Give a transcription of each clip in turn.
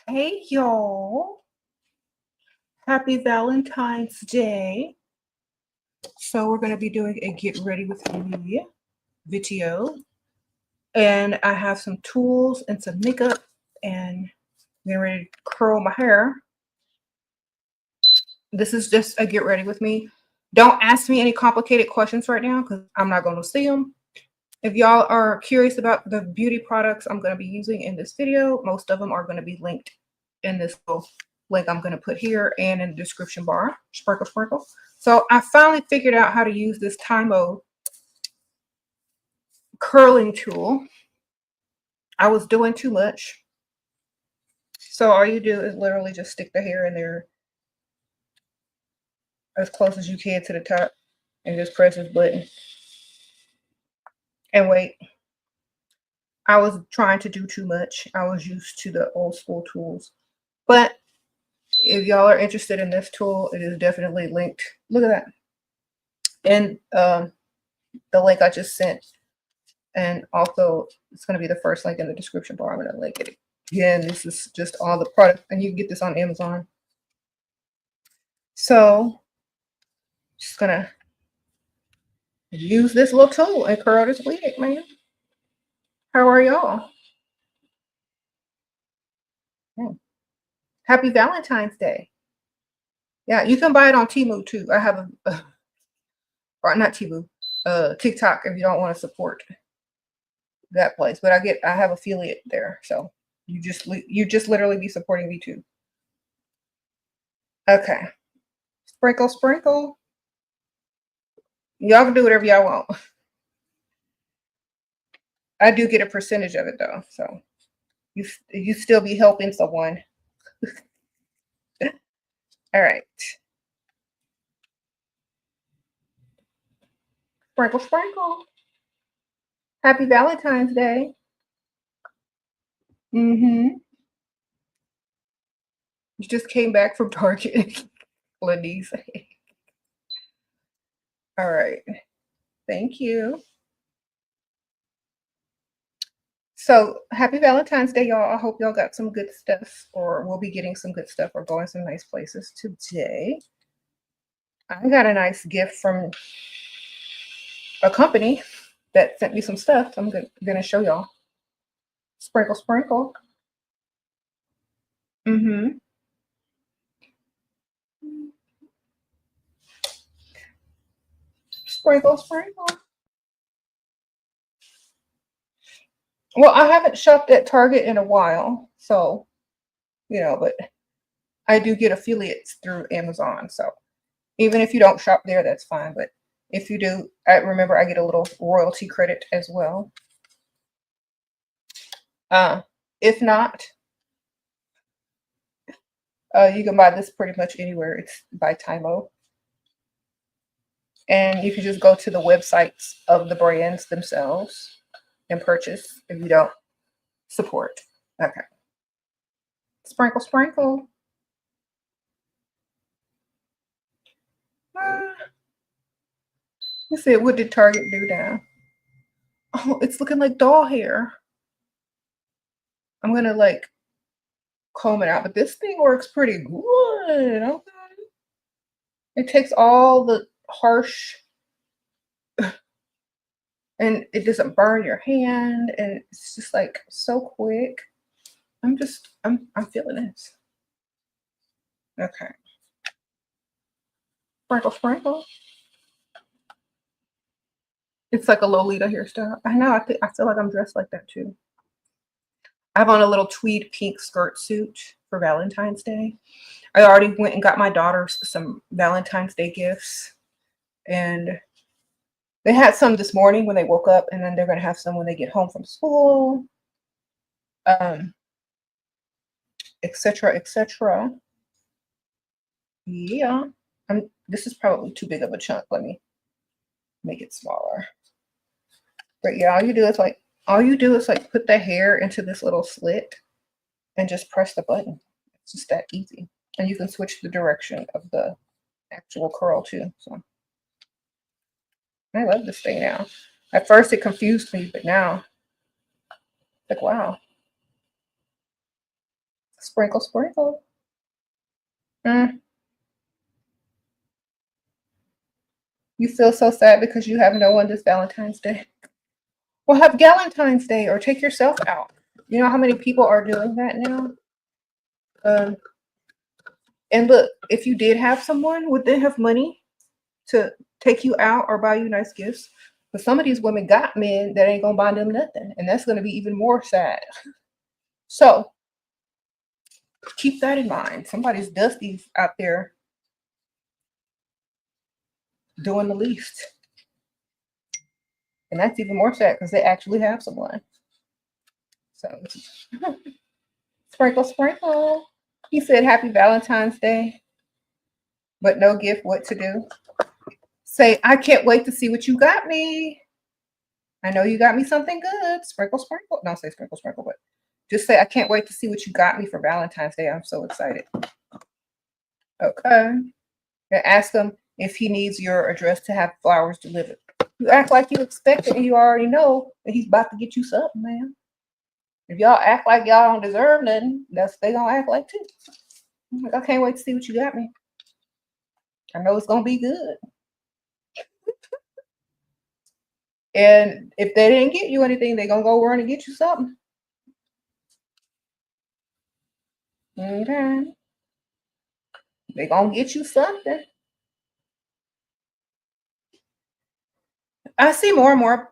Hey y'all, happy Valentine's Day. So we're going to be doing a get ready with me video, and I have some tools and some makeup and getting ready to curl my hair. This is just a get ready with me. Don't ask me any complicated questions right now because I'm not going to see them. If y'all are curious about the beauty products I'm going to be using in this video, most of them are going to be linked in this little link I'm going to put here and in the description bar. Sprinkle, sprinkle. So I finally figured out how to use this Tymo curling tool. I was doing too much. So all you do is literally just stick the hair in there as close as you can to the top and just press this button and wait. I was trying to do too much. I was used to the old school tools. But if y'all are interested in this tool, it is definitely linked. Look at that. And the link I just sent. And also, it's going to be the first link in the description bar. I'm going to link it again. This is just all the product. And you can get this on Amazon. So, just going to use this little tool and curl this wig, man. How are y'all? Happy Valentine's Day. Yeah, you can buy it on Temu too. I have or not Temu, TikTok if you don't want to support that place. But I have affiliate there, so you just literally be supporting me too. Okay, sprinkle, sprinkle. Y'all can do whatever y'all want. I do get a percentage of it though, so you still be helping someone. All right. Sprinkle, sprinkle. Happy Valentine's Day. You just came back from Target, Lenise. All right. Thank you. So happy Valentine's Day, y'all. I hope y'all got some good stuff, or we'll be getting some good stuff, or going some nice places today. I got a nice gift from a company that sent me some stuff. I'm gonna show y'all. Sprinkle, sprinkle. Sprinkle, sprinkle. Well, I haven't shopped at Target in a while, so but I do get affiliates through Amazon. So even if you don't shop there, that's fine. But if you do, I remember I get a little royalty credit as well. If not, you can buy this pretty much anywhere. It's by Tymo. And you can just go to the websites of the brands themselves and purchase if you don't support. Okay. Sprinkle, sprinkle. You said, what did Target do now? Oh, it's looking like doll hair. I'm going to like comb it out, but this thing works pretty good. Okay. It takes all the harsh and it doesn't burn your hand, and it's just like so quick. I'm feeling this. Okay. Sprinkle, sprinkle. It's like a Lolita hairstyle. I know. I feel like I'm dressed like that too. I have on a little tweed pink skirt suit for Valentine's Day. I already went and got my daughters some Valentine's Day gifts, and they had some this morning when they woke up, and then they're going to have some when they get home from school, etc., etc. Yeah, this is probably too big of a chunk. Let me make it smaller. But yeah, all you do is like put the hair into this little slit and just press the button. It's just that easy. And you can switch the direction of the actual curl too. So I love this thing now. At first it confused me, but now like, wow. Sprinkle, sprinkle. You feel so sad because you have no one this Valentine's Day. Well, have Galentine's Day or take yourself out. You know how many people are doing that now? And look, if you did have someone, would they have money to take you out or buy you nice gifts? But some of these women got men that ain't gonna buy them nothing, and that's gonna be even more sad. So keep that in mind. Somebody's dusties out there doing the least. And that's even more sad because they actually have someone. So sprinkle, sprinkle. He said happy Valentine's Day, but no gift. What to do? Say, I can't wait to see what you got me. I know you got me something good. Sprinkle, sprinkle. Don't say sprinkle, sprinkle, but just say, I can't wait to see what you got me for Valentine's Day. I'm so excited. Okay. And ask him if he needs your address to have flowers delivered. You act like you expect it and you already know that he's about to get you something, man. If y'all act like y'all don't deserve nothing, that's they gonna act like too. I'm like, I can't wait to see what you got me. I know it's gonna be good. And if they didn't get you anything, they're gonna go run and get you something. Okay. They're gonna get you something. I see more and more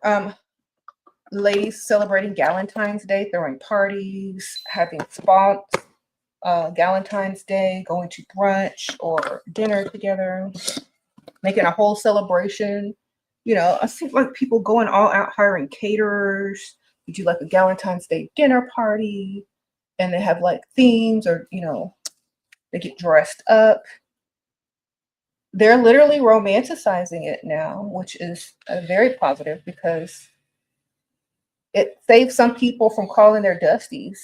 ladies celebrating Galentine's Day, throwing parties, having spa Galentine's Day, going to brunch or dinner together, making a whole celebration. You know, I see like people going all out hiring caterers. You do like a Galentine's Day dinner party, and they have like themes, or you know, they get dressed up. They're literally romanticizing it now, which is very positive because it saves some people from calling their dusties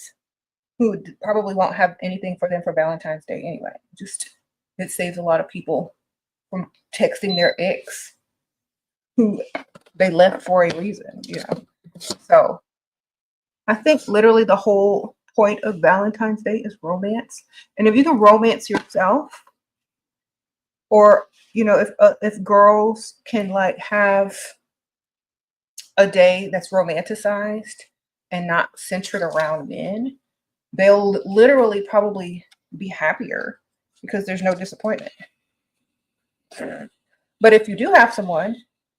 who probably won't have anything for them for Valentine's Day anyway. Just it saves a lot of people from texting their ex who they left for a reason, you know. So I think literally the whole point of Valentine's Day is romance. And if you can romance yourself, or you know, if girls can like have a day that's romanticized and not centered around men, they'll literally probably be happier because there's no disappointment. But if you do have someone,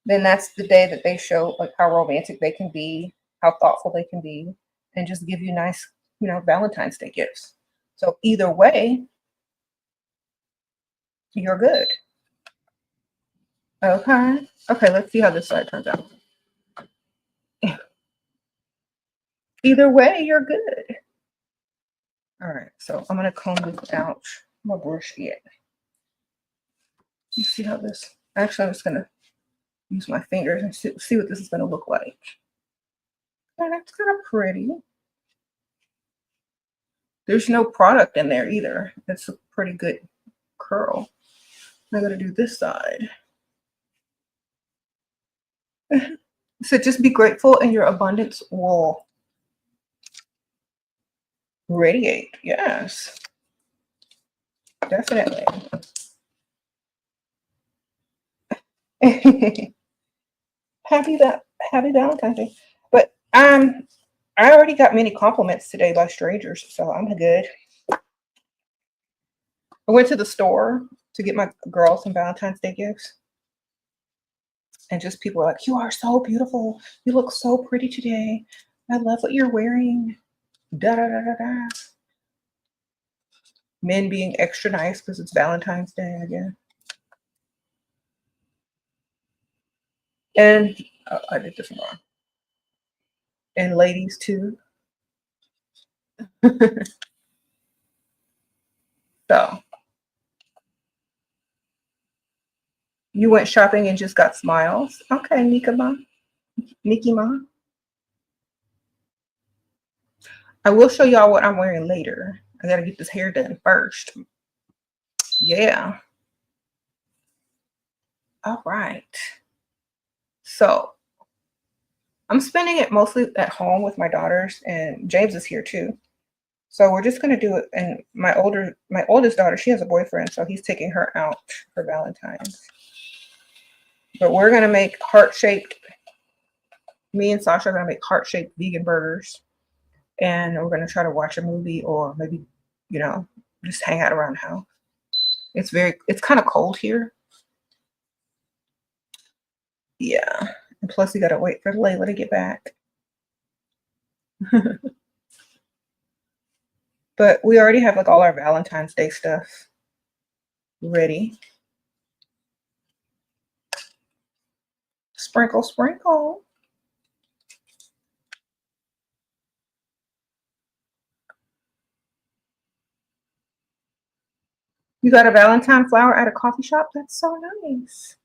then that's the day that they show like how romantic they can be, how thoughtful they can be, and just give you nice, you know, Valentine's Day gifts. So either way, you're good. Okay. Okay, let's see how this side turns out. Either way, you're good. All right, so I'm gonna comb this out. I'm gonna brush it. You see how this? Actually, I'm just gonna use my fingers and see what this is gonna look like. And that's kind of pretty. There's no product in there either. It's a pretty good curl. I'm gonna do this side. So just be grateful and your abundance will radiate. Yes, definitely. happy Valentine's Day. But I already got many compliments today by strangers, so I'm good. I went to the store to get my girl some Valentine's Day gifts. And just people are like, you are so beautiful. You look so pretty today. I love what you're wearing. Da da da da da. Men being extra nice because it's Valentine's Day again. And I did this wrong. And ladies too. So you went shopping and just got smiles. Okay, Nikki Ma. I will show y'all what I'm wearing later. I gotta get this hair done first. Yeah. All right. So I'm spending it mostly at home with my daughters, and James is here too. So we're just gonna do it. And my oldest daughter, she has a boyfriend, so he's taking her out for Valentine's. But we're gonna make heart-shaped. Me and Sasha are gonna make heart-shaped vegan burgers, and we're gonna try to watch a movie or maybe, just hang out around the house. It's kind of cold here. Yeah, and plus we gotta wait for Layla to get back. But we already have like all our Valentine's Day stuff ready. Sprinkle, sprinkle. You got a Valentine flower at a coffee shop? That's so nice.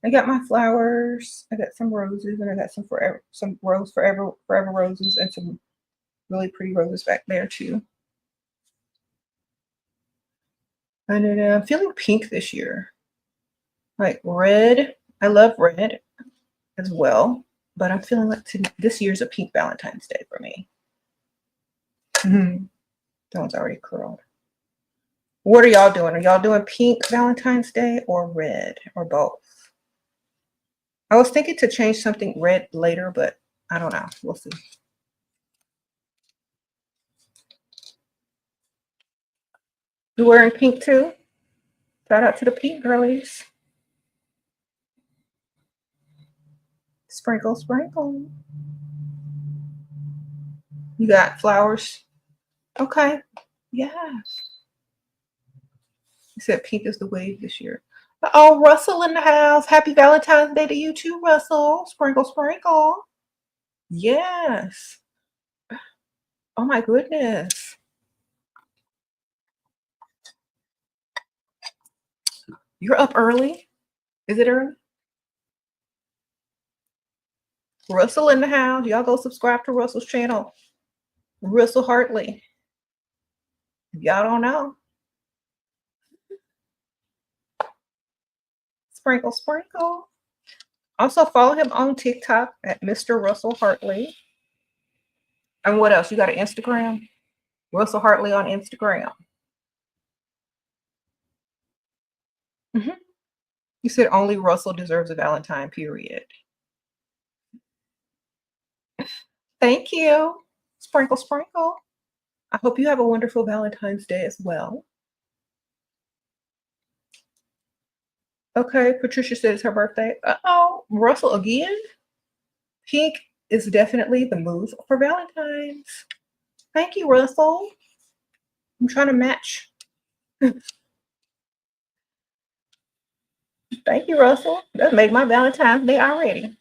I got my flowers. I got some roses, and I got some forever roses, and some really pretty roses back there too. And then I'm feeling pink this year, like red. I love red as well, but I'm feeling like this year's a pink Valentine's Day for me. That one's already curled. What are y'all doing? Are y'all doing pink Valentine's Day or red or both? I was thinking to change something red later, but I don't know. We'll see. You wearing pink too? Shout out to the pink girlies. Sprinkle, sprinkle. You got flowers? Okay. Yeah. You said pink is the wave this year. Oh, Russell in the house. Happy Valentine's Day to you too, Russell. Sprinkle, sprinkle. Yes. Oh my goodness. You're up early? Is it early? Russell in the house. Y'all go subscribe to Russell's channel. Russell Hartley. If y'all don't know. Sprinkle, sprinkle. Also follow him on TikTok at Mr. Russell Hartley. And what else? You got an Instagram? Russell Hartley on Instagram. You said only Russell deserves a Valentine, period. Thank you. Sprinkle, sprinkle. I hope you have a wonderful Valentine's Day as well. Okay, Patricia said it's her birthday. Uh-oh, Russell again? Pink is definitely the move for Valentine's. Thank you, Russell. I'm trying to match. Thank you, Russell. That made my Valentine's Day already.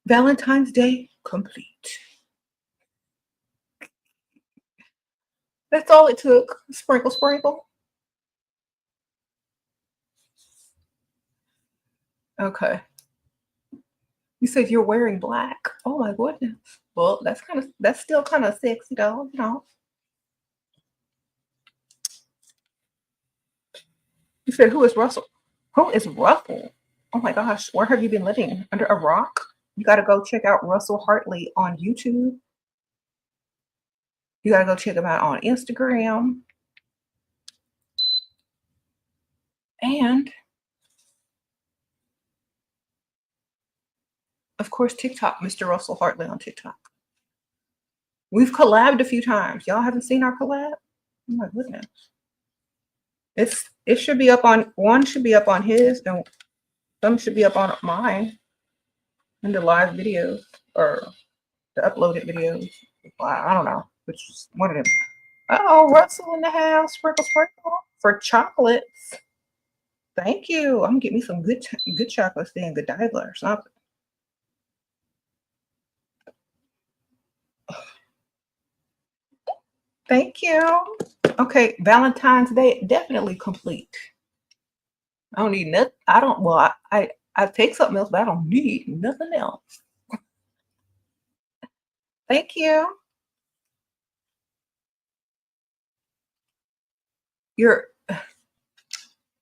Valentine's Day complete. That's all it took. Sprinkle, sprinkle. Okay. You said you're wearing black. Oh my goodness. Well, that's still kind of sexy though, You said who is Russell? Who is Russell? Oh my gosh, where have you been living? Under a rock? You gotta go check out Russell Hartley on YouTube. You gotta go check him out on Instagram. And of course, TikTok, Mr. Russell Hartley on TikTok. We've collabed a few times. Y'all haven't seen our collab? Oh my goodness. It should be up on one should be up on his and some should be up on mine in the live videos or the uploaded videos. I don't know, which is one of them. Oh, Russell in the house, sprinkle, sprinkle for chocolates. Thank you. I'm gonna get me some good chocolates then, good Godiva or something. Thank you. Okay, Valentine's Day definitely complete. I don't need nothing. I take something else, but I don't need nothing else. Thank you.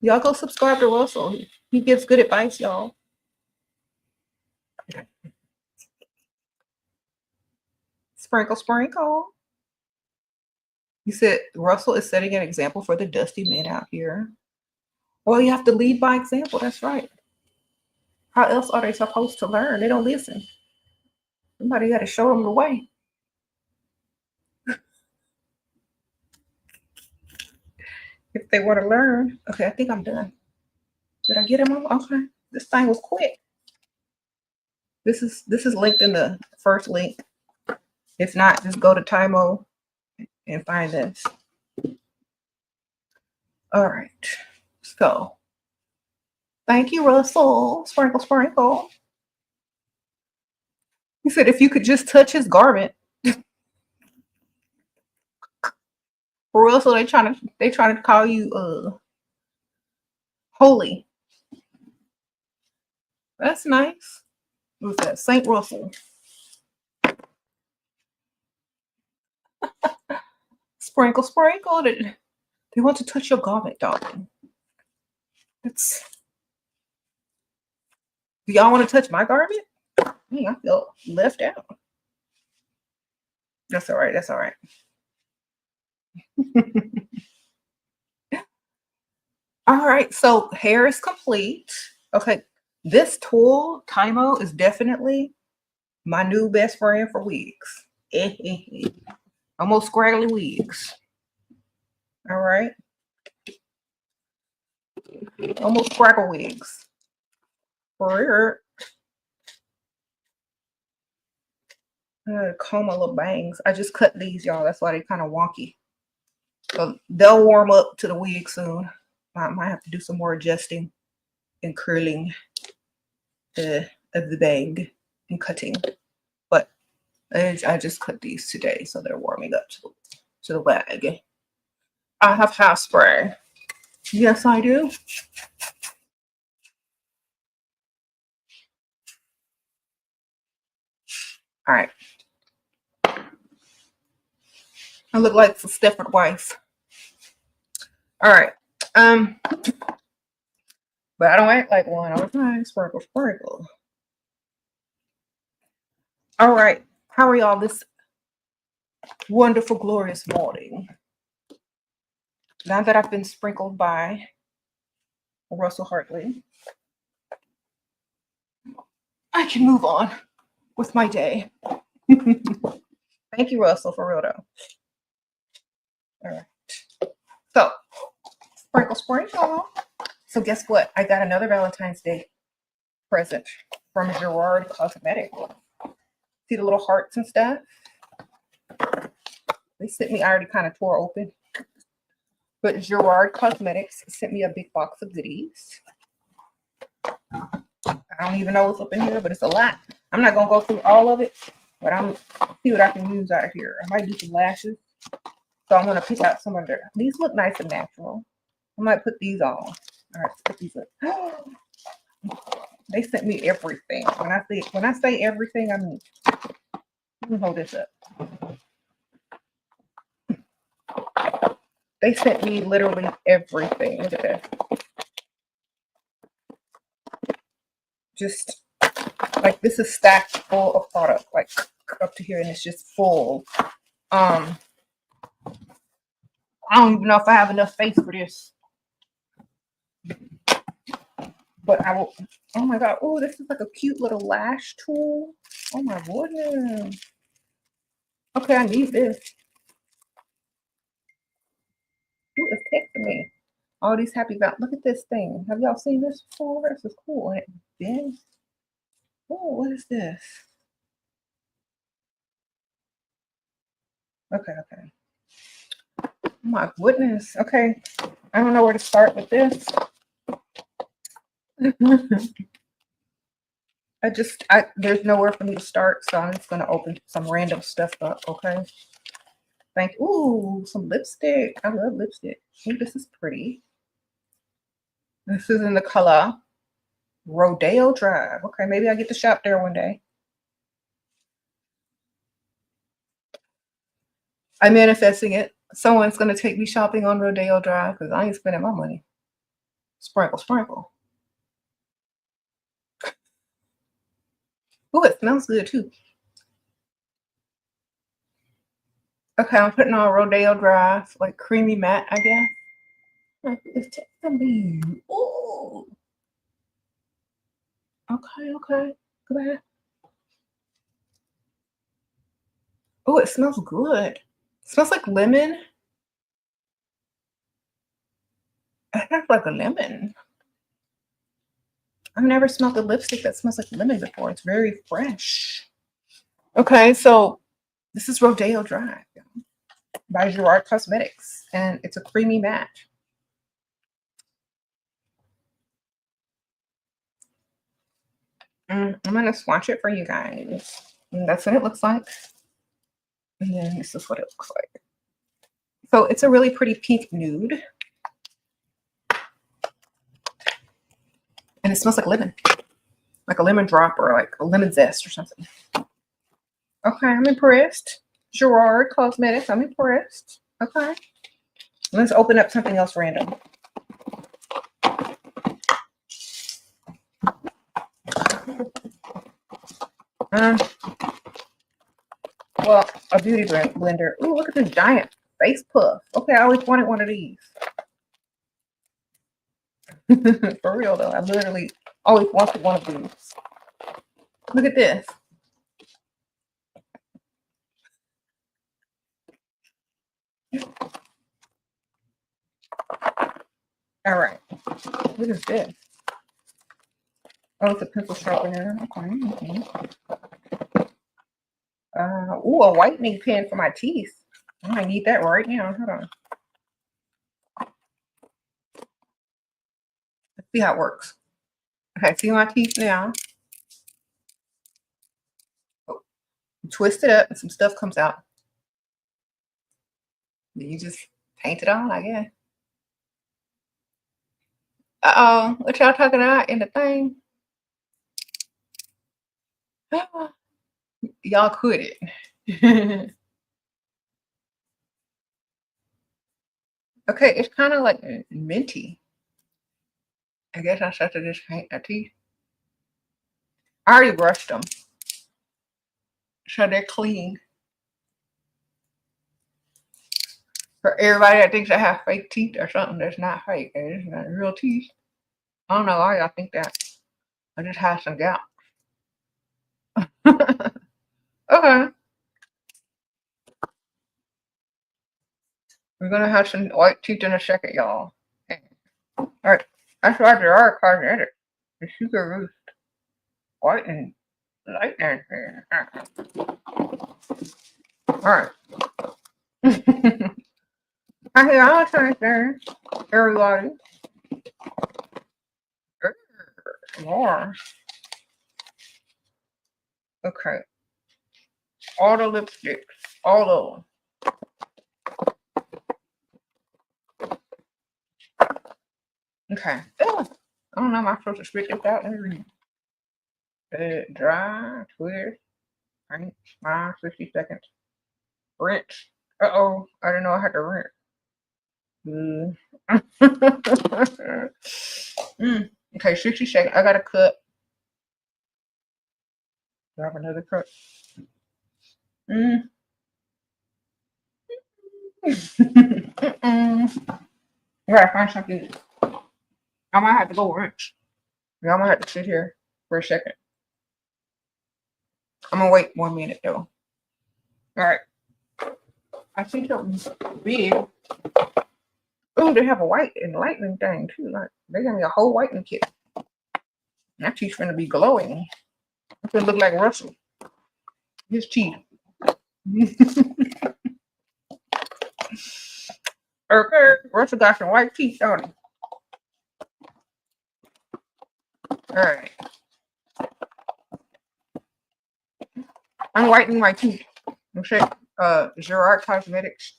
Y'all go subscribe to Russell. He gives good advice, y'all. Sprinkle, sprinkle. You said Russell is setting an example for the dusty men out here. Well, you have to lead by example. That's right. How else are they supposed to learn? They don't listen. Somebody got to show them the way. If they want to learn. Okay, I think I'm done. Did I get them all? Okay. This thing was quick. This is linked in the first link. If not, just go to Tymo and find this. All right. So thank you, Russell. Sprinkle, sprinkle. He said if you could just touch his garment. Russell, they trying to call you holy. That's nice. Who's that? Saint Russell. Sprinkle, sprinkle. They want to touch your garment, darling. Do y'all want to touch my garment? I feel left out. That's all right. That's all right. All right. So hair is complete. Okay. This tool, Tymo, is definitely my new best friend for wigs. Almost scraggly wigs. All right. Almost scraggle wigs. For comb my little bangs. I just cut these, y'all. That's why they kind of wonky. So they'll warm up to the wig soon. I might have to do some more adjusting and curling of the bang and cutting. But I just cut these today, so they're warming up to the wag. I have hairspray. Yes, I do. All right. I look like the Stepford wife. All right. But I don't act like one. I was like, sprinkle, sprinkle. All right. How are y'all this wonderful, glorious morning? Now that I've been sprinkled by Russell Hartley, I can move on with my day. Thank you, Russell, for real though. All right. So, sprinkle, sprinkle. So guess what? I got another Valentine's Day present from Gerard Cosmetics. See the little hearts and stuff? They sent me, I already kind of tore open. But Gerard Cosmetics sent me a big box of goodies. I don't even know what's up in here, but it's a lot. I'm not going to go through all of it, but I'm see what I can use out of here. I might do some lashes. So I'm going to pick out some of their, these look nice and natural. I might put these on. All right, let's put these up. They sent me everything. When I say everything, I mean, let me hold this up. They sent me literally everything. Look at that. Just like this is stacked full of product, like up to here, and it's just full. I don't even know if I have enough space for this. But I will. Oh my god! Oh, this is like a cute little lash tool. Oh my goodness. Okay, I need this. Who is texting me? All these happy about. Look at this thing. Have y'all seen this before? This is cool. And it bends. Oh, what is this? Okay, okay. Oh my goodness. Okay, I don't know where to start with this. There's nowhere for me to start, so I'm just gonna open some random stuff up. Okay. Thank you. Ooh, some lipstick. I love lipstick. Ooh, this is pretty. This is in the color Rodeo Drive. Okay, maybe I get to shop there one day. I'm manifesting it. Someone's gonna take me shopping on Rodeo Drive because I ain't spending my money. Sprinkle, sprinkle. Ooh, it smells good too. Okay, I'm putting on Rodeo Dry, like creamy matte, I guess. It's me. Ooh. Okay, okay. Go ahead. Oh, it smells good. It smells like lemon. It smells like a lemon. I've never smelled a lipstick that smells like lemon before. It's very fresh. Okay, so this is Rodeo Dry by Gerard Cosmetics, and it's a creamy matte. I'm gonna swatch it for you guys. And that's what it looks like. And then this is what it looks like. So it's a really pretty pink nude. And it smells like lemon. Like a lemon drop or like a lemon zest or something. Okay, I'm impressed. Gerard Cosmetics, I'm impressed. Okay. Let's open up something else random. Well, a beauty blender. Ooh, look at this giant face puff. Okay, I always wanted one of these. For real though, I literally always wanted one of these. Look at this. All right. What is this? Oh, it's a pencil sharpener. Okay. Ooh, a whitening pen for my teeth. I might need that right now. Hold on. Let's see how it works. Okay, see my teeth now. Oh, twist it up and some stuff comes out. Then you just paint it on, I guess. Uh-oh, what y'all talking about in the thing? Y'all quit it. Okay, it's kind of like minty. I guess I have to just paint my teeth. I already brushed them, so they're clean. For everybody that thinks I have fake teeth or something that's not fake, it's not real teeth. I don't know why y'all think that. I just have some gout. Okay. We're gonna have some white teeth in a second, y'all. Alright. That's why there are cosmetics. The sugar roost. White and light and alright. I hear all kinds there, everybody. More. Okay. All the lipsticks. All of them. Okay. Ugh. I don't know. Am I supposed to spit this out? Dry, twist, paint, smile, 60 seconds. Rinse. Uh-oh. I didn't know I had to rinse. Okay, 60 seconds. I got to cut. Grab another cut. I gotta find something. I might have to go rinse. Yeah, I might have to sit here for a second. I'm gonna wait 1 minute though. Alright. I see something big. Oh, they have a white enlightening thing too. Like they got me a whole whitening kit. My teeth's gonna be glowing. It's gonna look like Russell. His teeth. Okay, Russell got some white teeth on him. Alright. I'm whitening my teeth. Gerard Cosmetics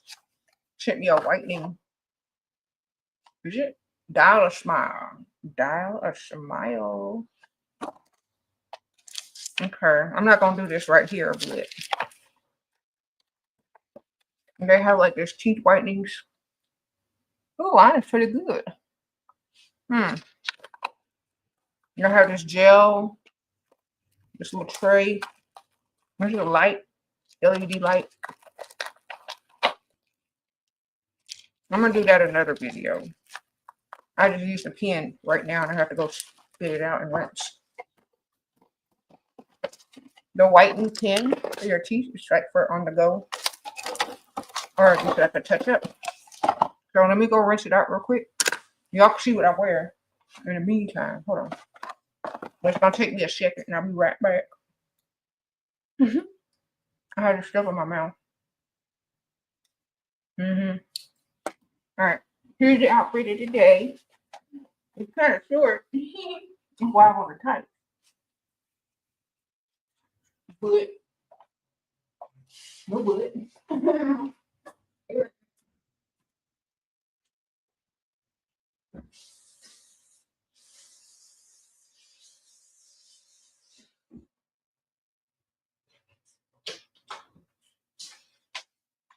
sent me a whitening. Is it? Dial a smile. Dial a smile. Okay, I'm not gonna do this right here, but they have like this teeth whitenings. Oh, mine is pretty good. You have this gel, this little tray. There's a light, LED light. I'm gonna do that in another video. I just used a pen right now and I have to go spit it out and rinse. The whitening pen for your teeth is right for on the go. Or just like a touch up. So let me go rinse it out real quick. Y'all can see what I wear in the meantime. Hold on. It's gonna take me a second and I'll be right back. I had stuff in my mouth. Alright. Here's the outfit of the day. It's kind of short. Why I want to tight. But no but.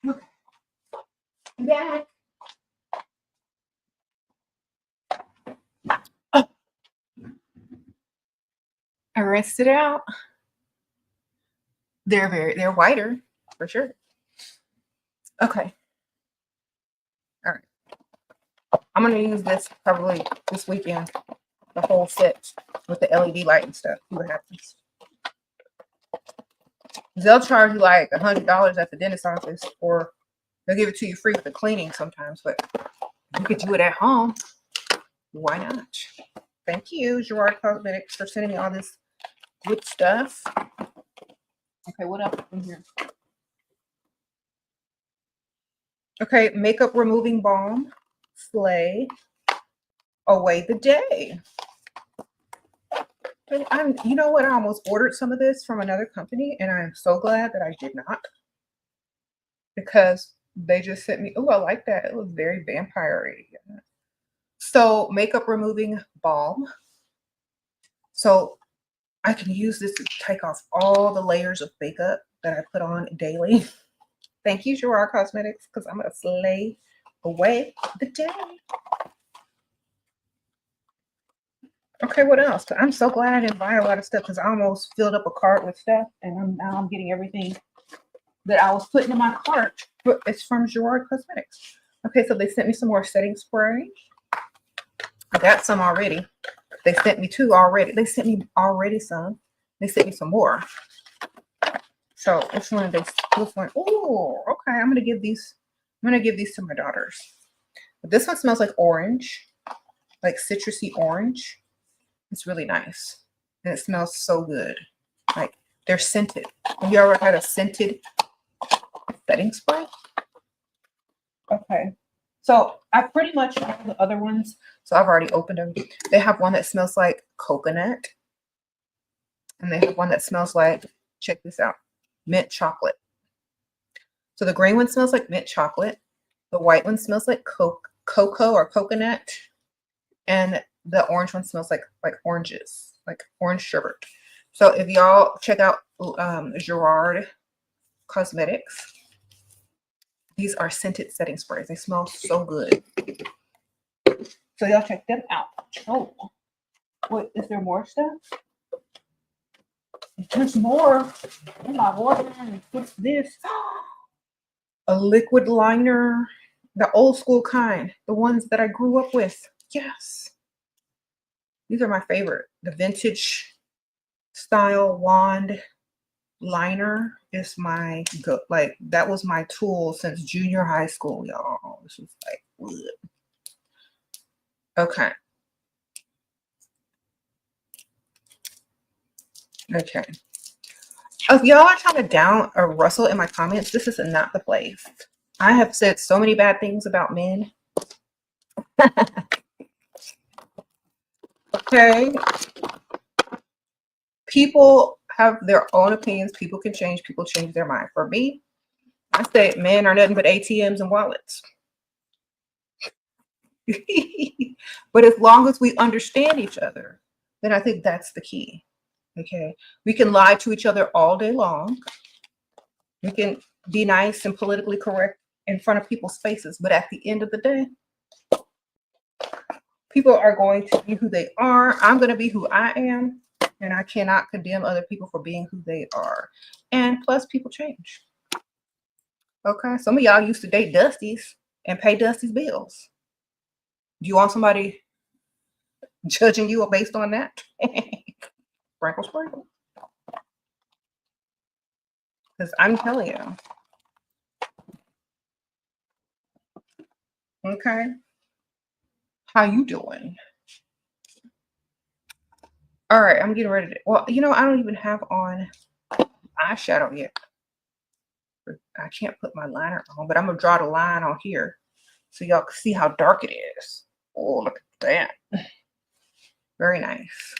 Okay. Back. Oh. I rinsed it out. They're whiter for sure. Okay. All right. I'm gonna use this probably this weekend, the whole set with the LED light and stuff. See what happens. They'll charge you like $100 at the dentist office, or they'll give it to you free with the cleaning sometimes, but you could do it at home. Why not? Thank you, Gerard Cosmetics, for sending me all this good stuff. Okay, what else in here? Okay, makeup removing balm, Slay, Away the Day. You know what? I almost ordered some of this from another company, and I'm so glad that I did not, because they just sent me. Oh, I like that. It was very vampire-y. So, makeup removing balm. So, I can use this to take off all the layers of makeup that I put on daily. Thank you, Gerard Cosmetics, because I'm going to slay away the day. Okay, what else? I'm so glad I didn't buy a lot of stuff, because I almost filled up a cart with stuff, and now I'm getting everything that I was putting in my cart. But it's from Gerard Cosmetics. Okay, so they sent me some more setting spray. I got some already. They sent me two already. They sent me already some. They sent me some more. So which one they? This one. Oh, okay. I'm gonna give these. I'm gonna give these to my daughters. But this one smells like orange, like citrusy orange. It's really nice, and it smells so good. Like they're scented. Have you ever had a scented setting spray? Okay. So I pretty much have the other ones. So I've already opened them. They have one that smells like coconut. And they have one that smells like, check this out, mint chocolate. So the green one smells like mint chocolate. The white one smells like cocoa or coconut. And the orange one smells like oranges, like orange sherbet. So if y'all check out Gerard Cosmetics, these are scented setting sprays. They smell so good. So y'all check them out. Oh, wait, is there more stuff? There's more. Oh my Lord, what's this? A liquid liner, the old school kind, the ones that I grew up with. Yes. These are my favorite. The vintage style wand liner is my go, like that was my tool since junior high school, y'all. This was like wood. Okay. Okay. If y'all are trying to down or rustle in my comments, this is not the place. I have said so many bad things about men. Okay. People have their own opinions. People can change. People change their mind. For me, I say men are nothing but ATMs and wallets. But as long as we understand each other, then I think that's the key. Okay. We can lie to each other all day long. We can be nice and politically correct in front of people's faces. But at the end of the day, people are going to be who they are. I'm going to be who I am. And I cannot condemn other people for being who they are. And plus, people change. Okay. Some of y'all used to date Dusties. and pay Dusty's bills. Do you want somebody judging you based on that? Sprinkle, sprinkle. Because I'm telling you. Okay. How you doing? All right, I'm getting ready to. Well, you know, I don't even have on eyeshadow yet. I can't put my liner on, but I'm gonna draw the line on here so y'all can see how dark it is. Oh, look at that. Very nice.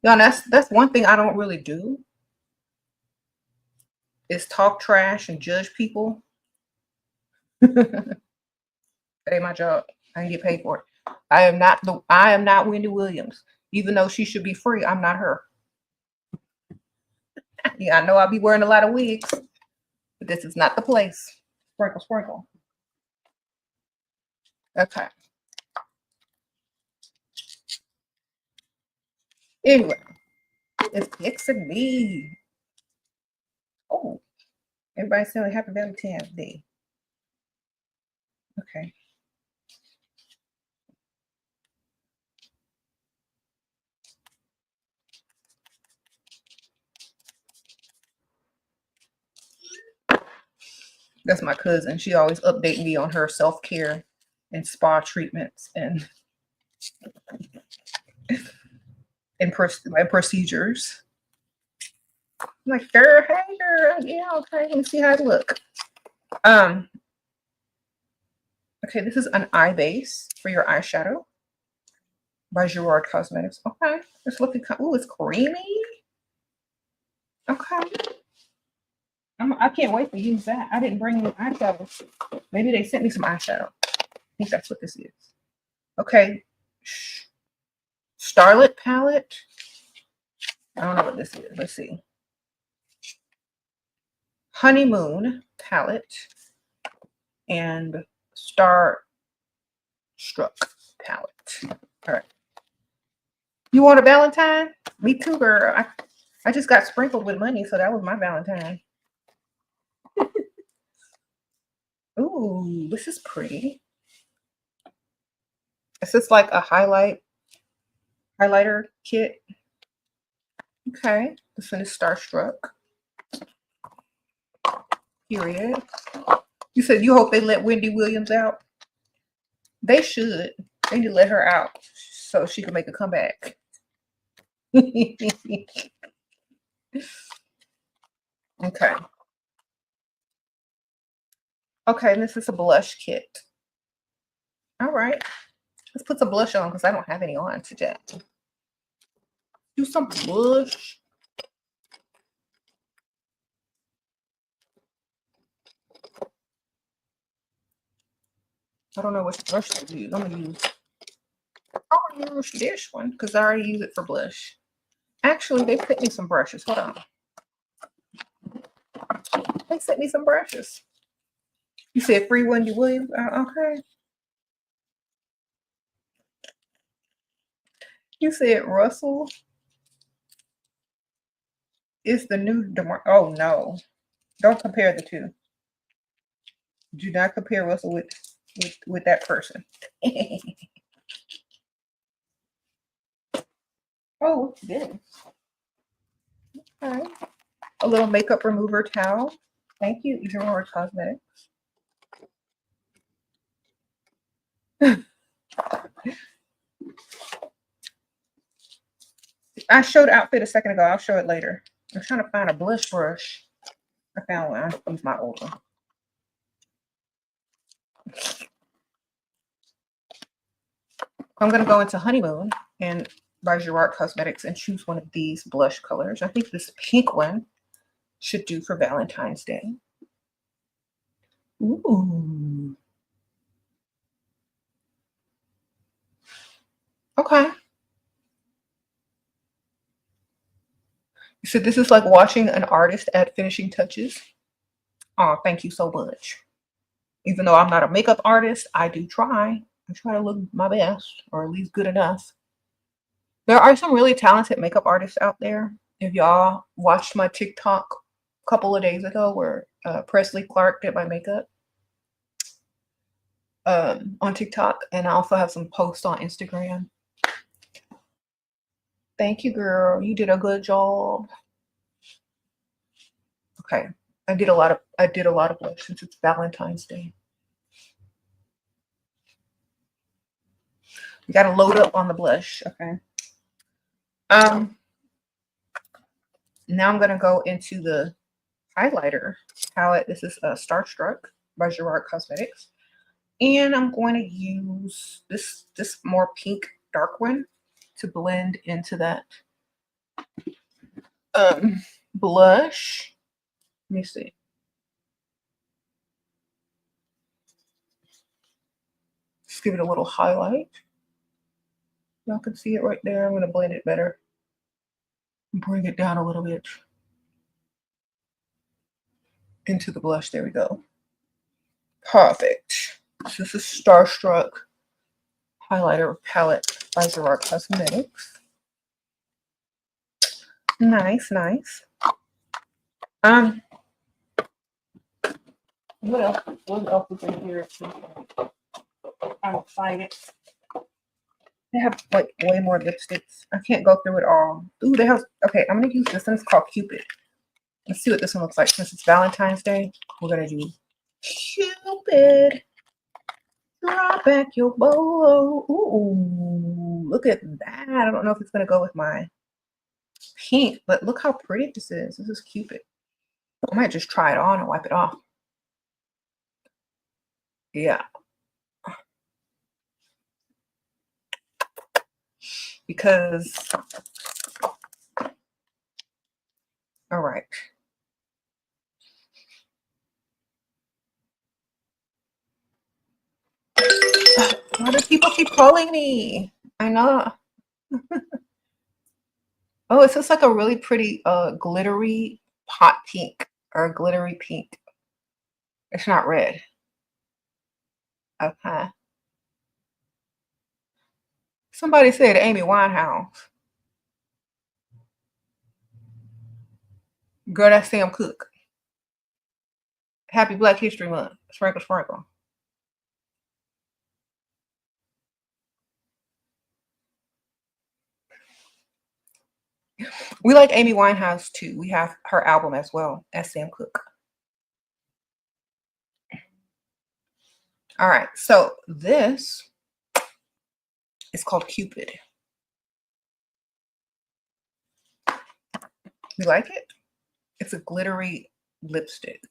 Y'all, that's one thing I don't really do is talk trash and judge people. That ain't my job. I didn't get paid for it. I am not Wendy Williams. Even though she should be free, I'm not her. Yeah, I know I'll be wearing a lot of wigs, but this is not the place. Sprinkle, sprinkle. Okay. Anyway, it's fixing me. Oh, everybody's saying happy Valentine's Day. Okay. That's my cousin. She always update me on her self-care and spa treatments and procedures. I'm like, girl, hey, girl. Yeah, okay. Let me see how it look. Okay, this is an eye base for your eyeshadow by Gerard Cosmetics. Okay, it's looking. Oh, it's creamy. Okay. I can't wait to use that. I didn't bring any eyeshadow. Maybe they sent me some eyeshadow. I think that's what this is. Okay. Starlit palette. I don't know what this is. Let's see. Honeymoon palette and Star Struck palette. All right. You want a Valentine? Me too, girl. I just got sprinkled with money, so that was my Valentine. Ooh, this is pretty. This is like a highlighter kit. Okay, this one is Starstruck. Period. You said you hope they let Wendy Williams out? They should. They need to let her out so she can make a comeback. Okay. Okay, and this is a blush kit. All right. Let's put some blush on because I don't have any on today. Do some blush. I don't know which brush to use. I'm going to use this one because I already use it for blush. Actually, they sent me some brushes. Hold on. They sent me some brushes. You said free Wendy Williams? Okay. You said Russell is the new DeMar. Oh, no. Don't compare the two. Do not compare Russell with that person. Oh, what's this? Okay. A little makeup remover towel. Thank you, Gerard Cosmetics. I showed the outfit a second ago. I'll show it later. I'm trying to find a blush brush. I found one. I use my old one. I'm going to go into Honeymoon and by Gerard Cosmetics and choose one of these blush colors. I think this pink one should do for Valentine's Day. Ooh. Okay. So this is like watching an artist add finishing touches. Oh, thank you so much. Even though I'm not a makeup artist, I do try. I try to look my best, or at least good enough. There are some really talented makeup artists out there. If y'all watched my TikTok couple of days ago where Presley Clark did my makeup on TikTok, and I also have some posts on Instagram. Thank you, girl. You did a good job. Okay, I did a lot of blush since it's Valentine's Day. You gotta load up on the blush. Okay. Now I'm gonna go into the highlighter palette. This is Starstruck by Gerard Cosmetics, and I'm going to use this more pink dark one to blend into that blush. Let me see. Just give it a little highlight. Y'all can see it right there. I'm going to blend it better. Bring it down a little bit into the blush. There we go. Perfect. This is Starstruck highlighter palette by Gerard Cosmetics. Nice, nice. What else? What else is in here? I'm excited. They have like way more lipsticks. I can't go through it all. Ooh, they have. Okay, I'm gonna use this one. It's called Cupid. Let's see what this one looks like. Since it's Valentine's Day, we're gonna do Cupid. Drop back your bow. Ooh, look at that. I don't know if it's gonna go with my pink, but look how pretty this is. This is Cupid. I might just try it on and wipe it off. Yeah. Because, all right. Why do people keep calling me? I know. Oh, it's just like a really pretty glittery hot pink or glittery pink. It's not red. Okay. Somebody said Amy Winehouse. Girl, that's Sam Cooke. Happy Black History Month. Sprinkle, sprinkle. We like Amy Winehouse too. We have her album as well as Sam Cooke. All right, so this is called Cupid. You like it? It's a glittery lipstick.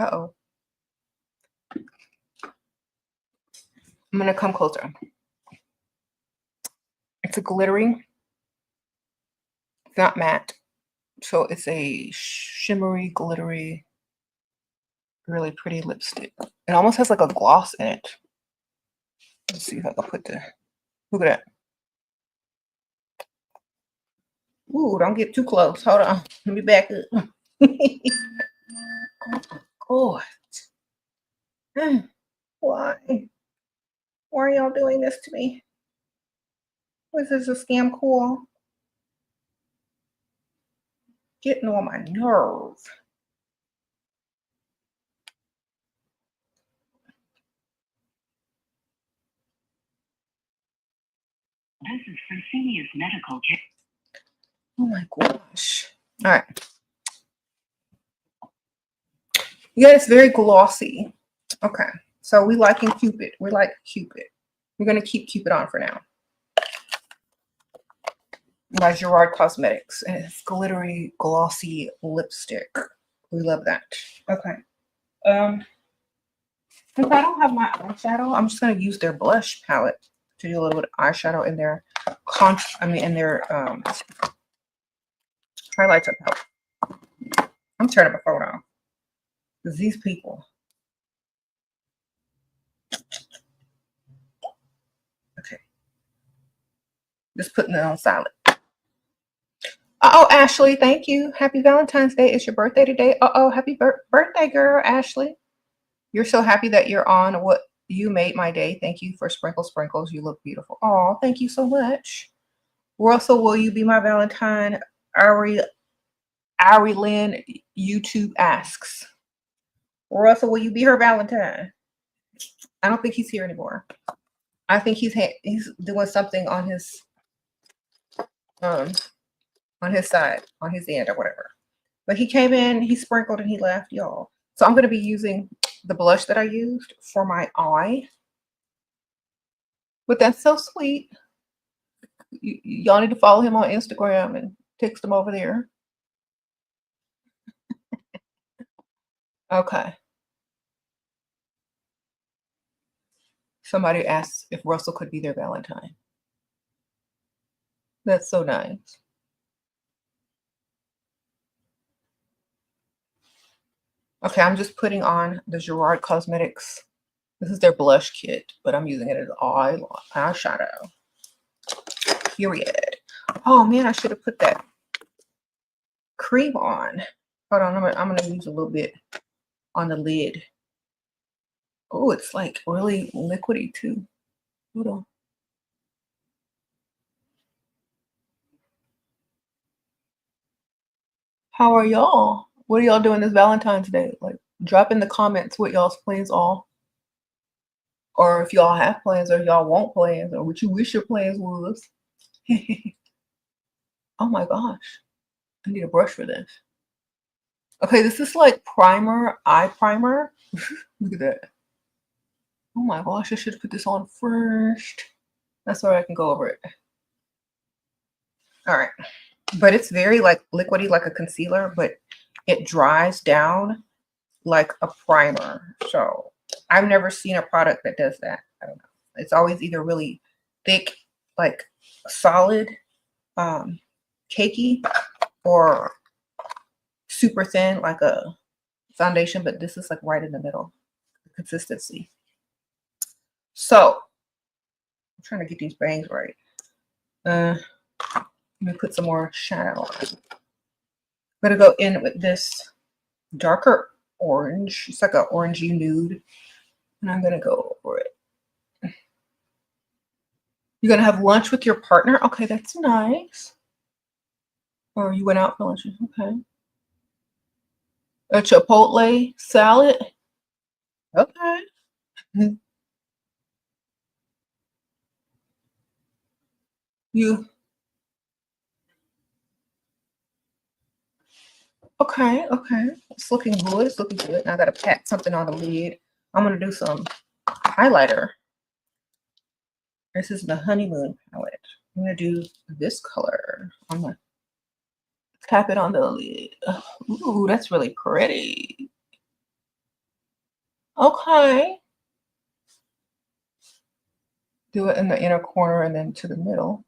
Uh-oh. I'm gonna come closer. It's a glittery. It's not matte. So it's a shimmery, glittery, really pretty lipstick. It almost has like a gloss in it. Let's see if I can put the, look at that. Ooh, don't get too close. Hold on. Let me back up. Oh, God. Why? Why are y'all doing this to me? Was this a scam call? Getting on my nerve. This is Fresenius Medical Care. Oh my gosh. All right. Yeah, it's very glossy. Okay. So we liking Cupid. We like Cupid. We're going to keep Cupid on for now. By Gerard Cosmetics. And it's glittery, glossy lipstick. We love that. Okay. Since I don't have my eyeshadow, I'm just going to use their blush palette to do a little bit of eyeshadow in their highlighter palette. I'm turning my phone off. Because these people. Okay. Just putting it on silent. Oh, Ashley, thank you. Happy Valentine's Day. It's your birthday today. Happy birthday, girl, Ashley. You're so happy that you're on. What you made my day. Thank you for sprinkles. You look beautiful. Oh, thank you so much. Russell, will you be my Valentine? Ari Lynn YouTube asks, Russell, will you be her Valentine? I don't think he's here anymore. I think he's doing something on his side, on his end or whatever. But he came in, he sprinkled, and he left, y'all. So I'm going to be using the blush that I used for my eye. But that's so sweet. Y'all need to follow him on Instagram and text him over there. Okay. Somebody asked if Russell could be their Valentine. That's so nice. Okay, I'm just putting on the Gerard Cosmetics. This is their blush kit, but I'm using it as eyeshadow. Period. Oh man, I should have put that cream on. Hold on, I'm gonna use a little bit on the lid. Oh, it's like really liquidy too. Hold on. How are y'all? What are y'all doing this Valentine's Day? Like, drop in the comments what y'all's plans are. Or if y'all have plans, or y'all want plans, or what you wish your plans was. Oh my gosh. I need a brush for this. Okay, this is like primer, eye primer. Look at that. Oh my gosh, I should have put this on first. That's where I can go over it. All right. But it's very like liquidy, like a concealer, but it dries down like a primer. So I've never seen a product that does that. I don't know. It's always either really thick, like solid, cakey, or super thin, like a foundation. But this is like right in the middle, the consistency. So I'm trying to get these bangs right. Let me put some more shadow on. I'm gonna go in with this darker orange. It's like an orangey nude, and I'm gonna go over it. You're gonna have lunch with your partner? Okay, that's nice. Or you went out for lunch? Okay. A Chipotle salad? Okay. You okay? Okay. It's looking good. It's looking good. Now I gotta pat something on the lid. I'm gonna do some highlighter. This is the honeymoon palette. I'm gonna do this color. I'm gonna tap it on the lid. Ooh, that's really pretty. Okay. Do it in the inner corner and then to the middle.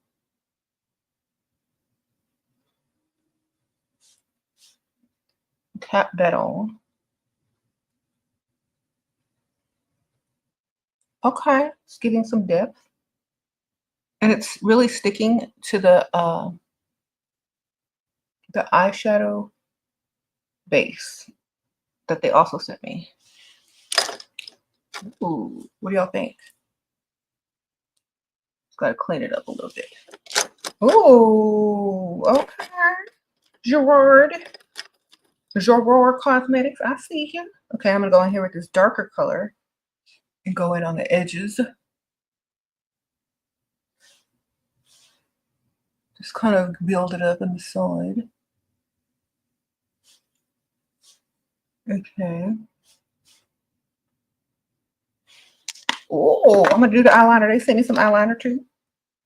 Tap that on. Okay, it's giving some depth. And it's really sticking to the eyeshadow base that they also sent me. Ooh, what do y'all think? Gotta clean it up a little bit. Ooh, okay. Gerard Cosmetics, I see you. Okay, I'm gonna go in here with this darker color and go in on the edges. Just kind of build it up on the side. Okay. Oh, I'm gonna do the eyeliner. They sent me some eyeliner too.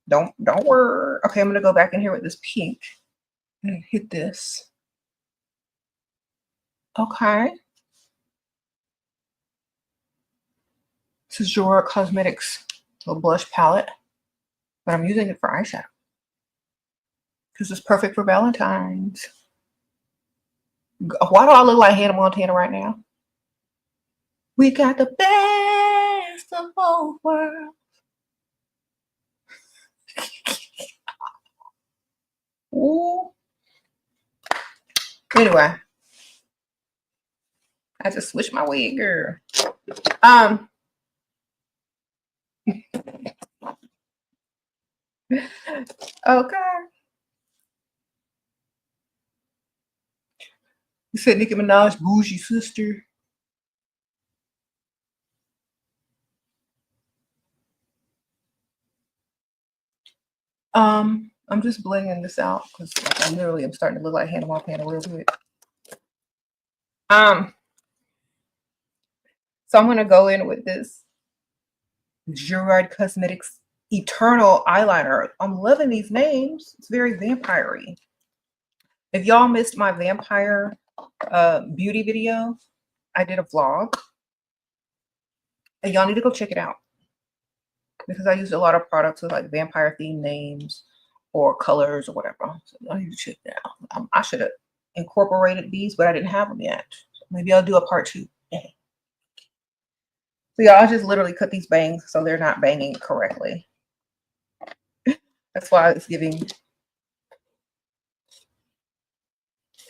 Don't worry. Okay, I'm gonna go back in here with this pink and hit this. Okay. This is Gerard Cosmetics little blush palette, but I'm using it for eyeshadow because it's perfect for Valentine's. Why do I look like Hannah Montana right now? We got the best of both worlds. Ooh. Anyway, I just switched my wig, girl. Okay. You said Nicki Minaj, bougie sister. I'm just blending this out because I literally am starting to look like Hannah Montana real good. So I'm gonna go in with this Gerard Cosmetics Eternal Eyeliner. I'm loving these names. It's very vampire-y. If y'all missed my vampire beauty video, I did a vlog. And y'all need to go check it out. Because I used a lot of products with like vampire themed names or colors or whatever. So I need to check that out. I should have incorporated these, but I didn't have them yet. So maybe I'll do a part 2. So yeah, I just literally cut these bangs so they're not banging correctly. That's why it's giving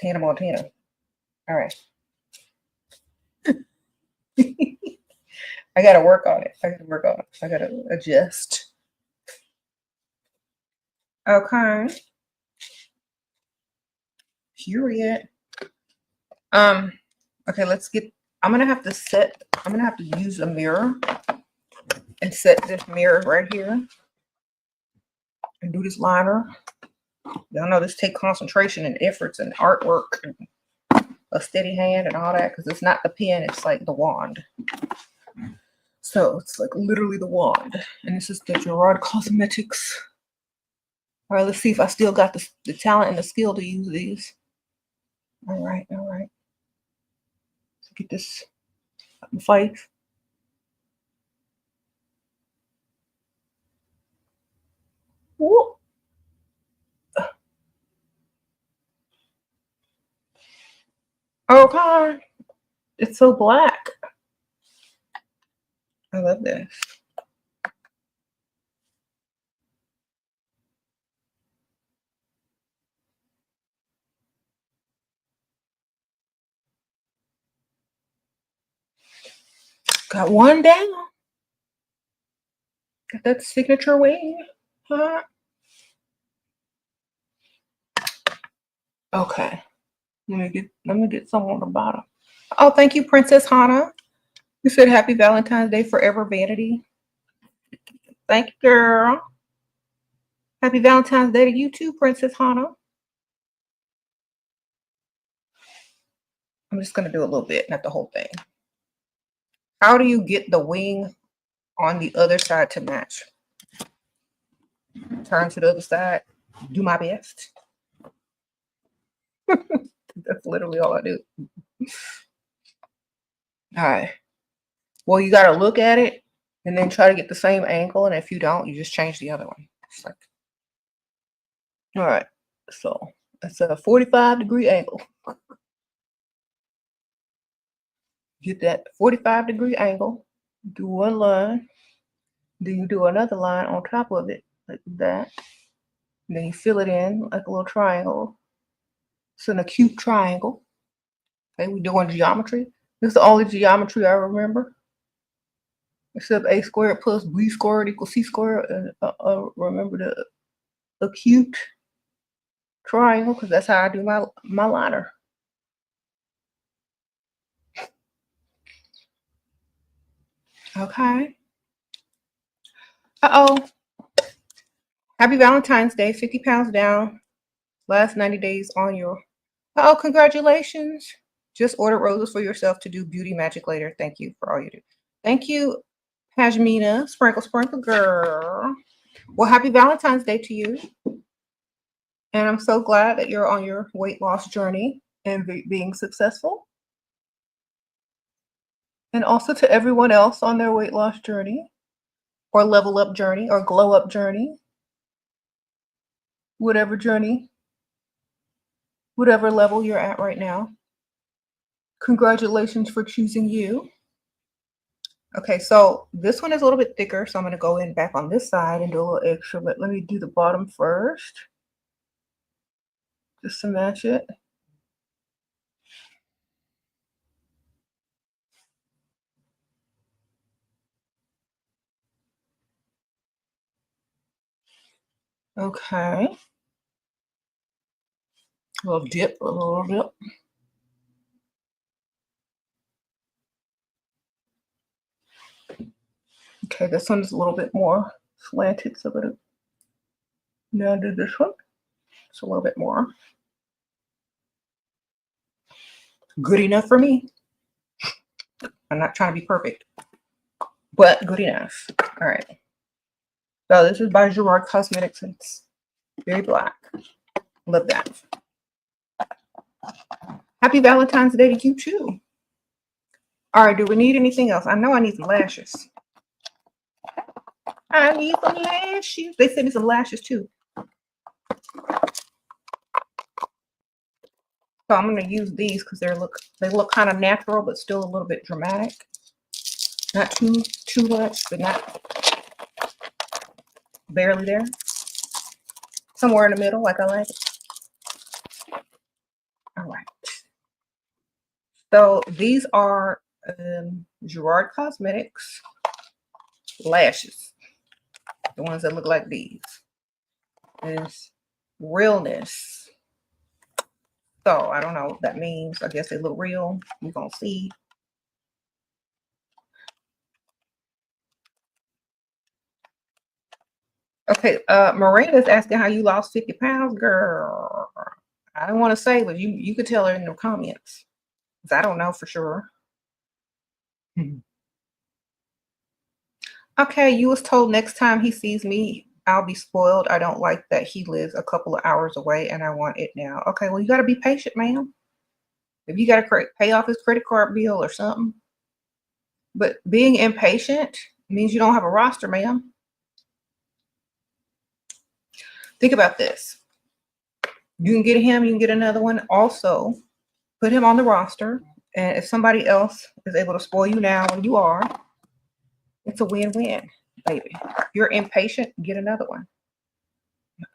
Hannah Montana. All right. I gotta work on it. I gotta adjust. Okay. Period. Okay, let's get, I'm gonna have to use a mirror and set this mirror right here and do this liner. Y'all know this take concentration and efforts and artwork and a steady hand and all that, because it's not the pen, it's like the wand. So it's like literally the wand. And this is the Gerard Cosmetics. All right, let's see if I still got the talent and the skill to use these. All right. Let's get this up in face. Whoop. Okay. It's so black. I love this. Got one down. Got that signature wing. Huh? Okay. Let me get some on the bottom. Oh, thank you, Princess Hannah. You said happy Valentine's Day, forever vanity. Thank you, girl. Happy Valentine's Day to you too, Princess Hannah. I'm just gonna do a little bit, not the whole thing. How do you get the wing on the other side to match? Turn to the other side, do my best. That's literally all I do. All right. Well, you got to look at it and then try to get the same angle. And if you don't, you just change the other one. It's like, all right. So it's a 45-degree angle. Get that 45-degree angle. Do one line. Then you do another line on top of it like that. And then you fill it in like a little triangle. It's an acute triangle. Okay, we're doing geometry. This is the only geometry I remember. Except a squared plus b squared equals c squared. And remember the acute triangle because that's how I do my liner. Okay. Uh-oh. Happy Valentine's Day. 50 pounds down. Last 90 days on your... Uh-oh, congratulations. Just ordered roses for yourself to do beauty magic later. Thank you for all you do. Thank you, Pashmina. Sprinkle girl. Well, happy Valentine's Day to you. And I'm so glad that you're on your weight loss journey and being successful. And also to everyone else on their weight loss journey or level up journey or glow up journey. Whatever journey, whatever level you're at right now. Congratulations for choosing you. Okay, so this one is a little bit thicker, so I'm going to go in back on this side and do a little extra, but let me do the bottom first. Just to match it. Okay. A little dip. Okay, this one is a little bit more slanted, so I'm gonna now do this one. It's a little bit more. Good enough for me. I'm not trying to be perfect, but good enough. All right. So this is by Gerard Cosmetics. It's very black. Love that. Happy Valentine's Day to you too. All right, do we need anything else? I know I need some lashes. I need some lashes. They sent me some lashes too. So I'm going to use these because they look kind of natural, but still a little bit dramatic. Not too much, but not barely there. Somewhere in the middle, like I like it. All right. So these are Gerard Cosmetics lashes. The ones that look like these. Is realness. So I don't know what that means. I guess they look real. We're gonna see. Okay, Miranda's asking how you lost 50 pounds, girl. I don't want to say, but you could tell her in the comments. Because I don't know for sure. Okay, you was told next time he sees me, I'll be spoiled. I don't like that he lives a couple of hours away and I want it now. Okay, well, you got to be patient, ma'am. If you got to pay off his credit card bill or something. But being impatient means you don't have a roster, ma'am. Think about this. You can get him, you can get another one. Also, put him on the roster. And if somebody else is able to spoil you now when you are, it's a win-win, baby. If you're impatient, get another one.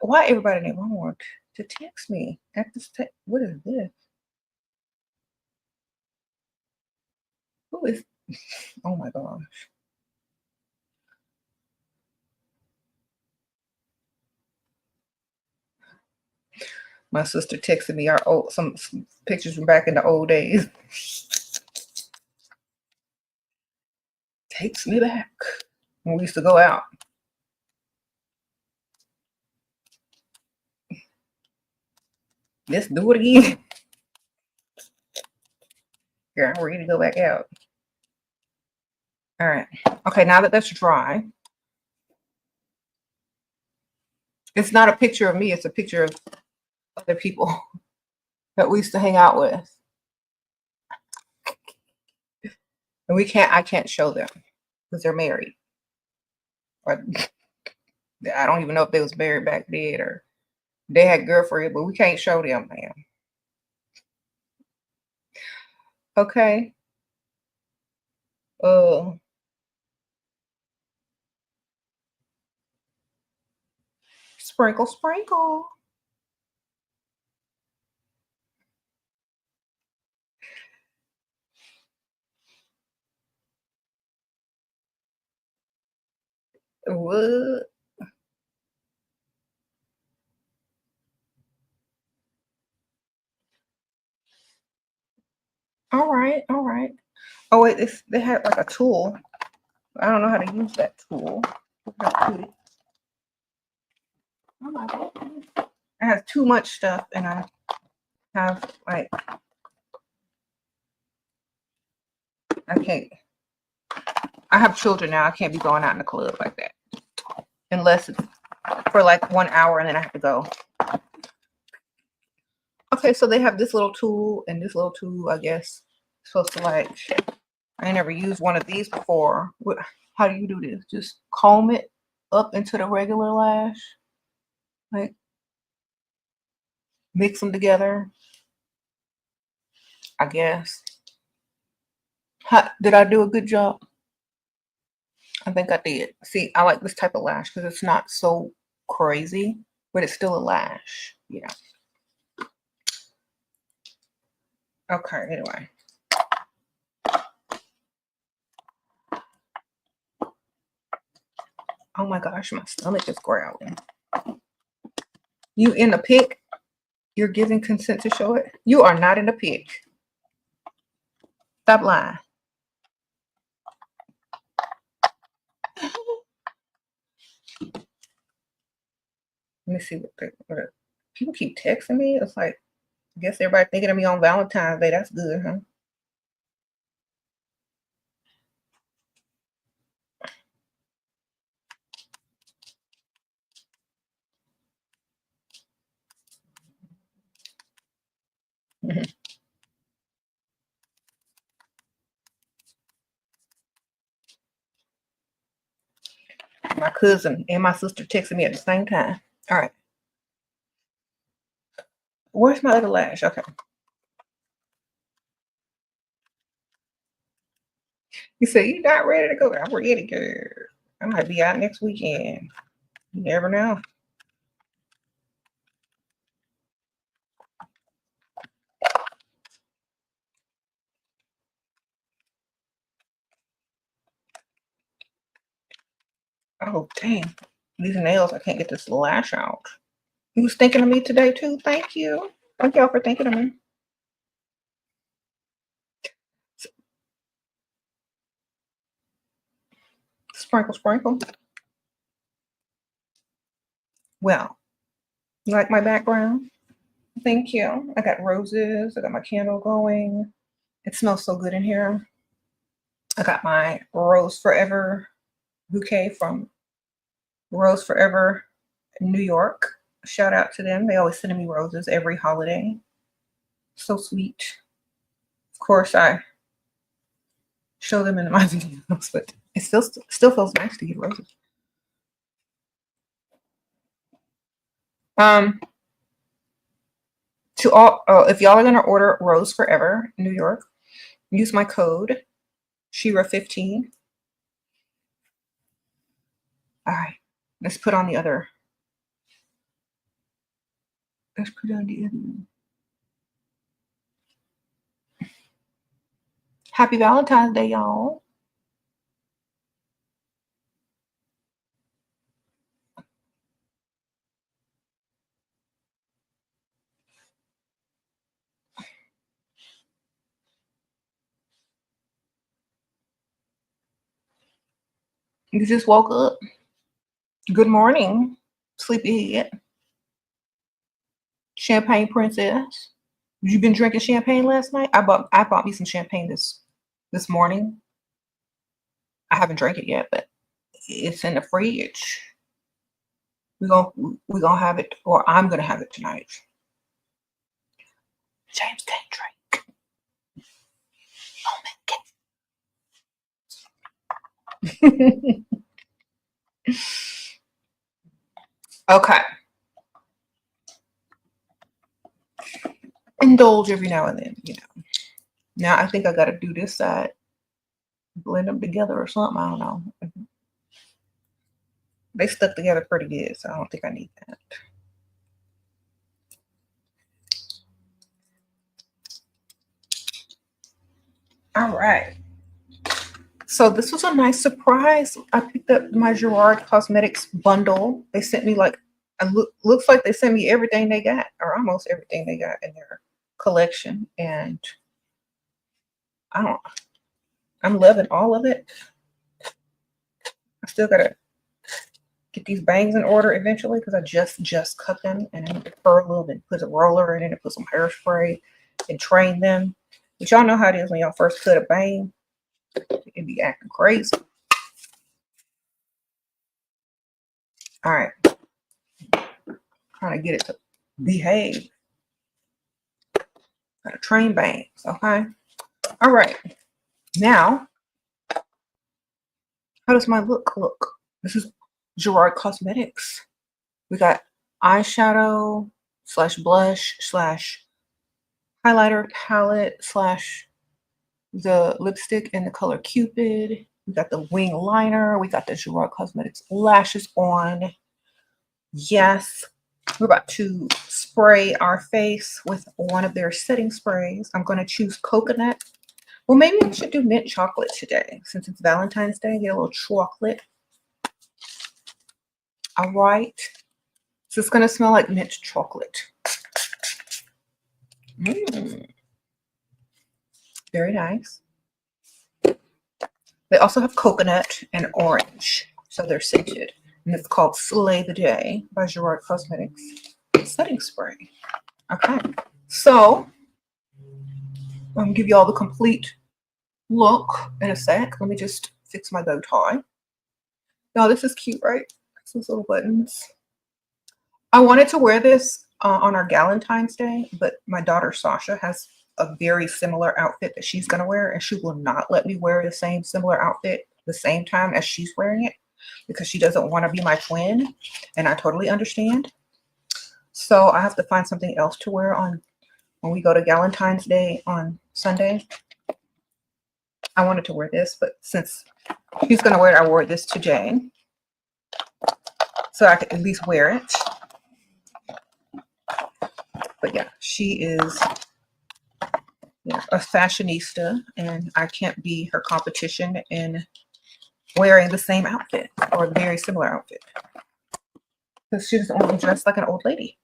Why everybody named Walmart to text me at this? What is this? Who is? Oh my gosh! My sister texted me some pictures from back in the old days. Takes me back when we used to go out. Let's do it again. Here, I'm ready to go back out. All right. Okay, now that that's dry, it's not a picture of me. It's a picture of other people that we used to hang out with. And I can't show them because they're married. Or I don't even know if they was married back then or they had girlfriend, but we can't show them, man. Okay. Sprinkle, sprinkle. What? All right, all right. Oh wait, they had like a tool. I don't know how to use that tool. Oh my God. It has too much stuff, and I have like I can't. I have children now. I can't be going out in the club like that unless it's for like 1 hour, and then I have to go. Okay, so they have this little tool and this little tool, I guess, supposed to like, I never used one of these before. How do you do this? Just comb it up into the regular lash, like mix them together, I guess. Did I do a good job? I think I did. See, I like this type of lash because it's not so crazy, but it's still a lash, you know. Okay, anyway. Oh my gosh, my stomach is growling. You in the pic? You're giving consent to show it? You are not in the pic. Stop lying. Let me see what people keep texting me. It's like, I guess everybody thinking of me on Valentine's Day. That's good, huh? My cousin and my sister texted me at the same time. All right. Where's my other lash? Okay. You said you're not ready to go. I'm ready, girl. I might be out next weekend. You never know. Oh, dang. These nails, I can't get this lash out. He was thinking of me today, too. Thank you. Thank y'all for thinking of me. Sprinkle, sprinkle. Well, you like my background? Thank you. I got roses. I got my candle going. It smells so good in here. I got my Rose Forever bouquet from Rose Forever New York. Shout out to them. They always send me roses every holiday. So sweet. Of course, I show them in my videos, but it still feels nice to get roses. To all, if y'all are gonna order Rose Forever New York, use my code SheRaSeven. All right, let's put on the other. Let's put on the other. Happy Valentine's Day, y'all. You just woke up. Good morning, sleepyhead. Champagne princess. You been drinking champagne last night? I bought me some champagne this morning. I haven't drank it yet, but it's in the fridge. We're gonna have it, or I'm gonna have it tonight. James can't drink. Okay. Indulge every now and then, you know. Now I think I gotta do this side, blend them together or something. I don't know. They stuck together pretty good, so I don't think I need that. All right. So this was a nice surprise. I picked up my Gerard Cosmetics bundle. They sent me like, looks like they sent me everything they got, or almost everything they got in their collection. And I'm loving all of it. I still gotta get these bangs in order eventually because I just cut them and I need to curl them and put a roller in it and put some hairspray and train them. But y'all know how it is when y'all first cut a bang. It'd be acting crazy. All right. Trying to get it to behave. Gotta train bangs, okay? All right. Now, how does my look? This is Gerard Cosmetics. We got eyeshadow / blush / highlighter palette / the lipstick in the color Cupid. We got the wing liner. We got the Gerard Cosmetics lashes on. Yes, we're about to spray our face with one of their setting sprays. I'm going to choose coconut. Well, maybe I should do mint chocolate today since it's Valentine's Day. Get a little chocolate. All right. So it's going to smell like mint chocolate. Very nice. They also have coconut and orange, so they're scented. And it's called Slay the Day by Gerard Cosmetics setting spray. Okay, so I'm gonna give you all the complete look in a sec. Let me just fix my bow tie. Now this is cute, right? These little buttons. I wanted to wear this on our Valentine's Day, but my daughter Sasha has a very similar outfit that she's gonna wear, and she will not let me wear the same similar outfit the same time as she's wearing it because she doesn't want to be my twin, and I totally understand. So I have to find something else to wear on when we go to Valentine's Day on Sunday. I wanted to wear this, but since she's gonna wear it, I wore this to Jane, so I could at least wear it. But yeah, she is a fashionista, and I can't be her competition in wearing the same outfit or a very similar outfit because she doesn't want to dress like an old lady.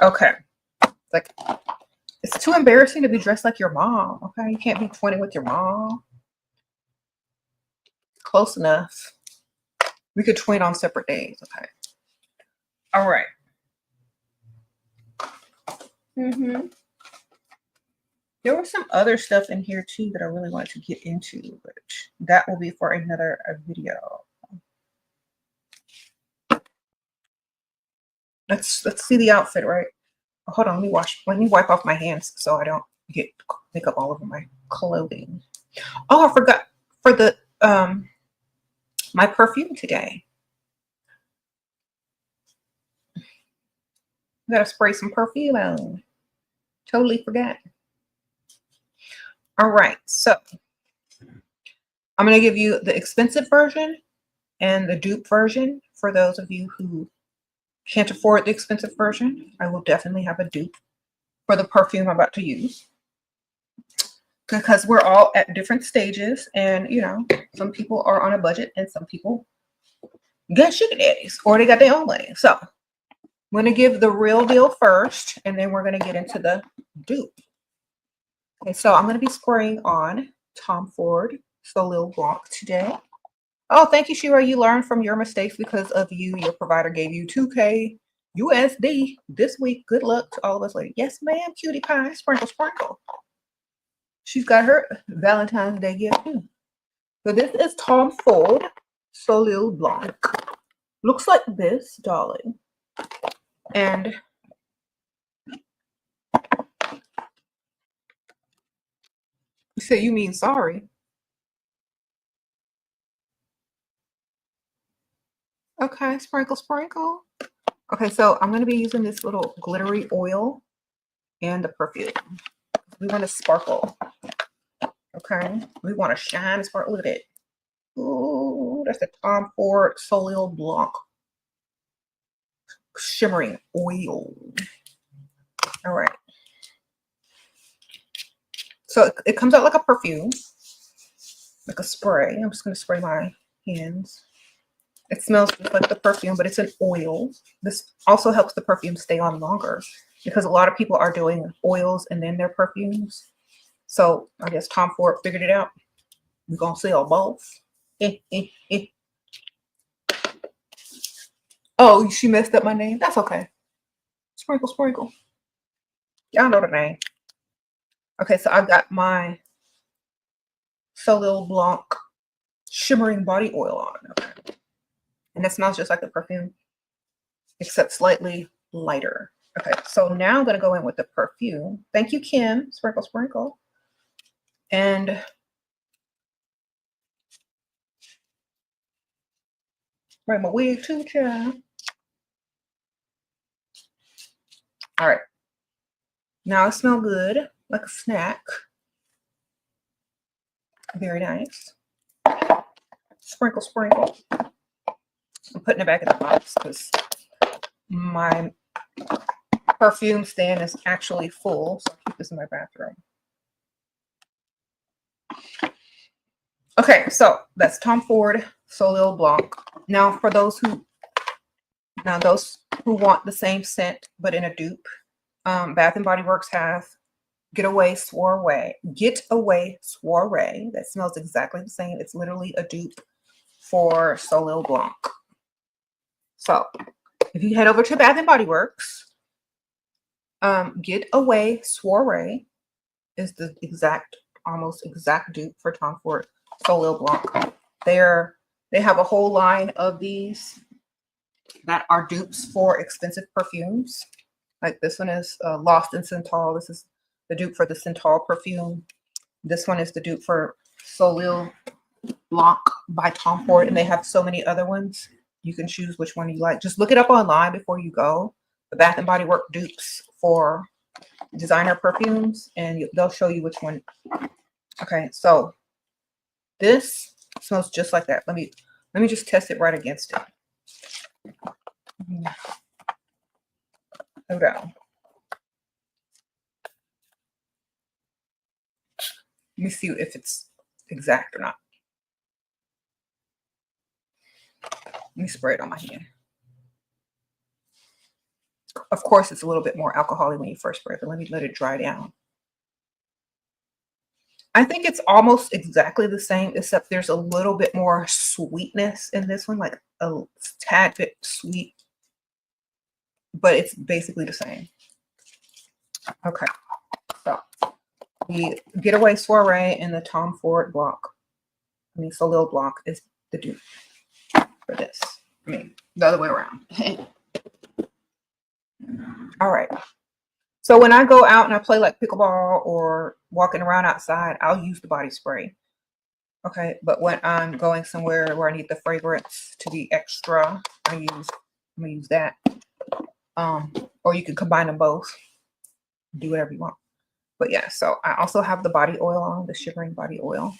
Okay, like it's too embarrassing to be dressed like your mom. Okay, you can't be twinning with your mom. Close enough. We could twin on separate days. Okay. All right. There was some other stuff in here too that I really wanted to get into, but that will be for another video. Let's see the outfit, right? Oh, hold on, let me wipe off my hands so I don't get makeup all over my clothing. Oh, I forgot for the my perfume today. I gotta spray some perfume on. Totally forgot. All right, so I'm going to give you the expensive version and the dupe version. For those of you who can't afford the expensive version, I will definitely have a dupe for the perfume I'm about to use, because we're all at different stages, and you know, some people are on a budget and some people get sugar daddies or they got their own way. So I'm going to give the real deal first, and then we're going to get into the dupe. Okay, so I'm going to be spraying on Tom Ford Soleil Blanc today. Oh, thank you, Shira. You learned from your mistakes because of you. Your provider gave you 2K USD this week. Good luck to all of us. Like, yes, ma'am, cutie pie. Sprinkle, sprinkle. She's got her Valentine's Day gift too. So this is Tom Ford Soleil Blanc. Looks like this, darling. And you say you mean sorry. Okay, sprinkle, sprinkle. Okay, so I'm going to be using this little glittery oil and the perfume. We want to sparkle. Okay, we want to shine, sparkle. Look at it. Ooh, that's the Tom Ford Soleil Blanc shimmering oil. All right. So it comes out like a perfume, like a spray. I'm just going to spray my hands. It smells just like the perfume, but it's an oil. This also helps the perfume stay on longer because a lot of people are doing oils and then their perfumes. So I guess Tom Ford figured it out. We're going to sell both. Oh, she messed up my name. That's okay. Sprinkle, sprinkle. Y'all know the name. Okay, so I've got my Soleil Blanc shimmering body oil on. Okay. And it smells just like the perfume, except slightly lighter. Okay, so now I'm going to go in with the perfume. Thank you, Kim. Sprinkle, sprinkle. And wear my wig too, child. All right. Now it smells good, like a snack. Very nice. Sprinkle, sprinkle. I'm putting it back in the box because my perfume stand is actually full, so I'll keep this in my bathroom. Okay, so that's Tom Ford Soleil Blanc. Now for those who want the same scent but in a dupe, Bath and Body Works have Getaway Soiree. Getaway Soiree. That smells exactly the same. It's literally a dupe for Soleil Blanc. So if you head over to Bath and Body Works, Getaway Soiree is the almost exact dupe for Tom Ford Soleil Blanc. They have a whole line of these that are dupes for expensive perfumes. Like this one is Lost in Synthol. This is the dupe for the Synthol perfume. This one is the dupe for Soleil Blanc by Tom Ford, and they have so many other ones. You can choose which one you like. Just look it up online before you go. The Bath and Body Works dupes for designer perfumes, and they'll show you which one. Okay, so this smells just like that. Let me just test it right against it. Hold on. Let me see if it's exact or not. Let me spray it on my hand. Of course, it's a little bit more alcoholic when you first spray it, but let me let it dry down. I think it's almost exactly the same, except there's a little bit more sweetness in this one, like a tad bit sweet, but it's basically the same. Okay, so the Getaway Soiree and the Tom Ford Blanc, Soleil Blanc is the dupe for this. The other way around. All right. So when I go out and I play like pickleball or walking around outside, I'll use the body spray. Okay, but when I'm going somewhere where I need the fragrance to be extra, I'm gonna use that. Or you can combine them both. Do whatever you want. But yeah, so I also have the body oil on, the shivering body oil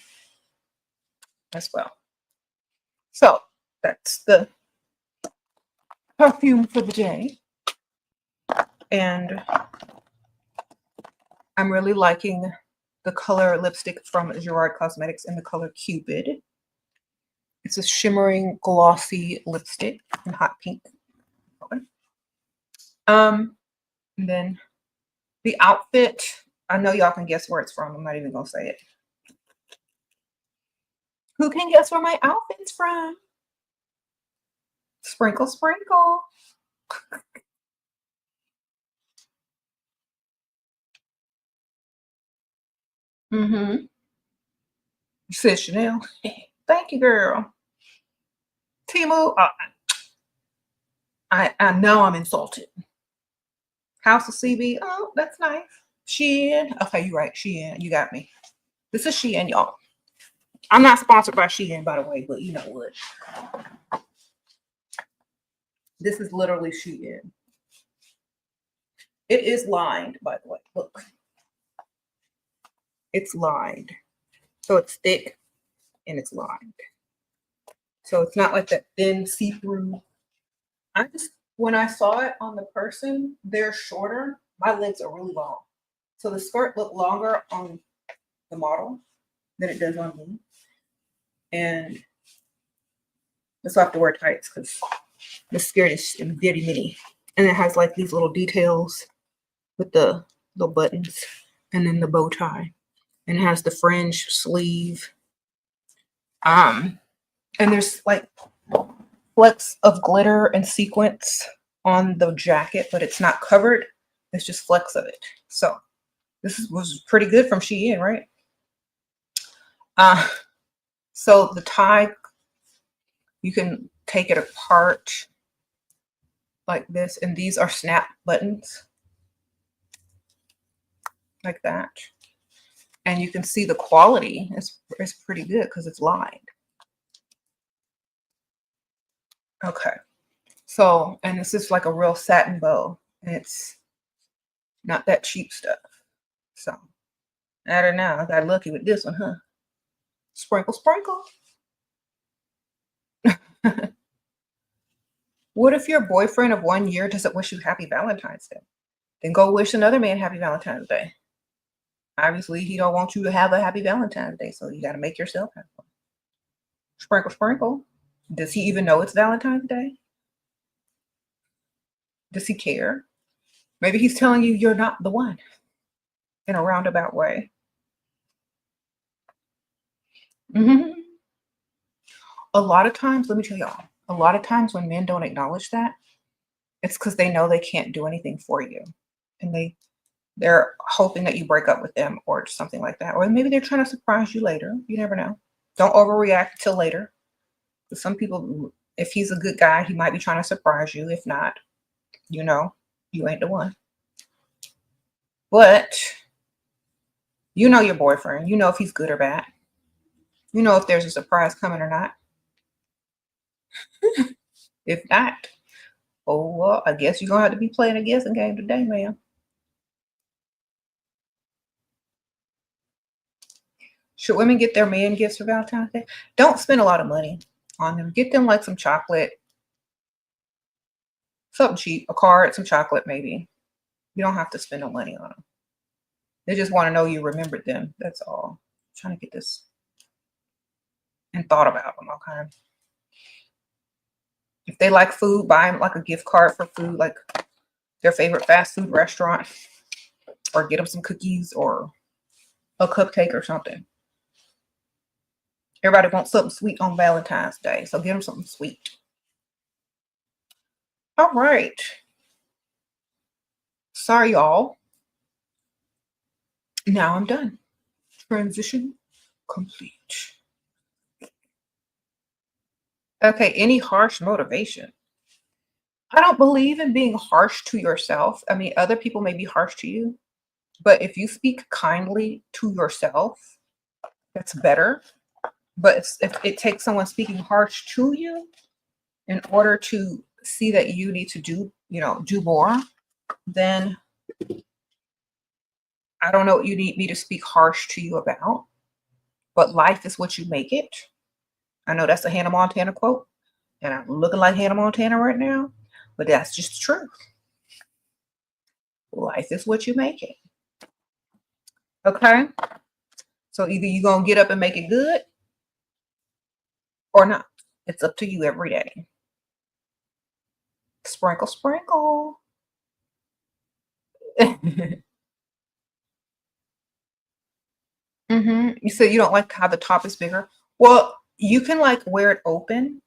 as well. So that's the perfume for the day. And I'm really liking the color lipstick from Gerard Cosmetics in the color Cupid. It's a shimmering glossy lipstick in hot pink. Okay. And then the outfit, I know y'all can guess where it's from. I'm not even gonna say it. Who can guess where my outfit's from? Sprinkle, sprinkle. You said Chanel. Thank you, girl. Timu, I know I'm insulted. House of CB. Oh, that's nice. Shein. Okay, you're right. Shein. You got me. This is Shein, y'all. I'm not sponsored by Shein, by the way, but you know what? This is literally Shein. It is lined, by the way. Look. It's lined. So it's thick and it's lined. So it's not like that thin see-through. When I saw it on the person, they're shorter. My legs are really long. So the skirt looked longer on the model than it does on me. And that's why I have to wear tights because the skirt is very mini. And it has like these little details with the little buttons and then the bow tie. And it has the fringe sleeve. And there's like flecks of glitter and sequins on the jacket, but it's not covered. It's just flecks of it. So this was pretty good from Shein, right? So the tie, you can take it apart like this, and these are snap buttons like that. And you can see the quality is pretty good because it's lined. Okay. So, and this is like a real satin bow. And it's not that cheap stuff. So, I don't know. I got lucky with this one, huh? Sprinkle, sprinkle. What if your boyfriend of 1 year doesn't wish you happy Valentine's Day? Then go wish another man happy Valentine's Day. Obviously, he don't want you to have a happy Valentine's Day, so you got to make yourself happy. Sprinkle, sprinkle. Does he even know it's Valentine's Day? Does he care? Maybe he's telling you you're not the one in a roundabout way. A lot of times, let me tell y'all, a lot of times when men don't acknowledge that, it's because they know they can't do anything for you. And they're hoping that you break up with them or something like that. Or maybe they're trying to surprise you later. You never know. Don't overreact till later. Some people, if he's a good guy, he might be trying to surprise you. If not, you know, you ain't the one. But you know your boyfriend. You know if he's good or bad. You know if there's a surprise coming or not. If not, oh, well, I guess you're going to have to be playing a guessing game today, ma'am. Should women get their man gifts for Valentine's Day? Don't spend a lot of money on them. Get them like some chocolate, something cheap, a card, some chocolate maybe. You don't have to spend no money on them. They just want to know you remembered them. That's all. I'm trying to get this and thought about them all kind of. If they like food, buy them like a gift card for food, like their favorite fast food restaurant, or get them some cookies or a cupcake or something. Everybody wants something sweet on Valentine's Day, so get them something sweet. All right. Sorry, y'all. Now I'm done. Transition complete. Okay, any harsh motivation? I don't believe in being harsh to yourself. I mean, other people may be harsh to you, but if you speak kindly to yourself, that's better. But if it takes someone speaking harsh to you in order to see that you need to do more, then I don't know what you need me to speak harsh to you about. But life is what you make it. I know that's a Hannah Montana quote, and I'm looking like Hannah Montana right now, but that's just the truth. Life is what you make it. Okay? So either you're going to get up and make it good or not. It's up to you every day. Sprinkle, sprinkle. You said you don't like how the top is bigger. Well, you can like wear it open,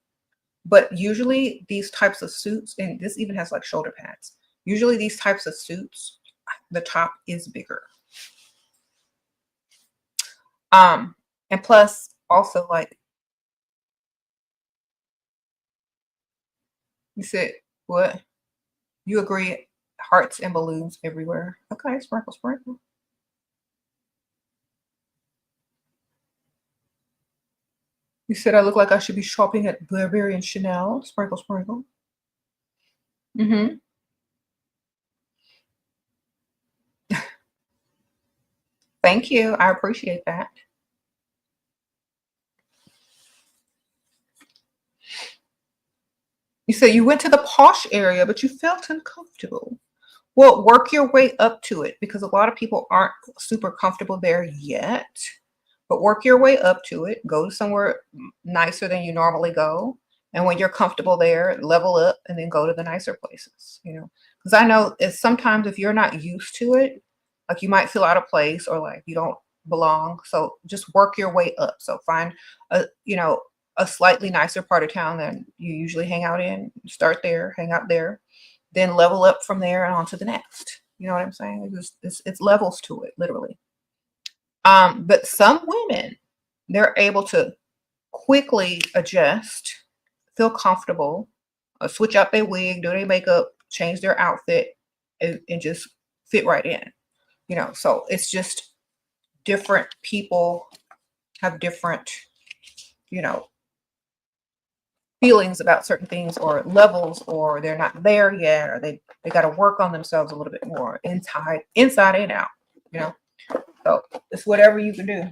but usually these types of suits, and this even has like shoulder pads. Usually these types of suits, the top is bigger. And plus also like you said, what? You agree, hearts and balloons everywhere. Okay, sprinkle, sprinkle. You said I look like I should be shopping at Burberry and Chanel. Sprinkle, sprinkle. Thank you. I appreciate that. You said you went to the posh area, but you felt uncomfortable. Well, work your way up to it because a lot of people aren't super comfortable there yet. But work your way up to it. Go to somewhere nicer than you normally go. And when you're comfortable there, level up and then go to the nicer places, Because I know sometimes if you're not used to it, like you might feel out of place or like you don't belong. So just work your way up. So find a slightly nicer part of town than you usually hang out in. Start there, hang out there, then level up from there and on to the next. You know what I'm saying? It's levels to it, literally. But some women, they're able to quickly adjust, feel comfortable, switch out their wig, do their makeup, change their outfit, and just fit right in. So it's just different people have different, feelings about certain things or levels, or they're not there yet, or they got to work on themselves a little bit more inside and out, So it's whatever you can do.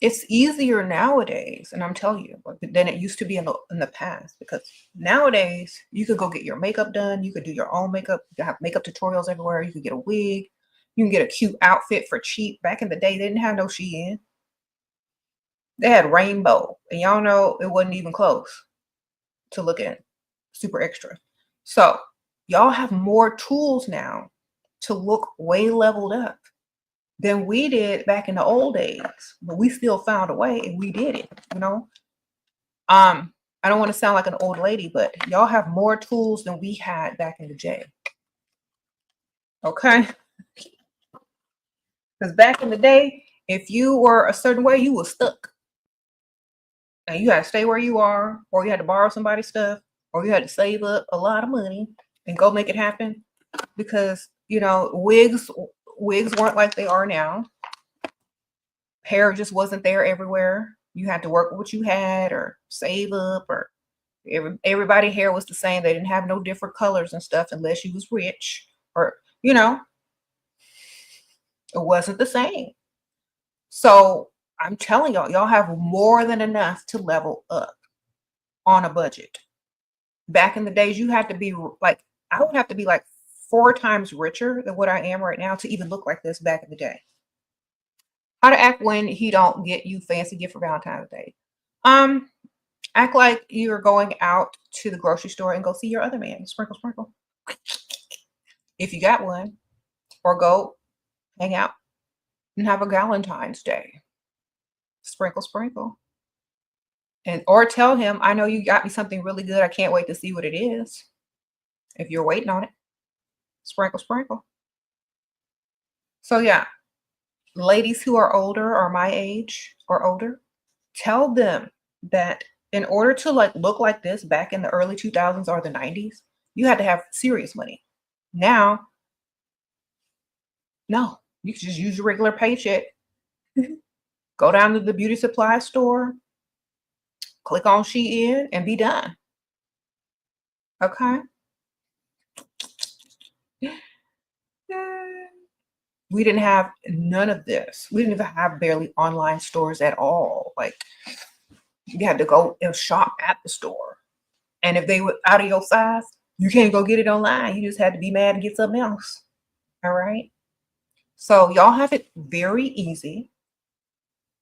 It's easier nowadays, and I'm telling you, than it used to be in the past, because nowadays you could go get your makeup done, you could do your own makeup, you could have makeup tutorials everywhere, you could get a wig, you can get a cute outfit for cheap. Back in the day, they didn't have no Shein. They had Rainbow, and y'all know it wasn't even close to looking super extra. So y'all have more tools now to look way leveled up than we did back in the old days. But we still found a way and we did it, you know. I don't want to sound like an old lady, but y'all have more tools than we had back in the day. Okay? Because back in the day, if you were a certain way, you were stuck. And you had to stay where you are, or you had to borrow somebody's stuff, or you had to save up a lot of money and go make it happen. Because, you know, wigs weren't like they are now. Hair just wasn't there everywhere. You had to work with what you had or save up, or everybody's hair was the same. They didn't have no different colors and stuff unless you was rich, or, you know, it wasn't the same. So I'm telling y'all have more than enough to level up on a budget. Back in the days, you had to be like, I would have to be like 4 times richer than what I am right now to even look like this back in the day. How to act when he don't get you fancy gift for Valentine's Day. Act like you're going out to the grocery store and go see your other man. Sprinkle, sprinkle. If you got one. Or go hang out and have a Valentine's Day. Sprinkle, sprinkle. And or tell him, I know you got me something really good. I can't wait to see what it is. If you're waiting on it. Sprinkle, sprinkle. So yeah, ladies who are older or my age or older, tell them that in order to like look like this back in the early 2000s or the 90s, you had to have serious money. Now, no, you can just use your regular paycheck. Go down to the beauty supply store, click on Shein, and be done. Okay. We didn't have none of this. We didn't even have barely online stores at all. Like, you had to go and shop at the store. And if they were out of your size, you can't go get it online. You just had to be mad and get something else. All right. So y'all have it very easy.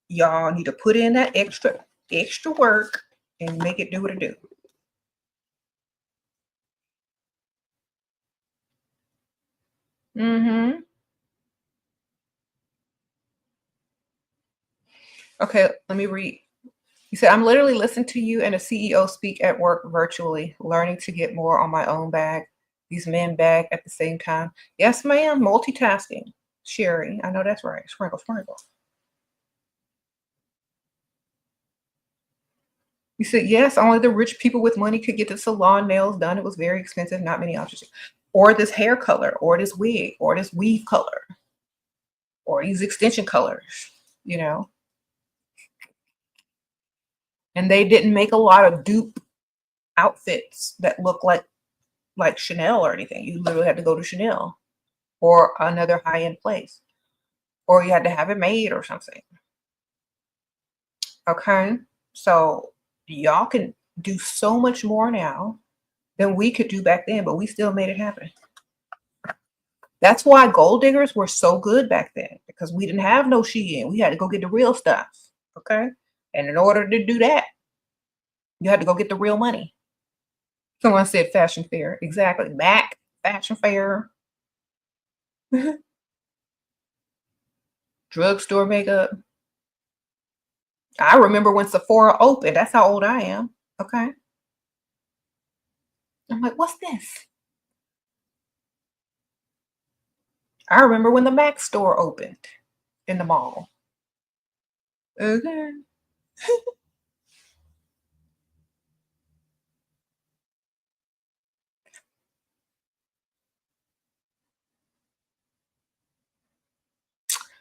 Y'all need to put in that extra work and make it do what it do. Okay, let me read. He said, I'm literally listening to you and a CEO speak at work virtually, learning to get more on my own bag. These men bag at the same time. Yes, ma'am. Multitasking. Sherry, I know that's right. Sprinkle, sprinkle. You said, yes, only the rich people with money could get the salon nails done. It was very expensive, not many options. Or this hair color, or this wig, or this weave color, or these extension colors, you know. And they didn't make a lot of dupe outfits that look like Chanel or anything. You literally had to go to Chanel or another high-end place, or you had to have it made or something. Okay, so y'all can do so much more now than we could do back then, but we still made it happen. That's why gold diggers were so good back then, because we didn't have no Shein. We had to go get the real stuff. Okay, and in order to do that, you had to go get the real money. Someone said fashion fair. Exactly. MAC, fashion fair. Drugstore makeup. I remember when Sephora opened. That's how old I am. Okay. I'm like, what's this? I remember when the MAC store opened in the mall. Okay.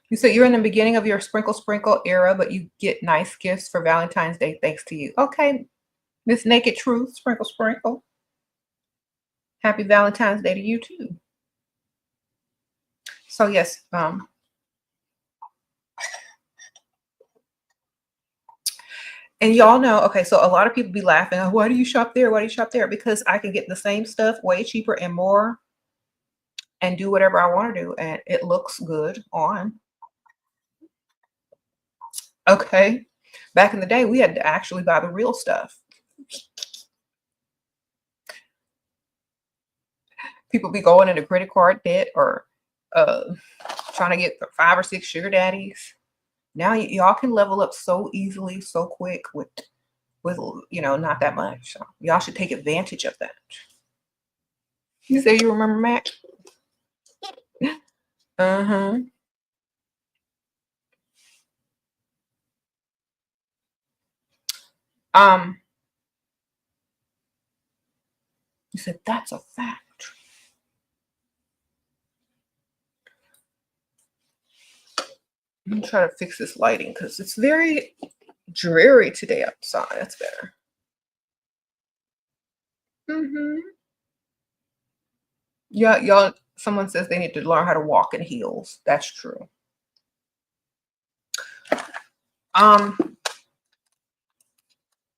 You said you're in the beginning of your sprinkle sprinkle era, but you get nice gifts for Valentine's Day thanks to you. Okay, Miss Naked Truth, sprinkle sprinkle. Happy Valentine's Day to you too. So yes, and y'all know, okay, so a lot of people be laughing, oh, why do you shop there? Why do you shop there? Because I can get the same stuff way cheaper and more and do whatever I want to do, and it looks good on. Okay. Back in the day, we had to actually buy the real stuff. People be going into credit card debt or trying to get 5 or 6 sugar daddies. Now y'all can level up so easily, so quick with not that much. So y'all should take advantage of that. You say you remember Mac? Uh-huh. You said that's a fact. I'm gonna try to fix this lighting because it's very dreary today outside. That's better. Yeah, y'all. Someone says they need to learn how to walk in heels. That's true. I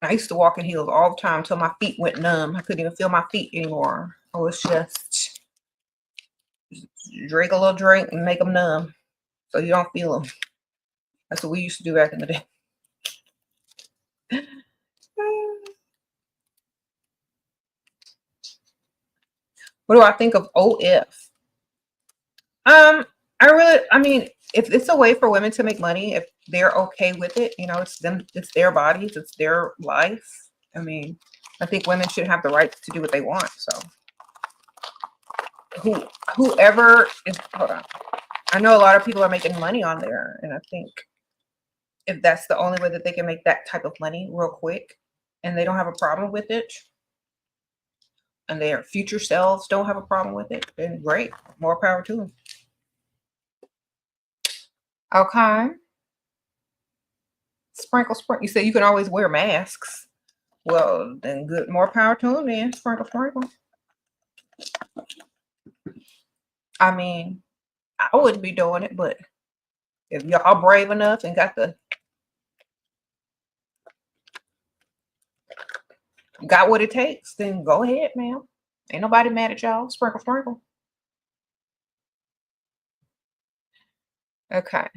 used to walk in heels all the time until my feet went numb. I couldn't even feel my feet anymore. I was just drink a little drink and make them numb so you don't feel them. That's what we used to do back in the day. What do I think of OF? I mean, if it's a way for women to make money, if they're okay with it, it's them, it's their bodies, it's their life. I mean, I think women should have the right to do what they want. So whoever is, hold on. I know a lot of people are making money on there, and I think if that's the only way that they can make that type of money real quick and they don't have a problem with it, and their future selves don't have a problem with it, then great, more power to them. Okay. Sprinkle. You say you can always wear masks. Well, then good, more power to them then. Sprinkle. I mean, I wouldn't be doing it, but if y'all brave enough and got what it takes, then go ahead, ma'am. Ain't nobody mad at y'all. Sprinkle. Okay.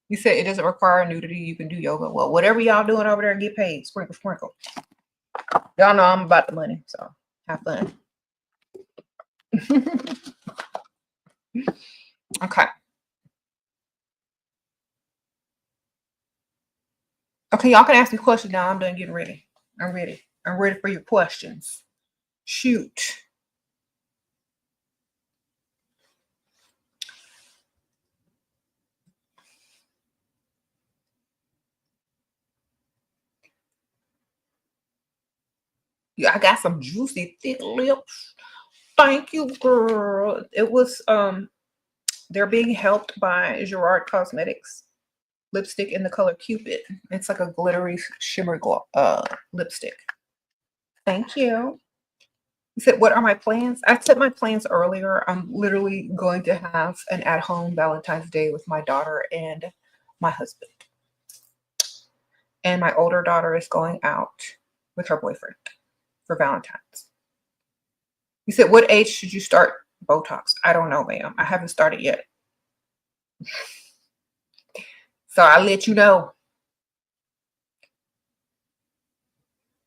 You said it doesn't require nudity. You can do yoga. Well, whatever y'all doing over there, get paid. Sprinkle. Y'all know I'm about the money, so have fun. Okay. Okay, y'all can ask me questions now. I'm done getting ready. I'm ready. I'm ready for your questions. Shoot. Yeah, I got some juicy, thick lips. Thank you, girl. It was they're being helped by Gerard Cosmetics lipstick in the color Cupid. It's like a glittery shimmer lipstick. Thank you. You said, what are my plans? I said my plans earlier. I'm literally going to have an at-home Valentine's Day with my daughter and my husband. And my older daughter is going out with her boyfriend for Valentine's. You said, what age should you start Botox? I don't know, ma'am. I haven't started yet. So I'll let you know.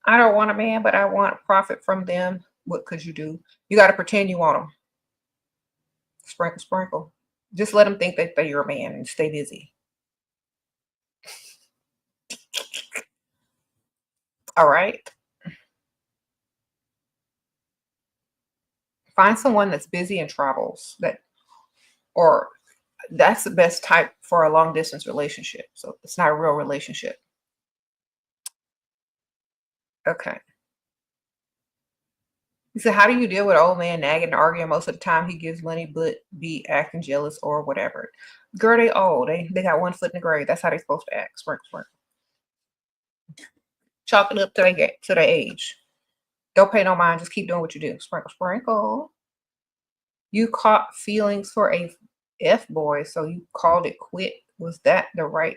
I don't want a man, but I want profit from them. What could you do? You got to pretend you want them. Sprinkle. Just let them think that you're a man and stay busy. All right. Find someone that's busy and travels, or that's the best type for a long distance relationship. So it's not a real relationship. Okay. He said, how do you deal with an old man nagging and arguing? Most of the time he gives money, but be acting jealous or whatever. Girl, they old. They got one foot in the grave. That's how they're supposed to act. Sprinkle. Chalk it up to their age. Don't pay no mind. Just keep doing what you do. Sprinkle. You caught feelings for a F-boy, so you called it quit. Was that a right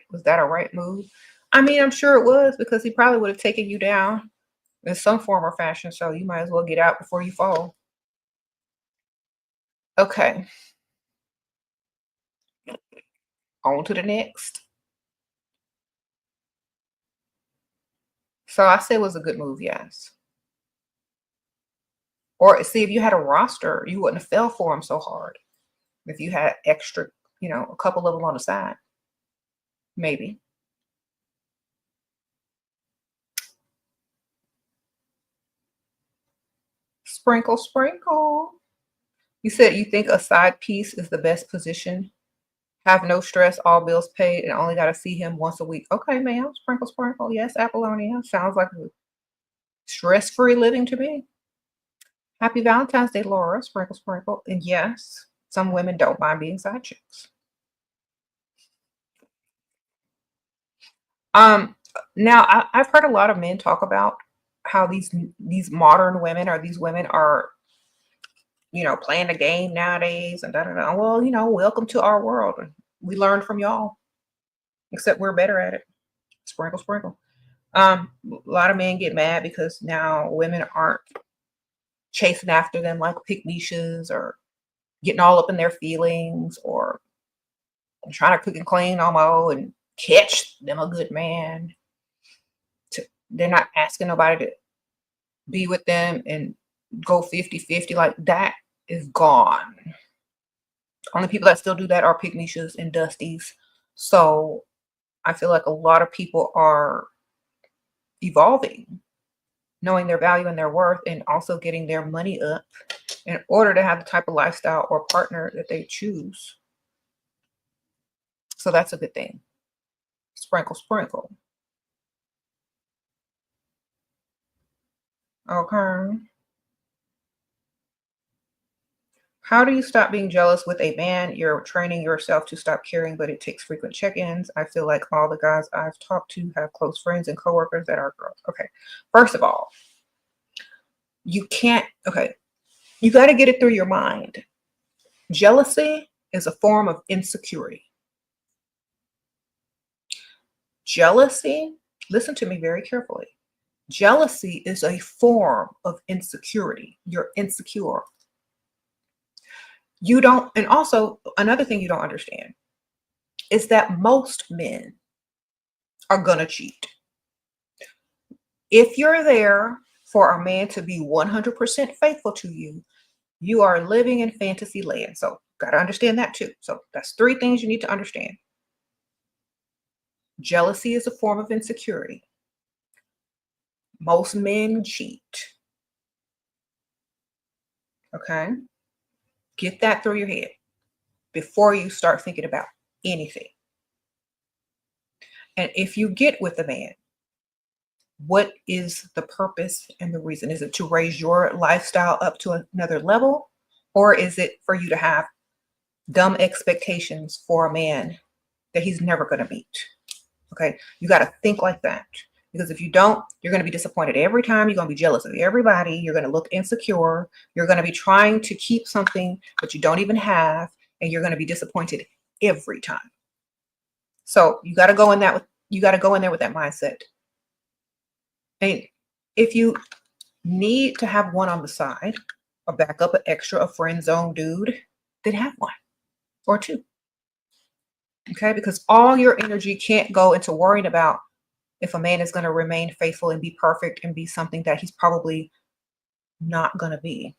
move? I mean, I'm sure it was, because he probably would have taken you down in some form or fashion, so you might as well get out before you fall. Okay. On to the next. So I said it was a good move, yes. Or see, if you had a roster, you wouldn't have fell for him so hard. If you had extra, a couple of them on the side, maybe. Sprinkle, sprinkle. You said you think a side piece is the best position. Have no stress, all bills paid, and only got to see him once a week. Okay, ma'am. Sprinkle, sprinkle. Yes, Apollonia. Sounds like a stress-free living to me. Happy Valentine's Day, Laura. Sprinkle, sprinkle. And yes, some women don't mind being side chicks. Now I've heard a lot of men talk about how these modern women, or these women are, playing the game nowadays and da da da. Well, welcome to our world. We learned from y'all, except we're better at it. Sprinkle, sprinkle. A lot of men get mad because now women aren't chasing after them like pygmies, or getting all up in their feelings, or trying to cook and clean almost and catch them a good man. They're not asking nobody to be with them and go 50-50. Like, that is gone. Only people that still do that are pygmies and dusties. So I feel like a lot of people are evolving, knowing their value and their worth, and also getting their money up in order to have the type of lifestyle or partner that they choose. So that's a good thing. Sprinkle, sprinkle. Okay. How do you stop being jealous with a man? You're training yourself to stop caring, but it takes frequent check-ins. I feel like all the guys I've talked to have close friends and coworkers that are girls. Okay. First of all, you got to get it through your mind. Jealousy is a form of insecurity. Jealousy, listen to me very carefully. Jealousy is a form of insecurity. You're insecure. You don't, and also another thing you don't understand is that most men are gonna cheat. If you're there for a man to be 100% faithful to you, you are living in fantasy land. So gotta understand that too. So that's 3 things you need to understand. Jealousy is a form of insecurity. Most men cheat. Okay? Get that through your head before you start thinking about anything. And if you get with a man, what is the purpose and the reason? Is it to raise your lifestyle up to another level? Or is it for you to have dumb expectations for a man that he's never going to meet? Okay, you got to think like that. Because if you don't, you're going to be disappointed every time. You're going to be jealous of everybody. You're going to look insecure. You're going to be trying to keep something that you don't even have, and you're going to be disappointed every time. So you got to go in there with that mindset. And if you need to have one on the side, a backup, an extra, a friend zone dude, then have one or 2. Okay, because all your energy can't go into worrying about if a man is going to remain faithful and be perfect and be something that he's probably not going to be.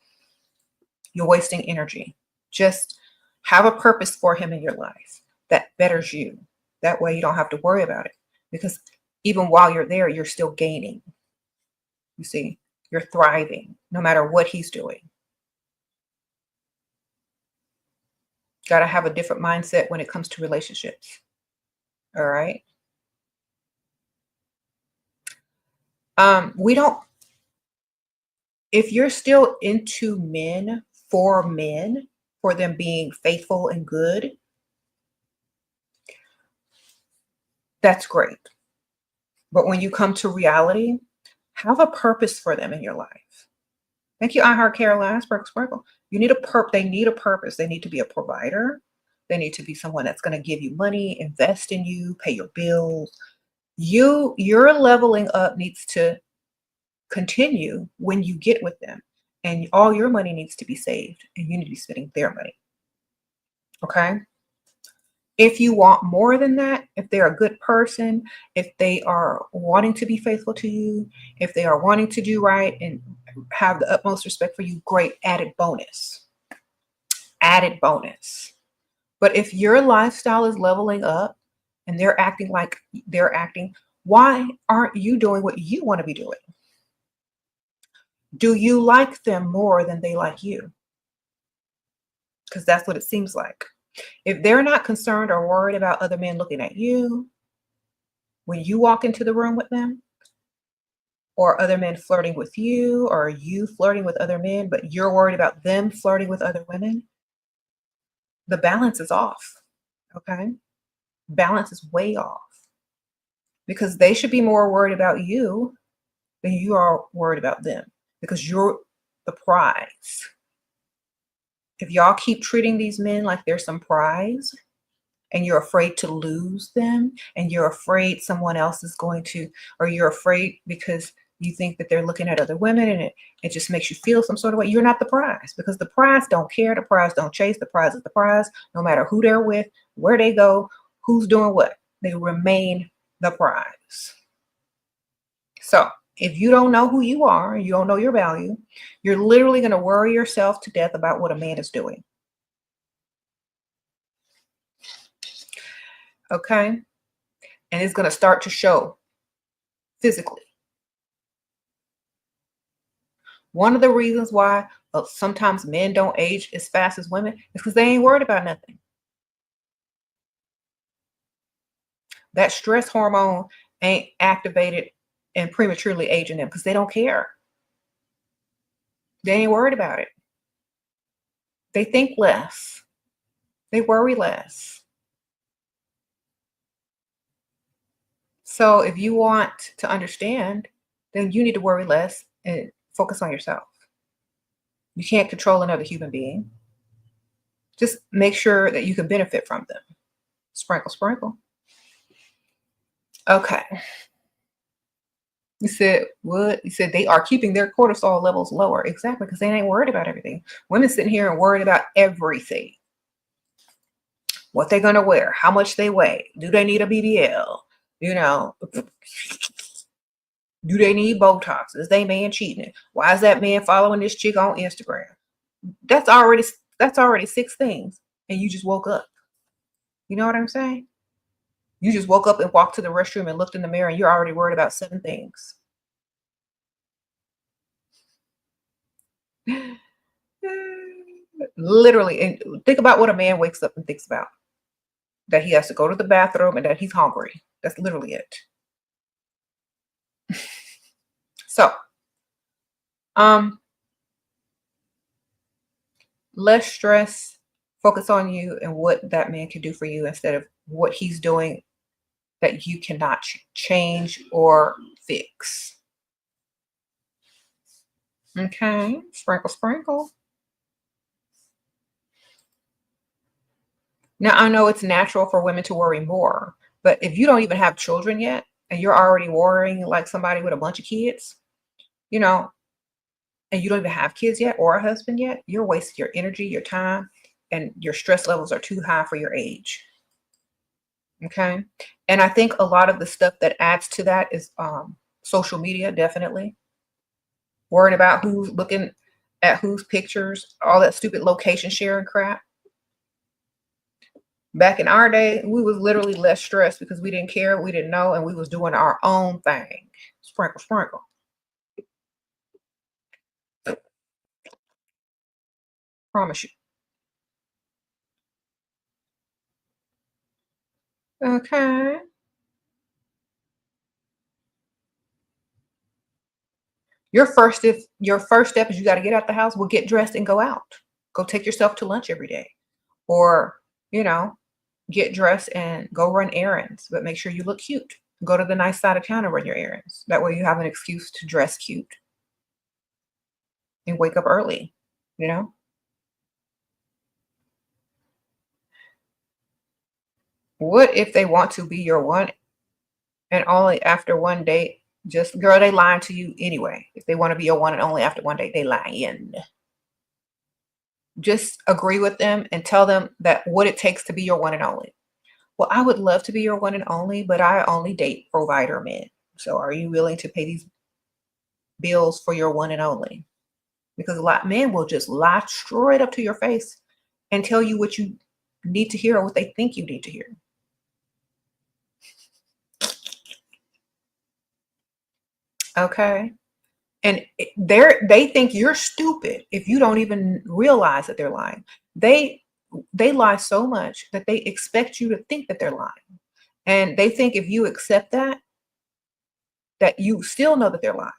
You're wasting energy. Just have a purpose for him in your life that betters you. That way you don't have to worry about it. Because even while you're there, you're still gaining. You see, you're thriving no matter what he's doing. Got to have a different mindset when it comes to relationships. All right. If you're still into men, for them being faithful and good, that's great. But when you come to reality, have a purpose for them in your life. Thank you, I Heart Caroline. Sparkle. You need a they need a purpose. They need to be a provider. They need to be someone that's going to give you money, invest in you, pay your bills. Your leveling up needs to continue when you get with them, and all your money needs to be saved, and you need to be spending their money. Okay? If you want more than that, if they're a good person, if they are wanting to be faithful to you, if they are wanting to do right and have the utmost respect for you, great, added bonus. Added bonus. But if your lifestyle is leveling up and they're acting like they're acting, why aren't you doing what you want to be doing? Do you like them more than they like you? Because that's what it seems like. If they're not concerned or worried about other men looking at you when you walk into the room with them, or other men flirting with you, or you flirting with other men, but you're worried about them flirting with other women, the balance is off. Okay? Balance is way off because they should be more worried about you than you are worried about them because you're the prize. If y'all keep treating these men like they're some prize and you're afraid to lose them and you're afraid someone else is going to, or you're afraid because you think that they're looking at other women and it just makes you feel some sort of way, you're not the prize because the prize don't care. The prize don't chase. The prize is the prize, no matter who they're with, where they go, who's doing what. They remain the prize. So if you don't know who you are, you don't know your value, you're literally going to worry yourself to death about what a man is doing. Okay? And it's going to start to show physically. One of the reasons why sometimes men don't age as fast as women is because they ain't worried about nothing. That stress hormone ain't activated and prematurely aging them because they don't care. They ain't worried about it. They think less. They worry less. So if you want to understand, then you need to worry less and focus on yourself. You can't control another human being. Just make sure that you can benefit from them. Sprinkle, sprinkle. Okay. You said what? You said they are keeping their cortisol levels lower. Exactly, because they ain't worried about everything. Women sitting here and worried about everything. What they're gonna wear, how much they weigh, do they need a BBL? You know, do they need Botox? Is they man cheating? Why is that man following this chick on Instagram? That's already 6 things, and you just woke up. You know what I'm saying? You just woke up and walked to the restroom and looked in the mirror, and you're already worried about 7 things. Literally, and think about what a man wakes up and thinks about. That he has to go to the bathroom and that he's hungry. That's literally it. So, less stress, focus on you and what that man can do for you instead of what he's doing that you cannot change or fix. Okay, sprinkle, sprinkle. Now, I know it's natural for women to worry more, but if you don't even have children yet and you're already worrying like somebody with a bunch of kids, you know, and you don't even have kids yet or a husband yet, you're wasting your energy, your time, and your stress levels are too high for your age. Okay. And I think a lot of the stuff that adds to that is social media, definitely. Worrying about who's looking at whose pictures, all that stupid location sharing crap. Back in our day, we was literally less stressed because we didn't care, we didn't know, and we was doing our own thing. Sprinkle, sprinkle. Promise you. Okay. Your first step is you got to get out the house. Well, get dressed and go out. Go take yourself to lunch every day. Or, you know, get dressed and go run errands, but make sure you look cute. Go to the nice side of town and run your errands. That way you have an excuse to dress cute and wake up early, you know? What if they want to be your one and only after one date? Just, girl, they lying to you anyway. If they want to be your one and only after one date, they lying. Just agree with them and tell them that what it takes to be your one and only. Well, I would love to be your one and only, but I only date provider men. So are you willing to pay these bills for your one and only? Because a lot of men will just lie straight up to your face and tell you what you need to hear or what they think you need to hear. Okay. And they think you're stupid if you don't even realize that they're lying. They lie so much that they expect you to think that they're lying. And they think if you accept that you still know that they're lying.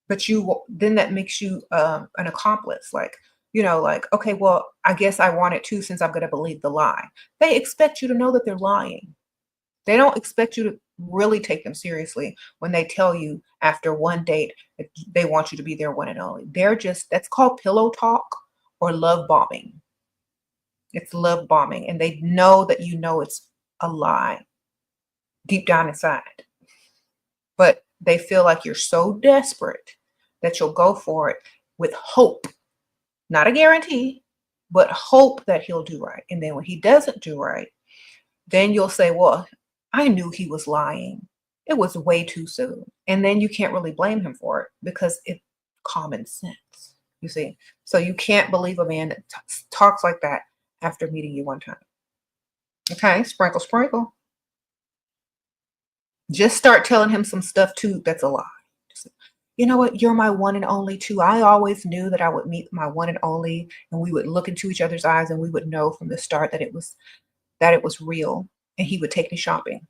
But then that makes you an accomplice. Like, like, okay, well, I guess I want it too since I'm going to believe the lie. They expect you to know that they're lying. They don't expect you to really take them seriously when they tell you after one date that they want you to be their one and only. That's called pillow talk or love bombing. It's love bombing. And they know that it's a lie deep down inside. But they feel like you're so desperate that you'll go for it with hope, not a guarantee, but hope that he'll do right. And then when he doesn't do right, then you'll say, well, I knew he was lying. It was way too soon. And then you can't really blame him for it because it's common sense, you see. So you can't believe a man that talks like that after meeting you one time. Okay, sprinkle, sprinkle. Just start telling him some stuff too that's a lie. Just, you know what? You're my one and only too. I always knew that I would meet my one and only, and we would look into each other's eyes and we would know from the start that it was real, and he would take me shopping.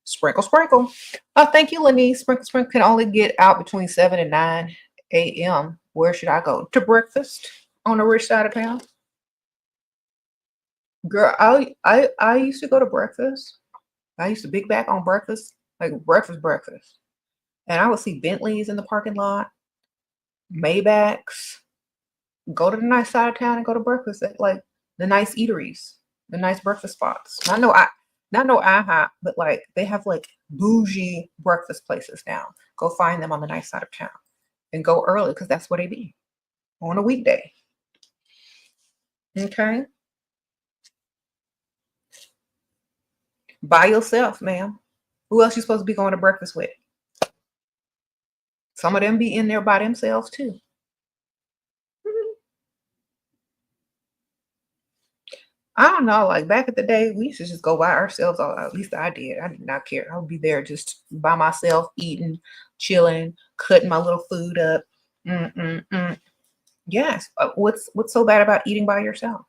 Sprinkle, sprinkle. Oh, thank you, Lenny. Sprinkle, sprinkle can only get out between 7 and 9 a.m. Where should I go? To breakfast on the rich side of town? Girl, I used to go to breakfast. I used to big back on breakfast, like breakfast. And I would see Bentleys in the parking lot, Maybachs, go to the nice side of town and go to breakfast at like the nice eateries, the nice breakfast spots. Not no IHOP, but like they have like bougie breakfast places now. Go find them on the nice side of town and go early because that's what they be on a weekday. Okay. By yourself, ma'am. Who else you supposed to be going to breakfast with? Some of them be in there by themselves too. I don't know, like back in the day, we used to just go by ourselves. Or at least I did. I did not care. I would be there just by myself, eating, chilling, cutting my little food up. Yes. What's so bad about eating by yourself?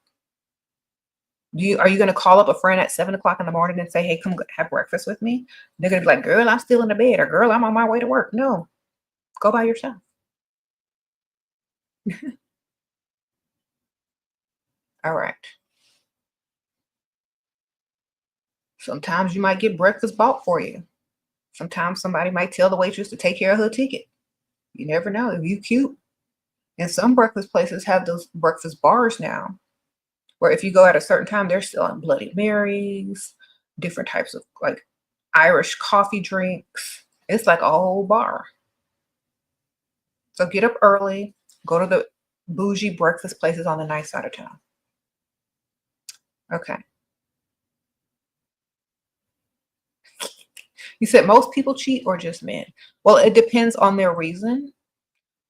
Are you going to call up a friend at 7 o'clock in the morning and say, hey, come have breakfast with me? They're going to be like, girl, I'm still in the bed, or girl, I'm on my way to work. No, go by yourself. All right. Sometimes you might get breakfast bought for you. Sometimes somebody might tell the waitress to take care of her ticket. You never know. If you cute. And some breakfast places have those breakfast bars now, where if you go at a certain time, they're selling Bloody Marys, different types of like Irish coffee drinks. It's like a whole bar. So get up early, go to the bougie breakfast places on the nice side of town. Okay. You said most people cheat or just men? Well, it depends on their reason,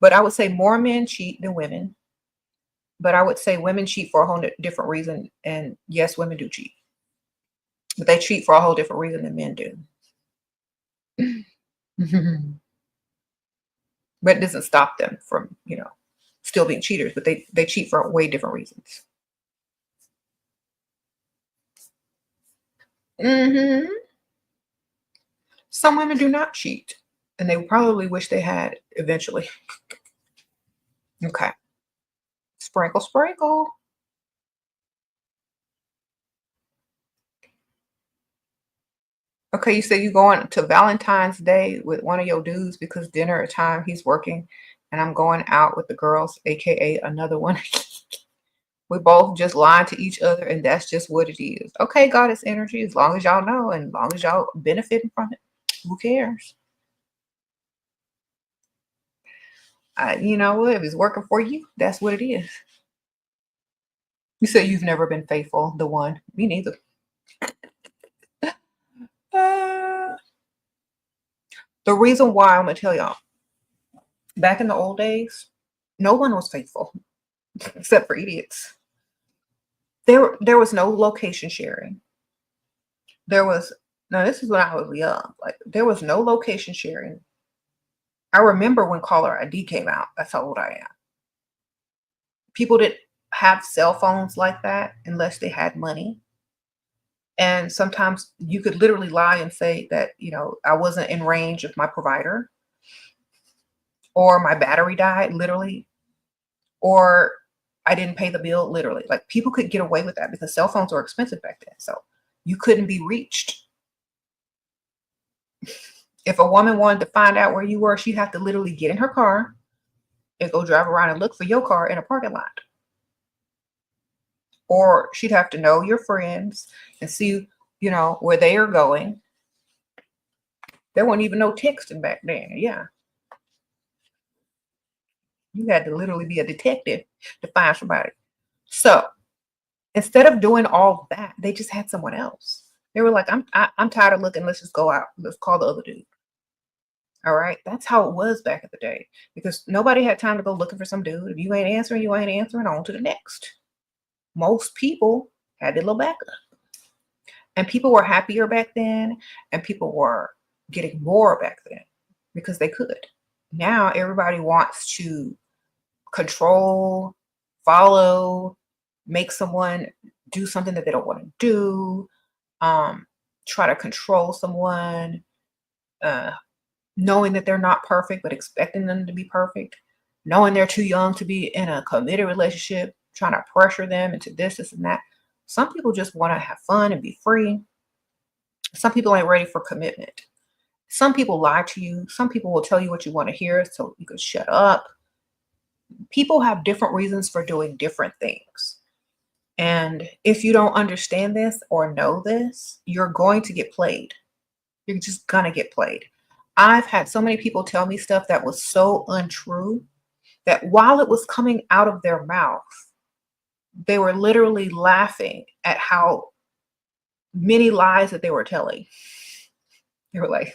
but I would say more men cheat than women. But I would say women cheat for a whole different reason. And yes, women do cheat, but they cheat for a whole different reason than men do. But it doesn't stop them from, still being cheaters, but they cheat for way different reasons. Some women do not cheat, and they probably wish they had eventually. Okay. Sprinkle, sprinkle. Okay, you said you going to Valentine's Day with one of your dudes because dinner time he's working, and I'm going out with the girls, aka another one. We both just lying to each other, and that's just what it is. Okay, goddess energy, as long as y'all know and as long as y'all benefiting from it, who cares? You know what? If it's working for you, that's what it is. You said you've never been faithful, the one. Me neither. The reason why I'm going to tell y'all, back in the old days, no one was faithful. except for idiots. There was no location sharing. There was no, this is when I was young. Like there was no location sharing. I remember when caller ID came out. That's how old I am. People didn't have cell phones like that unless they had money. And sometimes you could literally lie and say that, I wasn't in range of my provider, or my battery died, literally, or I didn't pay the bill, literally. Like people could get away with that because cell phones were expensive back then. So you couldn't be reached. If a woman wanted to find out where you were, she'd have to literally get in her car and go drive around and look for your car in a parking lot. Or she'd have to know your friends and see, where they are going. There wasn't even no texting back then. Yeah. You had to literally be a detective to find somebody. So instead of doing all that, they just had someone else. They were like, I'm tired of looking. Let's just go out. Let's call the other dude. All right. That's how it was back in the day, because nobody had time to go looking for some dude. If you ain't answering, on to the next. Most people had their little backup. And people were happier back then, and people were getting more back then because they could. Now everybody wants to control, follow, make someone do something that they don't want to do, try to control someone, knowing that they're not perfect, but expecting them to be perfect, knowing they're too young to be in a committed relationship, trying to pressure them into this, and that. Some people just want to have fun and be free. Some people ain't ready for commitment. Some people lie to you. Some people will tell you what you want to hear so you can shut up. People have different reasons for doing different things. And if you don't understand this or know this, you're going to get played. You're just going to get played. I've had so many people tell me stuff that was so untrue that while it was coming out of their mouth, they were literally laughing at how many lies that they were telling. They were like,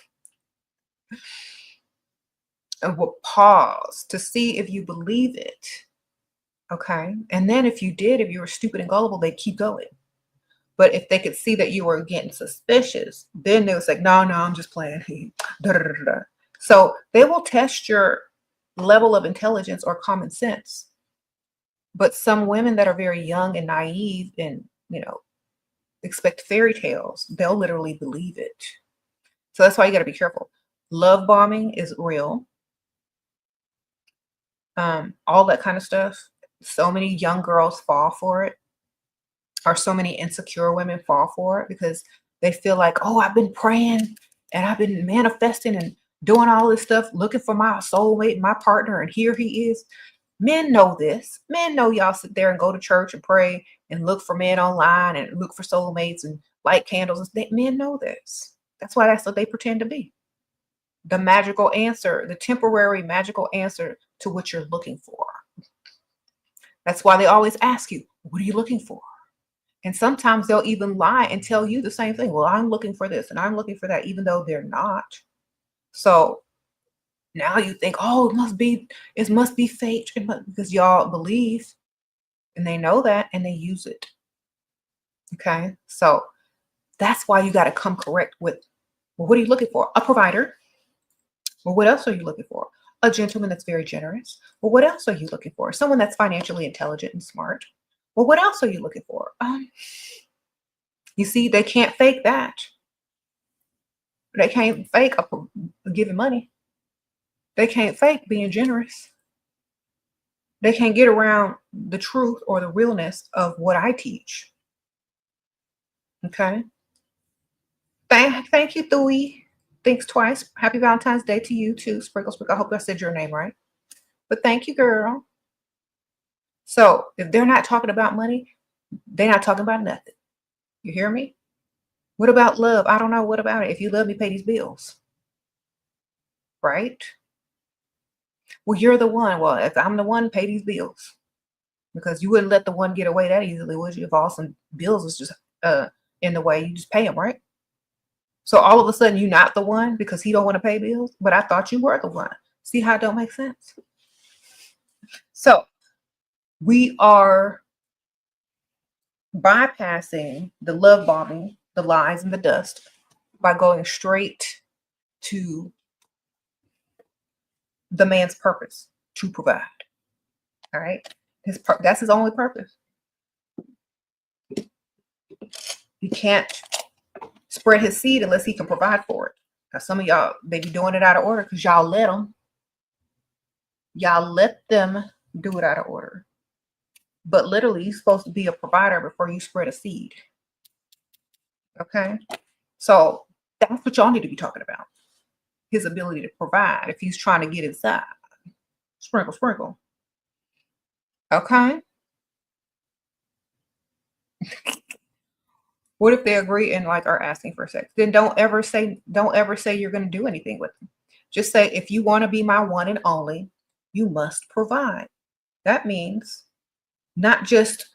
and would pause to see if you believe it. Okay. And then if you were stupid and gullible, they'd keep going. But if they could see that you were getting suspicious, then they was like, no, I'm just playing. Da, da, da, da. So they will test your level of intelligence or common sense. But some women that are very young and naive and, expect fairy tales, they'll literally believe it. So that's why you got to be careful. Love bombing is real. All that kind of stuff. So many young girls fall for it, or so many insecure women fall for it because they feel like, oh, I've been praying and I've been manifesting and doing all this stuff, looking for my soulmate, my partner, and here he is. Men know this. Men know y'all sit there and go to church and pray and look for men online and look for soulmates and light candles. Men know this. That's why that's what they pretend to be. The magical answer, the temporary magical answer to what you're looking for. That's why they always ask you, what are you looking for? And sometimes they'll even lie and tell you the same thing. Well, I'm looking for this and I'm looking for that, even though they're not. So now you think, oh, it must be fake because y'all believe, and they know that and they use it. Okay. So that's why you got to come correct with, well, what are you looking for? A provider. Well, what else are you looking for? A gentleman that's very generous. Well, what else are you looking for? Someone that's financially intelligent and smart. Well, what else are you looking for? You see, they can't fake that. They can't fake giving money. They can't fake being generous. They can't get around the truth or the realness of what I teach. Okay. Thank you, Thuy. Thanks twice. Happy Valentine's Day to you too, Sprinkle. I hope I said your name right. But thank you, girl. So if they're not talking about money, they're not talking about nothing. You hear me? What about love? I don't know. What about it? If you love me, pay these bills. Right? Well, you're the one. Well, if I'm the one, pay these bills. Because you wouldn't let the one get away that easily, would you? If all some bills is just in the way, you just pay them, right? So all of a sudden, you're not the one because he don't want to pay bills. But I thought you were the one. See how it don't make sense? So We are bypassing the love bombing, the lies, and the dust by going straight to the man's purpose to provide. All right. That's his only purpose. He can't spread his seed unless he can provide for it. Now, some of y'all, they be doing it out of order because y'all let them. Y'all let them do it out of order. But literally, you're supposed to be a provider before you spread a seed. Okay? So that's what y'all need to be talking about. His ability to provide if he's trying to get inside. Sprinkle, sprinkle. Okay? What if they agree and like are asking for sex? Then don't ever say you're going to do anything with them. Just say, if you want to be my one and only, you must provide. That means not just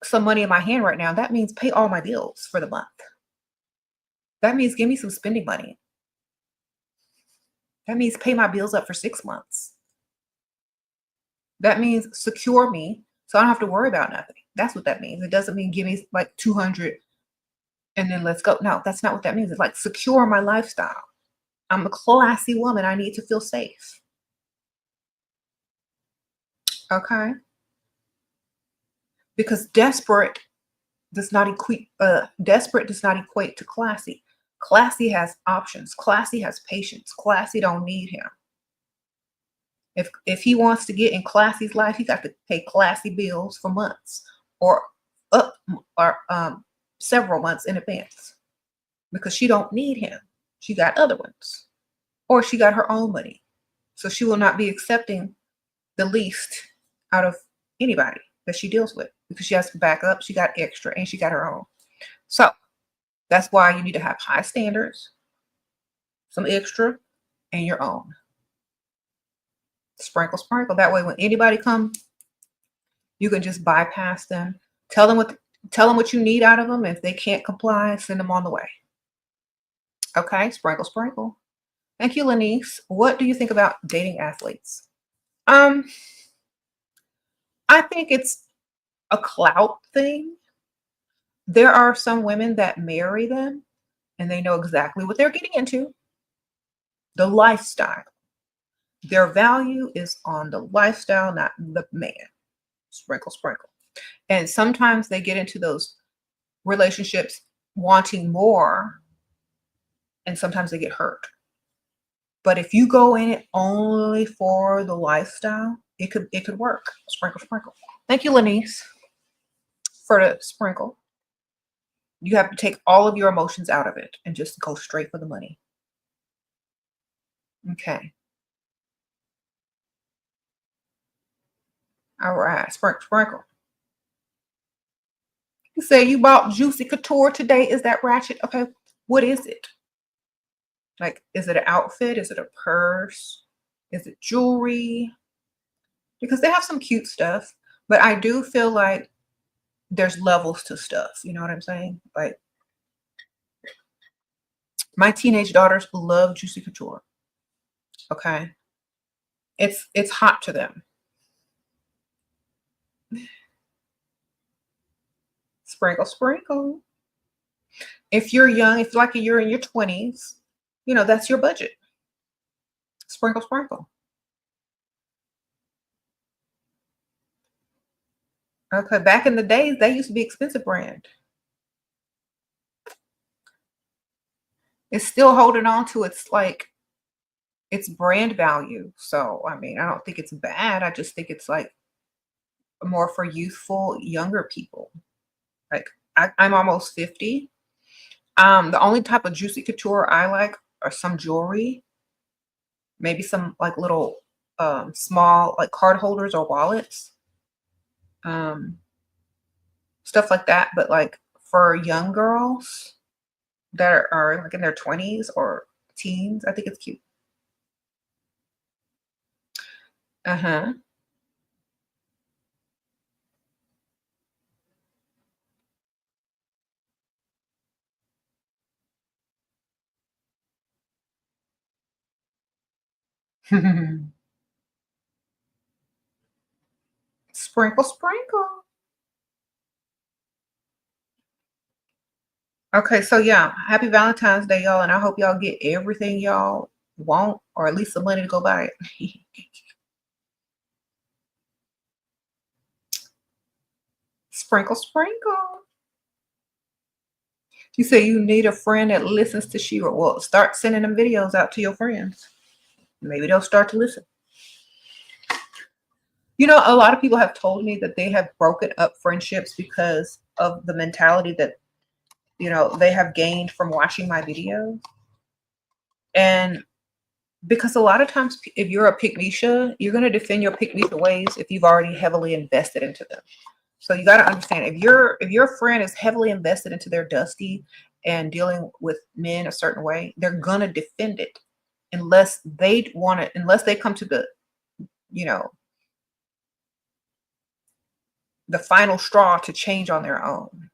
some money in my hand right now. That means pay all my bills for the month. That means give me some spending money. That means pay my bills up for 6 months. That means secure me so I don't have to worry about nothing. That's what that means. It doesn't mean give me like 200 and then let's go. No, that's not what that means. It's like secure my lifestyle. I'm a classy woman. I need to feel safe. Okay? Because desperate does not equate to classy. Classy has options. Classy has patience. Classy don't need him. If he wants to get in Classy's life, he got to pay Classy bills for months or several months in advance because she don't need him. She got other ones, or she got her own money, so she will not be accepting the least out of anybody that she deals with because she has to back up. She got extra and she got her own. So that's why you need to have high standards, some extra, and your own. Sprinkle, sprinkle. That way, when anybody comes, you can just bypass them. Tell them what you need out of them. If they can't comply, send them on the way. Okay, sprinkle, sprinkle. Thank you, Lanice. What do you think about dating athletes? I think it's a clout thing. There are some women that marry them and they know exactly what they're getting into. The lifestyle. Their value is on the lifestyle, not the man. Sprinkle, sprinkle. And sometimes they get into those relationships wanting more, and sometimes they get hurt. But if you go in it only for the lifestyle, it could work. Sprinkle, sprinkle. Thank you, Lanice, for the sprinkle. You have to take all of your emotions out of it and just go straight for the money. Okay. All right. Sprinkle, sprinkle. You say you bought Juicy Couture today. Is that ratchet? Okay. What is it? Like, is it an outfit? Is it a purse? Is it jewelry? Because they have some cute stuff, but I do feel like there's levels to stuff. You know what I'm saying? Like, my teenage daughters love Juicy Couture. Okay. It's hot to them. Sprinkle, sprinkle. If you're young, if like you're in your 20s, that's your budget. Sprinkle, sprinkle. Okay, back in the days, they used to be expensive brand. It's still holding on to its brand value. So, I mean, I don't think it's bad. I just think it's like more for youthful, younger people. Like, I'm almost 50. The only type of Juicy Couture I like are some jewelry, maybe some like little small like card holders or wallets, stuff like that. But like for young girls that are like in their 20s or teens, I think it's cute. Uh-huh. Sprinkle, sprinkle. Okay, so yeah, happy Valentine's Day, y'all, and I hope y'all get everything y'all want, or at least the money to go buy it. Sprinkle, sprinkle. You say you need a friend that listens to Shira. Well, start sending them videos out to your friends. Maybe they'll start to listen. You know, a lot of people have told me that they have broken up friendships because of the mentality that, you know, they have gained from watching my videos. And because a lot of times, if you're a Pygmisha, you're going to defend your Pygmisha ways if you've already heavily invested into them. So you got to understand, if your friend is heavily invested into their dusty and dealing with men a certain way, they're going to defend it unless they want it, unless they come to the, you know, the final straw to change on their own.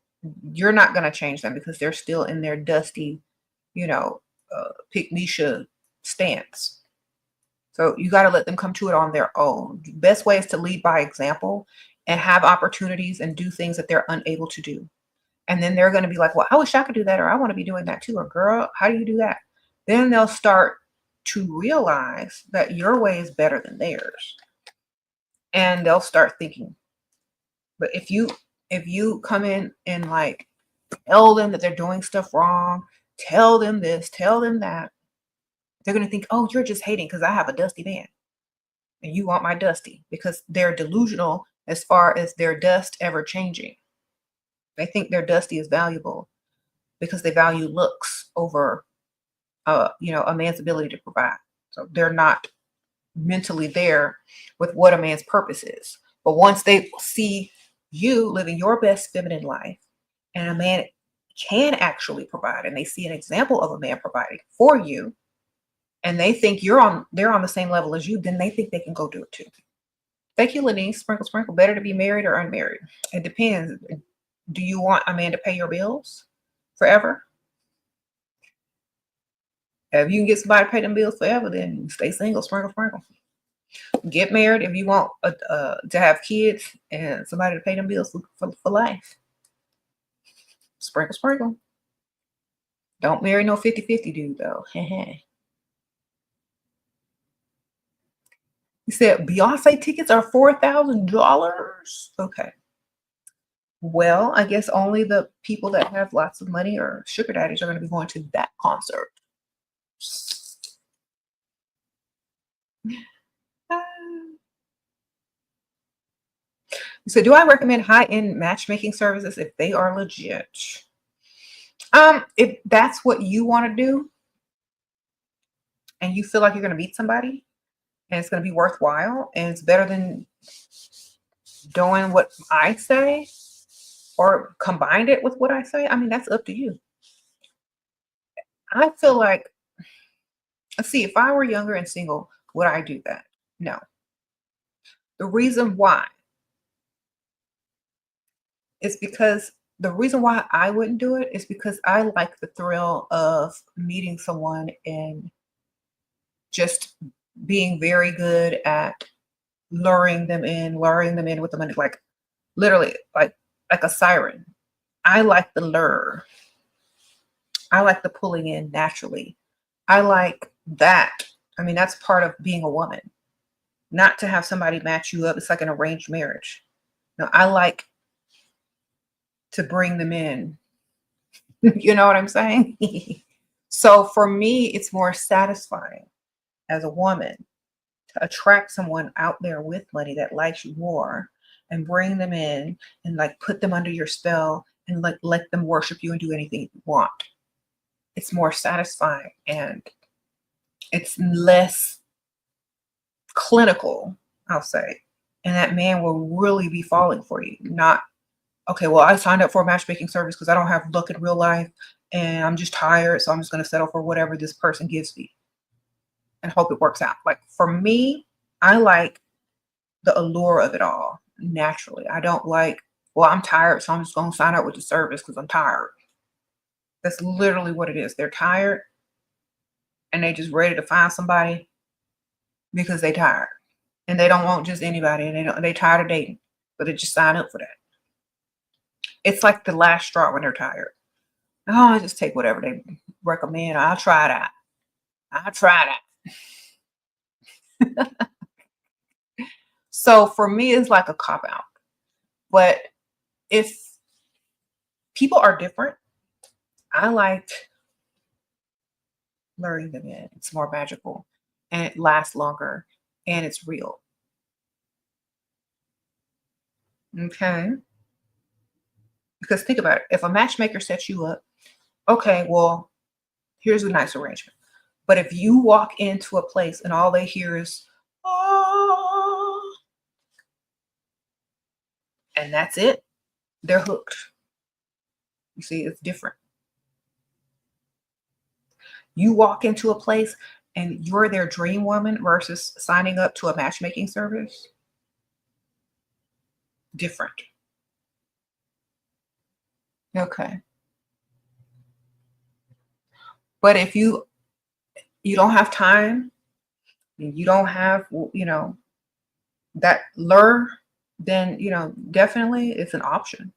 You're not going to change them because they're still in their dusty, you know, Pygmisha stance. So you got to let them come to it on their own. The best way is to lead by example and have opportunities and do things that they're unable to do. And then they're going to be like, well, I wish I could do that, or I want to be doing that too. Or girl, how do you do that? Then they'll start to realize that your way is better than theirs. And they'll start thinking. But if you come in and like tell them that they're doing stuff wrong, tell them this, tell them that, they're going to think, oh, you're just hating because I have a dusty man and you want my dusty, because they're delusional as far as their dust ever changing. They think their dusty is valuable because they value looks over, you know, a man's ability to provide. So they're not mentally there with what a man's purpose is. But once they see you living your best feminine life and a man can actually provide, and they see an example of a man providing for you, and they think they're on the same level as you, then they think they can go do it too. Thank you, Lenise. Sprinkle, sprinkle. Better to be married or unmarried? It depends. Do you want a man to pay your bills forever? If you can get somebody to pay them bills forever, then stay single. Sprinkle, sprinkle. Get married if you want to have kids and somebody to pay them bills for life. Sprinkle, sprinkle. Don't marry no 50-50 dude, though. You said Beyonce tickets are $4,000. Okay. Well, I guess only the people that have lots of money or sugar daddies are going to be going to that concert. So do I recommend high-end matchmaking services if they are legit? If that's what you want to do and you feel like you're going to meet somebody and it's going to be worthwhile and it's better than doing what I say or combined it with what I say, I mean, that's up to you. I feel like, let's see, if I were younger and single, would I do that? No. The reason why is because the reason why I wouldn't do it is because I like the thrill of meeting someone and just being very good at luring them in with the money, like literally like a siren. I like the lure. I like the pulling in naturally. I like that. I mean, that's part of being a woman. Not to have somebody match you up. It's like an arranged marriage. No, I like to bring them in. You know what I'm saying? So for me, it's more satisfying as a woman to attract someone out there with money that likes you more and bring them in and like put them under your spell and like let them worship you and do anything you want. It's more satisfying and it's less clinical, I'll say. And that man will really be falling for you. Not, okay, well, I signed up for a matchmaking service because I don't have luck in real life and I'm just tired, so I'm just going to settle for whatever this person gives me and hope it works out. Like for me, I like the allure of it all naturally. I don't like, well, I'm tired, so I'm just going to sign up with the service because I'm tired. That's literally what it is. They're tired and they just ready to find somebody because they tired. And they don't want just anybody. And they tired of dating. but they just sign up for that. It's like the last straw when they're tired. Oh, I just take whatever they recommend. I'll try that. I'll try that. So for me, it's like a cop out. But if people are different, I like luring them in. It's more magical and it lasts longer and it's real. Okay. Because think about it. If a matchmaker sets you up, okay, well, here's a nice arrangement. But if you walk into a place and all they hear is, oh, and that's it, they're hooked. You see, it's different. You walk into a place and you're their dream woman versus signing up to a matchmaking service, different. Okay. But if you don't have time, you don't have, that lure, then, definitely it's an option.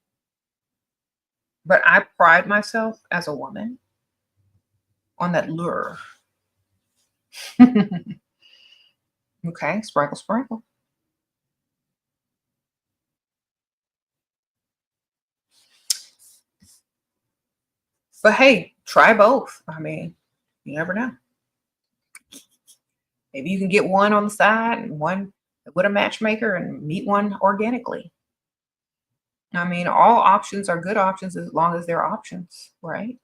But I pride myself as a woman on that lure. Okay, sprinkle, sprinkle. But hey, try both. I mean, you never know. Maybe you can get one on the side and one with a matchmaker and meet one organically. I mean, all options are good options as long as they're options, right?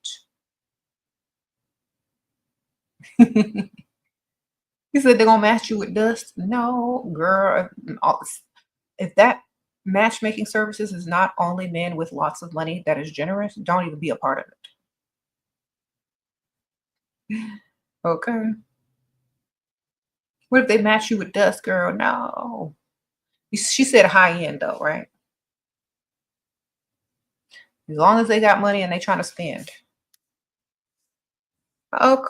You said they're gonna match you with dust. No, girl. If that matchmaking services is not only men with lots of money that is generous, don't even be a part of it. Okay. What if they match you with dust, girl? No. She said high end though, right? As long as they got money and they trying to spend. Oh,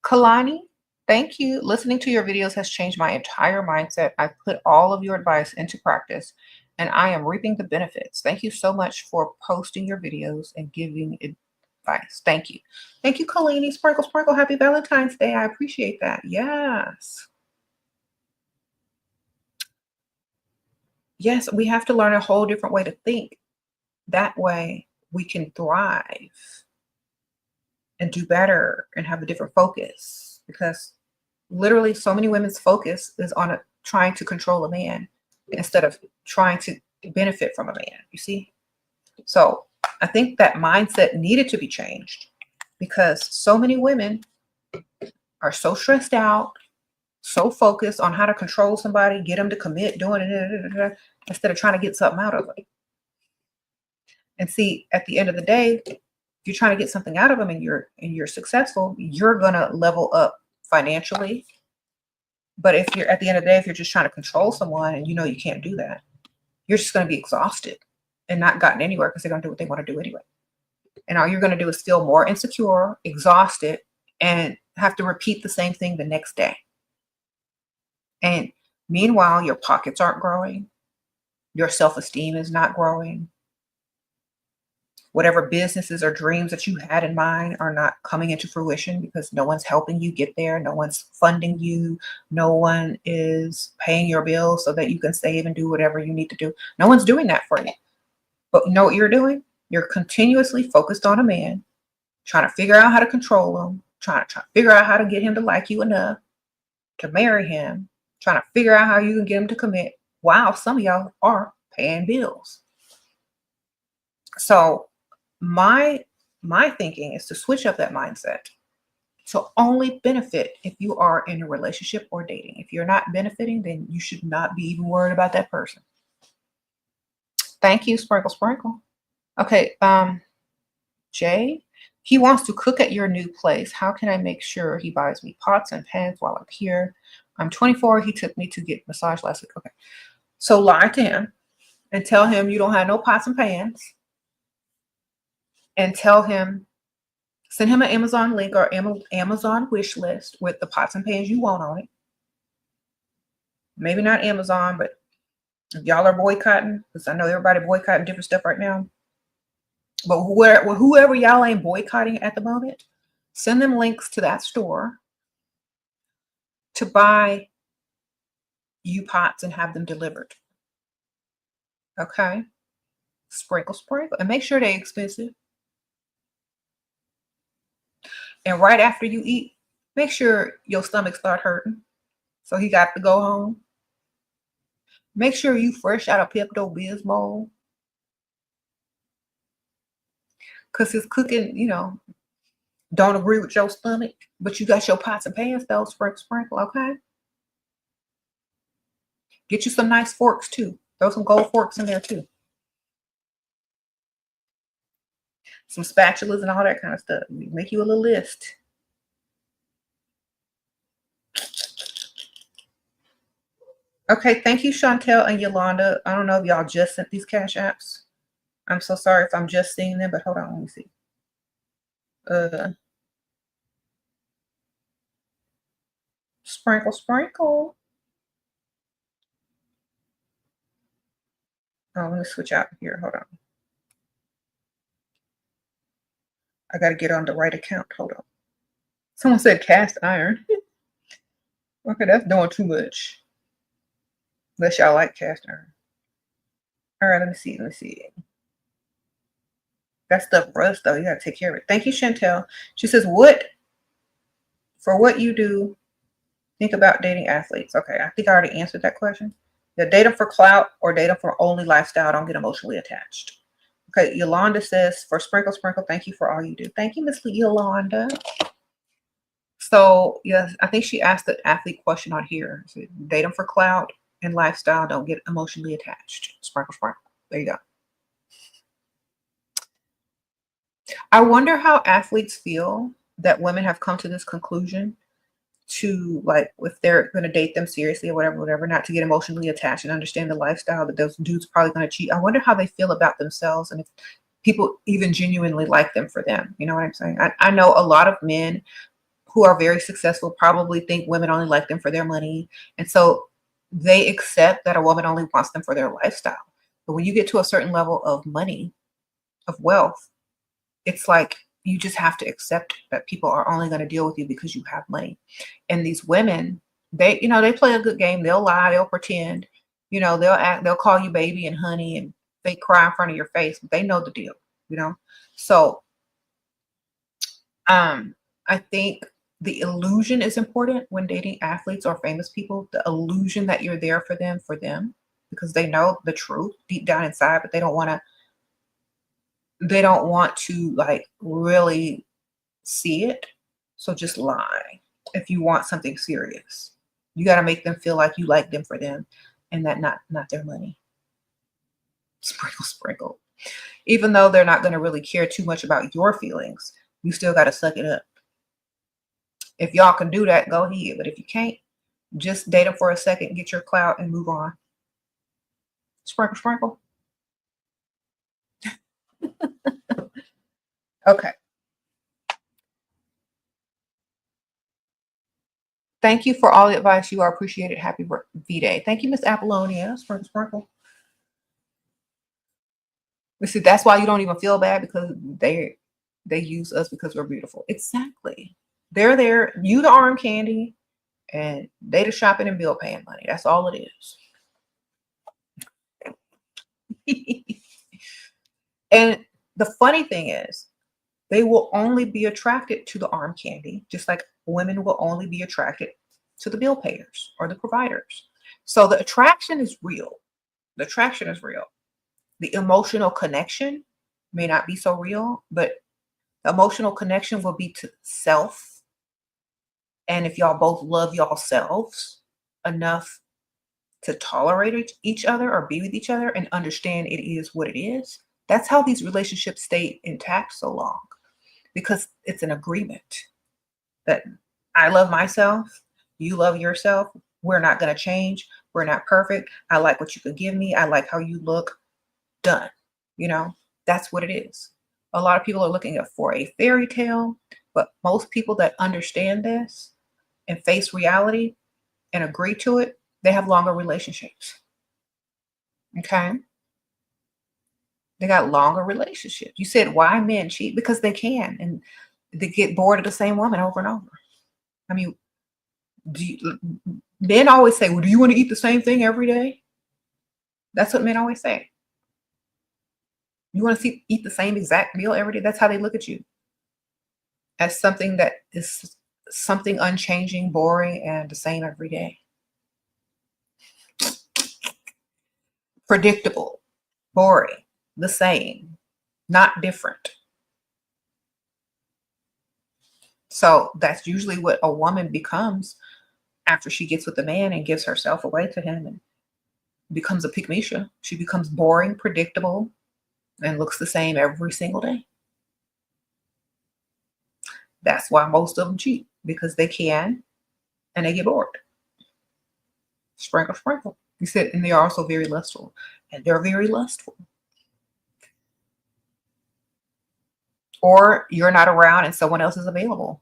Kalani, thank you. Listening to your videos has changed my entire mindset. I've put all of your advice into practice and I am reaping the benefits. Thank you so much for posting your videos and giving advice. Thank you. Thank you, Kalani. Sprinkle, sprinkle. Happy Valentine's Day. I appreciate that. Yes. Yes, we have to learn a whole different way to think. That way we can thrive and do better and have a different focus because literally so many women's focus is on trying to control a man instead of trying to benefit from a man, you see? So I think that mindset needed to be changed because so many women are so stressed out, so focused on how to control somebody, get them to commit, doing it, instead of trying to get something out of them. And see, at the end of the day, if you're trying to get something out of them and you're successful, you're gonna level up financially. But if you're at the end of the day, if you're just trying to control someone and you know you can't do that, you're just gonna be exhausted and not gotten anywhere because they're gonna do what they want to do anyway. And all you're gonna do is feel more insecure, exhausted, and have to repeat the same thing the next day. And meanwhile, your pockets aren't growing, your self-esteem is not growing. Whatever businesses or dreams that you had in mind are not coming into fruition because no one's helping you get there. No one's funding you. No one is paying your bills so that you can save and do whatever you need to do. No one's doing that for you. But you know what you're doing? You're continuously focused on a man, trying to figure out how to control him, trying to figure out how to get him to like you enough to marry him, trying to figure out how you can get him to commit. Wow, some of y'all are paying bills. So my thinking is to switch up that mindset to only benefit if you are in a relationship or dating. If you're not benefiting, then you should not be even worried about that person. Thank you, sprinkle, sprinkle. Okay, Jay, he wants to cook at your new place. How can I make sure he buys me pots and pans while I'm here? I'm 24. He took me to get massage last week. Okay, so lie to him and tell him you don't have no pots and pans. And tell him, send him an Amazon link or Amazon wish list with the pots and pans you want on it. Maybe not Amazon, but If y'all are boycotting, because I know everybody boycotting different stuff right now, but whoever y'all ain't boycotting at the moment, send them links to that store to buy you pots and have them delivered. Okay? Sprinkle, sprinkle. And make sure they're expensive. And right after you eat, make sure your stomach start hurting. So he got to go home. Make sure you fresh out of Pepto-Bismol. Because his cooking, don't agree with your stomach. But you got your pots and pans, though. Sprinkle, sprinkle, okay? Get you some nice forks, too. Throw some gold forks in there, too. Some spatulas and all that kind of stuff. Make you a little list. Okay, thank you, Chantel and Yolanda. I don't know if y'all just sent these cash apps. I'm so sorry if I'm just seeing them, but hold on, let me see. Sprinkle, sprinkle. Oh, let me switch out here. Hold on. I got to get on the right account. Hold on. Someone said cast iron. Okay, that's doing too much. Unless y'all like cast iron. All right, let me see. Let me see. That stuff rust, though. You got to take care of it. Thank you, Chantel. She says, for what you do, think about dating athletes. Okay, I think I already answered that question. Date them for clout or date them for only lifestyle. Don't get emotionally attached. Okay, Yolanda says, for sprinkle, sprinkle, thank you for all you do. Thank you, Miss Yolanda. So, yes, I think she asked the athlete question on here. So, date them for clout and lifestyle. Don't get emotionally attached. Sprinkle, sprinkle. There you go. I wonder how athletes feel that women have come to this conclusion to, like, if they're going to date them seriously or whatever, not to get emotionally attached and understand the lifestyle that those dudes probably going to cheat. I wonder how they feel about themselves and if people even genuinely like them for them. You know what I'm saying? I know a lot of men who are very successful probably think women only like them for their money. And so they accept that a woman only wants them for their lifestyle. But when you get to a certain level of money, of wealth, it's like you just have to accept that people are only going to deal with you because you have money. And these women, they play a good game. They'll lie, they'll pretend, they'll call you baby and honey and fake cry in front of your face, but they know the deal, So I think the illusion is important when dating athletes or famous people, the illusion that you're there for them, because they know the truth deep down inside, but they don't want to like really see it. So just lie. If you want something serious, you got to make them feel like you like them for them and that not their money. Sprinkle, sprinkle. Even though they're not going to really care too much about your feelings, you still got to suck it up. If y'all can do that, go ahead. But if you can't, just date them for a second, get your clout, and move on. Sprinkle, sprinkle. Okay. Thank you for all the advice. You are appreciated. Happy V-Day. Thank you, Miss Apollonia. Sprinkle, sprinkle. See, that's why you don't even feel bad, because they use us because we're beautiful. Exactly. They're there. You the arm candy, and they the shopping and bill paying money. That's all it is. And the funny thing is, they will only be attracted to the arm candy, just like women will only be attracted to the bill payers or the providers. So the attraction is real. The attraction is real. The emotional connection may not be so real, but the emotional connection will be to self. And if y'all both love y'all selves enough to tolerate each other or be with each other and understand it is what it is, that's how these relationships stay intact so long, because it's an agreement that I love myself, you love yourself, we're not going to change, we're not perfect, I like what you could give me, I like how you look, done. That's what it is. A lot of people are looking for a fairy tale, but most people that understand this and face reality and agree to it, they have longer relationships. Okay. They got longer relationships. You said why men cheat? Because they can, and they get bored of the same woman over and over. I mean, men always say, "Well, do you want to eat the same thing every day?" That's what men always say. You want to eat the same exact meal every day? That's how they look at you, as something that is something unchanging, boring, and the same every day. Predictable, boring, the same, not different. So that's usually what a woman becomes after she gets with a man and gives herself away to him and becomes a pygmisha. She becomes boring, predictable, and looks the same every single day. That's why most of them cheat, because they can and they get bored. Sprinkle, sprinkle. You said, and they are also very lustful. And they're very lustful. Or you're not around and someone else is available.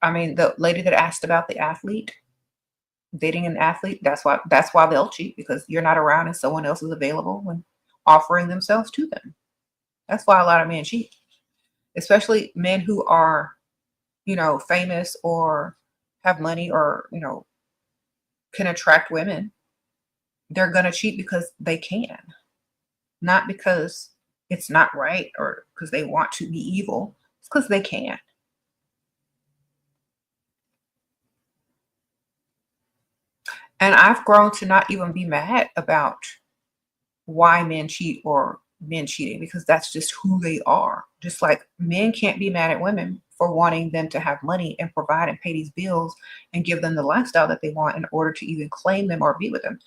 I mean, the lady that asked about the athlete, dating an athlete, that's why they'll cheat, because you're not around and someone else is available when offering themselves to them. That's why a lot of men cheat, especially men who are, famous or have money or, can attract women. They're going to cheat because they can, not because it's not right or because they want to be evil. It's because they can. And I've grown to not even be mad about why men cheat or men cheating, because that's just who they are. Just like men can't be mad at women for wanting them to have money and provide and pay these bills and give them the lifestyle that they want in order to even claim them or be with them.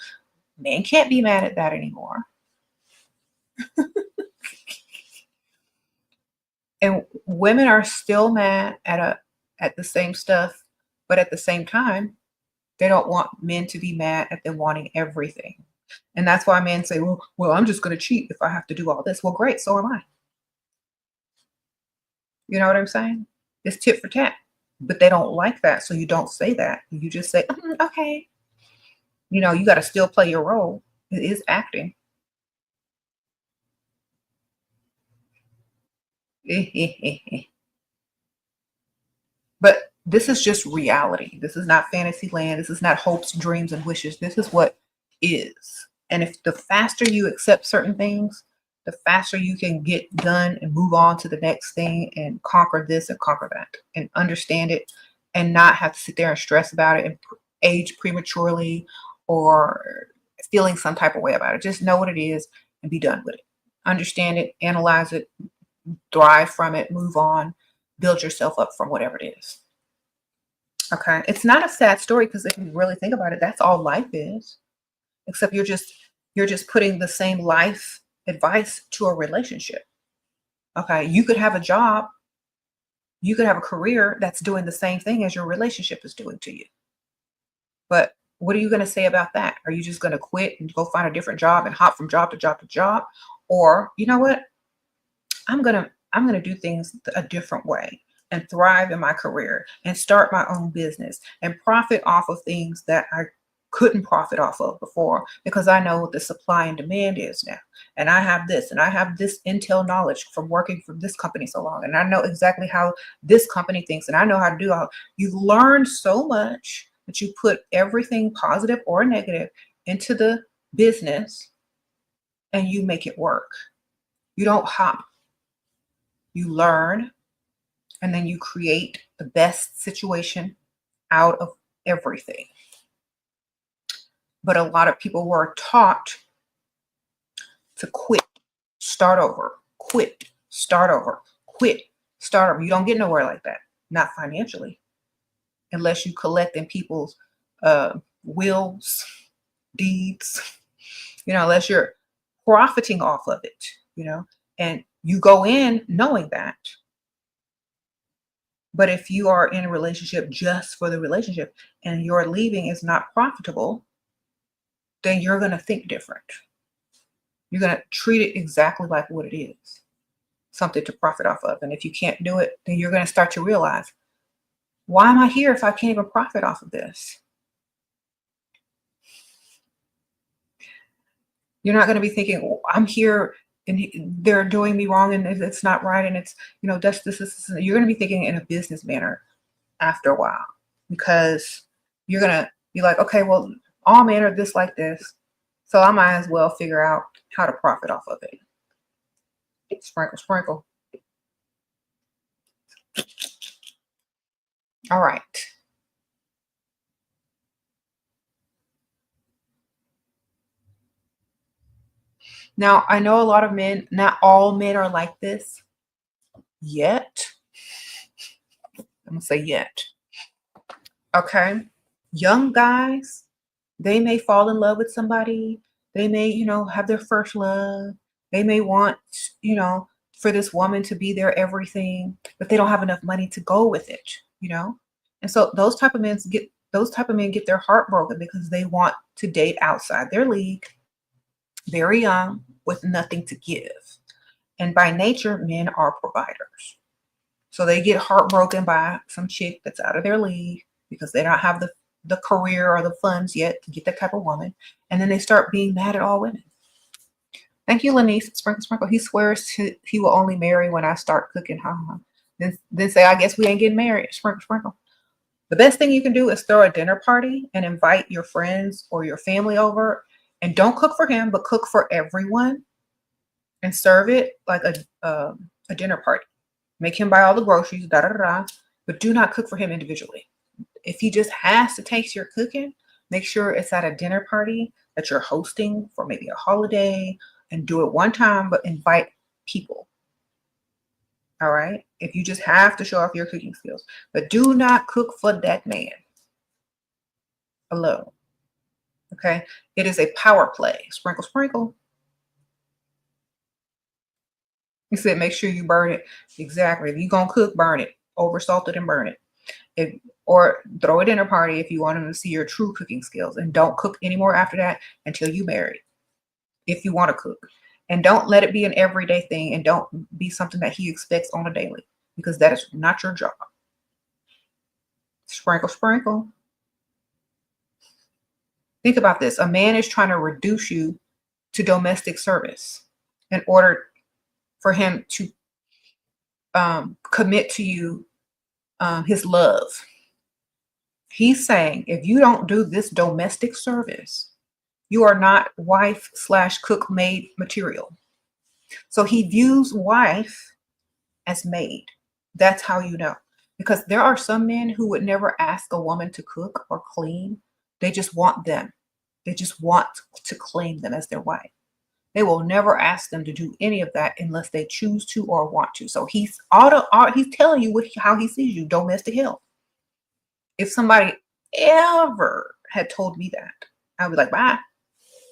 Men can't be mad at that anymore. And women are still mad at the same stuff, but at the same time, they don't want men to be mad at them wanting everything. And that's why men say, well, I'm just going to cheat if I have to do all this. Well, great, so am I. You know what I'm saying? It's tit for tat. But they don't like that, so you don't say that. You just say, okay. You got to still play your role. It is acting. But this is just reality. This is not fantasy land. This is not hopes, dreams, and wishes. This is what is. And if the faster you accept certain things, the faster you can get done and move on to the next thing and conquer this and conquer that and understand it and not have to sit there and stress about it and age prematurely or feeling some type of way about it. Just know what it is and be done with it. Understand it, analyze it, thrive from it, move on, build yourself up from whatever it is. Okay. It's not a sad story, because if you really think about it, that's all life is. Except you're just putting the same life advice to a relationship. Okay. You could have a job, you could have a career that's doing the same thing as your relationship is doing to you. But what are you going to say about that? Are you just going to quit and go find a different job and hop from job to job to job? Or, you know what? I'm going to do things a different way and thrive in my career and start my own business and profit off of things that I couldn't profit off of before, because I know what the supply and demand is now. And I have this intel knowledge from working for this company so long. And I know exactly how this company thinks, and I know how to do all. You learn so much that you put everything positive or negative into the business and you make it work. You don't hop. You learn, and then you create the best situation out of everything. But a lot of people were taught to quit, start over, quit, start over, quit, start over. You don't get nowhere like that, not financially, unless you collect in people's wills, deeds, unless you're profiting off of it, and you go in knowing that. But if you are in a relationship just for the relationship and your leaving is not profitable, then you're going to think different. You're going to treat it exactly like what it is, something to profit off of. And if you can't do it, then you're going to start to realize, why am I here if I can't even profit off of this? You're not going to be thinking, oh, I'm here and they're doing me wrong and it's not right and it's, you know, this. You're going to be thinking in a business manner after a while, because you're going to be like, okay, well, all men are this like this, so I might as well figure out how to profit off of it. Sprinkle, sprinkle. All right. Now, I know a lot of men, not all men are like this yet. I'm going to say yet. Okay. Young guys, they may fall in love with somebody. They may, you know, have their first love. They may want, you know, for this woman to be their everything, but they don't have enough money to go with it, you know? And so those type of men get their heart broken because they want to date outside their league, very young, with nothing to give. And by nature, men are providers. So they get heartbroken by some chick that's out of their league because they don't have the career or the funds yet to get that type of woman. And then they start being mad at all women. Thank you, Lanice. Sprinkle, sprinkle. He swears he will only marry when I start cooking. Then say, I guess we ain't getting married. Sprinkle, sprinkle. The best thing you can do is throw a dinner party and invite your friends or your family over. And don't cook for him, but cook for everyone and serve it like a dinner party. Make him buy all the groceries, but do not cook for him individually. If he just has to taste your cooking, make sure it's at a dinner party that you're hosting for maybe a holiday, and do it one time, but invite people. All right. If you just have to show off your cooking skills, but do not cook for that man alone. Okay. It is a power play. Sprinkle, sprinkle. He said, make sure you burn it. Exactly. If you're going to cook, burn it. Over salt it and burn it. Or throw a dinner party if you want him to see your true cooking skills. And don't cook anymore after that until you marry, if you want to cook. And don't let it be an everyday thing, and don't be something that he expects on a daily, because that is not your job. Sprinkle, sprinkle. Think about this. A man is trying to reduce you to domestic service in order for him to commit to you his love. He's saying, if you don't do this domestic service, you are not wife/cook maid material. So he views wife as maid. That's how you know. Because there are some men who would never ask a woman to cook or clean. They just want them. They just want to claim them as their wife. They will never ask them to do any of that unless they choose to or want to. So he's telling you how he sees you, domestic help. If somebody ever had told me that, I'd be like, bye.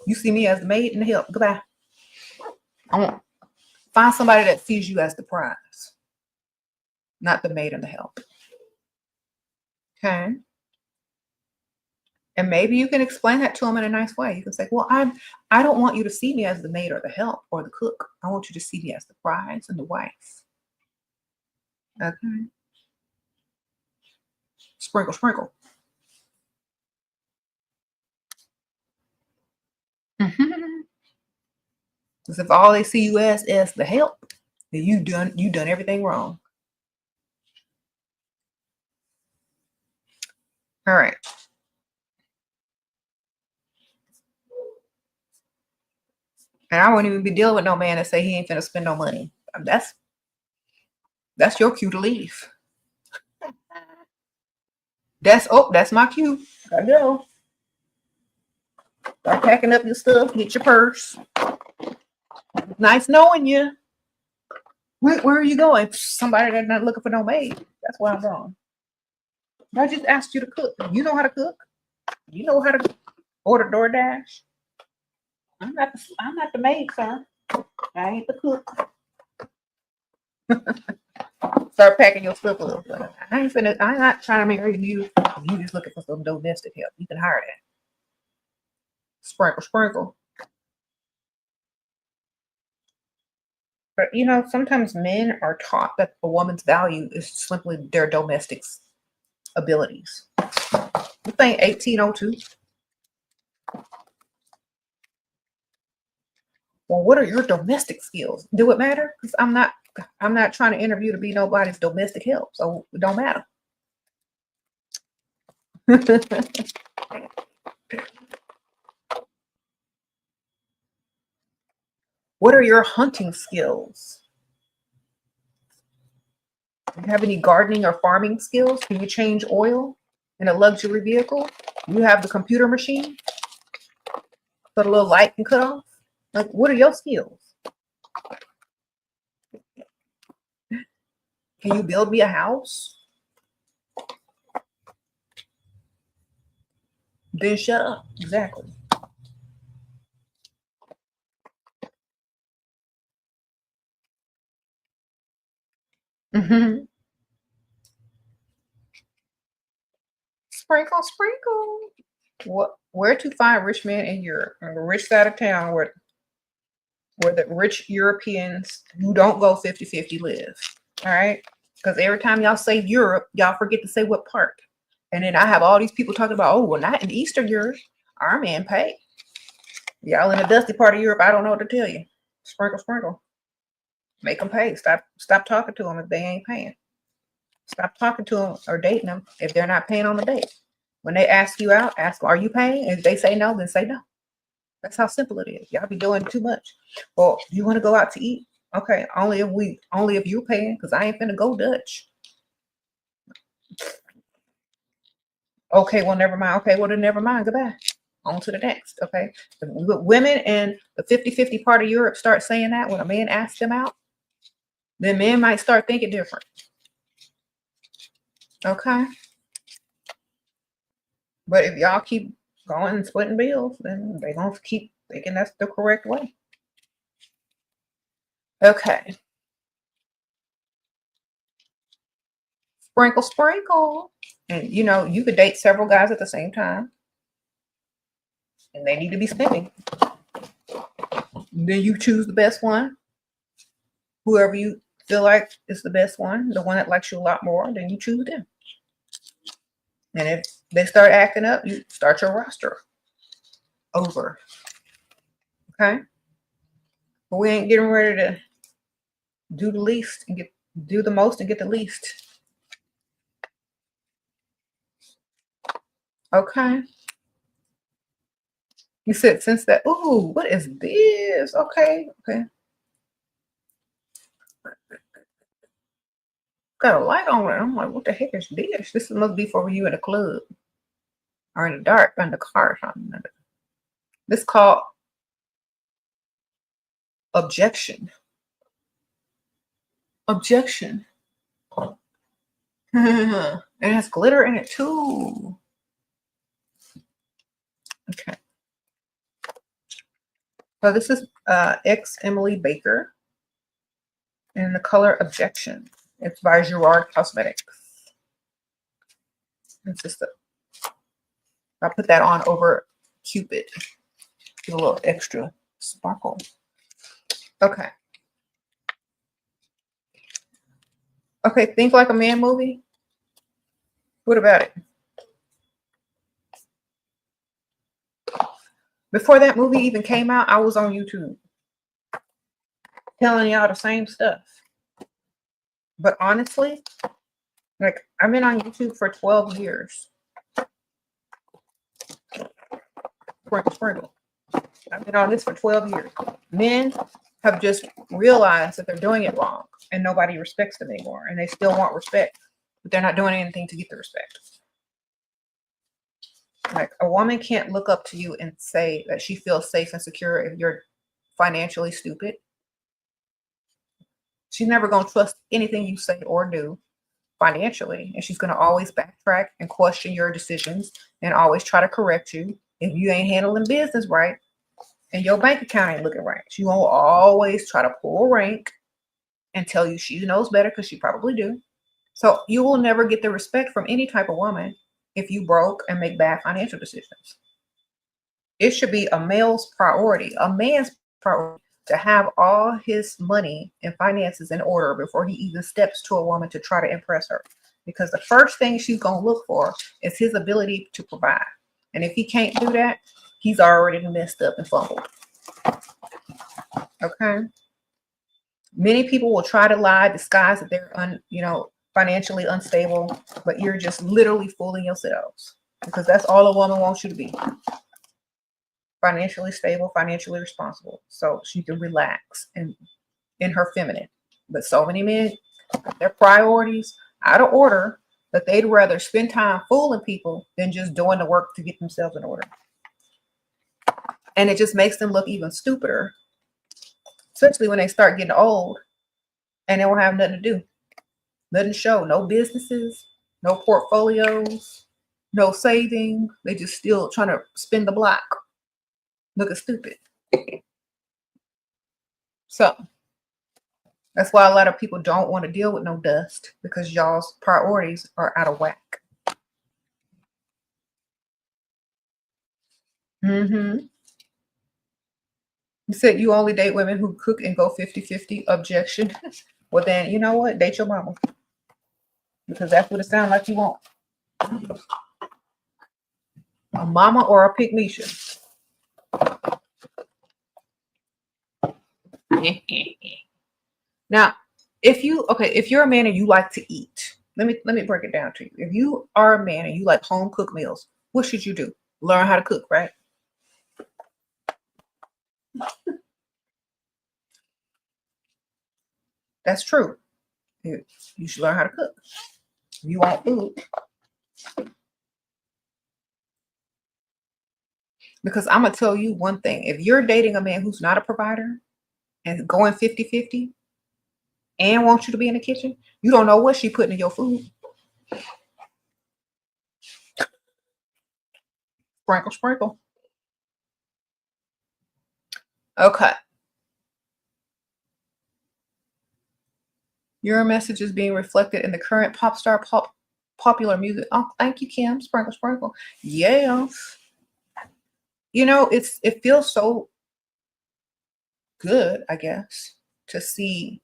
You see me as the maid and the help. Goodbye. I won't. Find somebody that sees you as the prize, not the maid and the help. Okay. And maybe you can explain that to him in a nice way. You can say, well, I don't want you to see me as the maid or the help or the cook. I want you to see me as the prize and the wife. Okay. Sprinkle, sprinkle. Because if all they see you as the help, then you done everything wrong. All right. And I wouldn't even be dealing with no man that say he ain't finna spend no money. That's your cue to leave. That's my cue. Gotta go. Start packing up your stuff. Get your purse. Nice knowing you. Where are you going? Somebody that's not looking for no maid. That's where I'm going. I just asked you to cook. You know how to cook. You know how to order DoorDash. I'm not the maid, sir. I ain't the cook. Start packing your stuff up. I'm not trying to marry you. You just looking for some domestic help. You can hire that. Sprinkle, sprinkle. But you know, sometimes men are taught that a woman's value is simply their domestic abilities. The thing 1802. Well, what are your domestic skills? Do it matter? Because I'm not trying to interview to be nobody's domestic help, so it don't matter. What are your hunting skills? Do you have any gardening or farming skills? Can you change oil in a luxury vehicle? Do you have the computer machine so the little light can cut off? Like, what are your skills? Can you build me a house? Then shut up. Exactly. Mm-hmm. Sprinkle, sprinkle. What? Where to find rich men in Europe? On the rich side of town where the rich Europeans who don't go 50-50 live. All right? Because every time y'all say Europe, y'all forget to say what part. And then I have all these people talking about, oh, well, not in Eastern Europe. Our man pay. Y'all in the dusty part of Europe, I don't know what to tell you. Sprinkle, sprinkle. Make them pay. Stop talking to them if they ain't paying. Stop talking to them or dating them if they're not paying on the date. When they ask you out, ask them, are you paying? If they say no, then say no. That's how simple it is. Y'all be doing too much. Well, do you want to go out to eat? Okay, only if you're paying, because I ain't finna go Dutch. Okay, well, never mind. Okay, well, then never mind. Goodbye. On to the next. Okay. If women in the 50-50 part of Europe start saying that when a man asks them out, then men might start thinking different. Okay. But if y'all keep going and splitting bills, then they're going to keep thinking that's the correct way. Okay. Sprinkle, sprinkle. And you know, you could date several guys at the same time. And they need to be spending. Then you choose the best one. Whoever you feel like is the best one, the one that likes you a lot more, then you choose them. And if they start acting up, you start your roster over. Okay? But we ain't getting ready to do the least and do the most and get the least. Okay. You said since that, ooh, what is this? Okay, okay. Got a light on it. I'm like, what the heck is this? This must be for you in a club or in the dark in the car or something. This is called objection. Objection. It has glitter in it too. Okay. So this is X Emily Baker in the color Objection. It's by Gerard Cosmetics. It's just I put that on over Cupid. Give a little extra sparkle. Okay. Okay, Think Like a Man movie. What about it? Before that movie even came out, I was on YouTube telling y'all the same stuff. But honestly, like, I've been on YouTube for 12 years. Sprinkle. I've been on this for 12 years. Men have just realized that they're doing it wrong and nobody respects them anymore. And they still want respect, but they're not doing anything to get the respect. Like, a woman can't look up to you and say that she feels safe and secure if you're financially stupid. She's never going to trust anything you say or do financially. And she's going to always backtrack and question your decisions and always try to correct you if you ain't handling business right and your bank account ain't looking right. She will always try to pull rank and tell you she knows better, because she probably do. So you will never get the respect from any type of woman if you broke and make bad financial decisions. It should be a male's priority, a man's priority, to have all his money and finances in order before he even steps to a woman to try to impress her. Because the first thing she's going to look for is his ability to provide. And if he can't do that, he's already messed up and fumbled. Okay. Many people will try to lie, disguise that they're financially unstable, but you're just literally fooling yourselves, because that's all a woman wants you to be. Financially stable, financially responsible, so she can relax and in her feminine. But so many men, their priorities out of order, that they'd rather spend time fooling people than just doing the work to get themselves in order. And it just makes them look even stupider, especially when they start getting old and they won't have nothing to do, nothing to show, no businesses, no portfolios, no saving. They just still trying to spin the block, looking stupid. So that's why a lot of people don't want to deal with no dust, because y'all's priorities are out of whack. You said you only date women who cook and go 50-50. Objection. Well, then, you know what? Date your mama. Because that's what it sounds like you want. A mama or a pygmalion. Now, if you're a man and you like to eat, let me break it down to you. If you are a man and you like home cooked meals, what should you do? Learn how to cook, right? That's true. You should learn how to cook. If you want food. Because I'm going to tell you one thing. If you're dating a man who's not a provider and going 50-50 and wants you to be in the kitchen, you don't know what she putting in your food. Sprinkle, sprinkle. Okay. Your message is being reflected in the current popular music. Oh, thank you, Kim. Sprinkle, sprinkle. Yeah. It feels so good, I guess, to see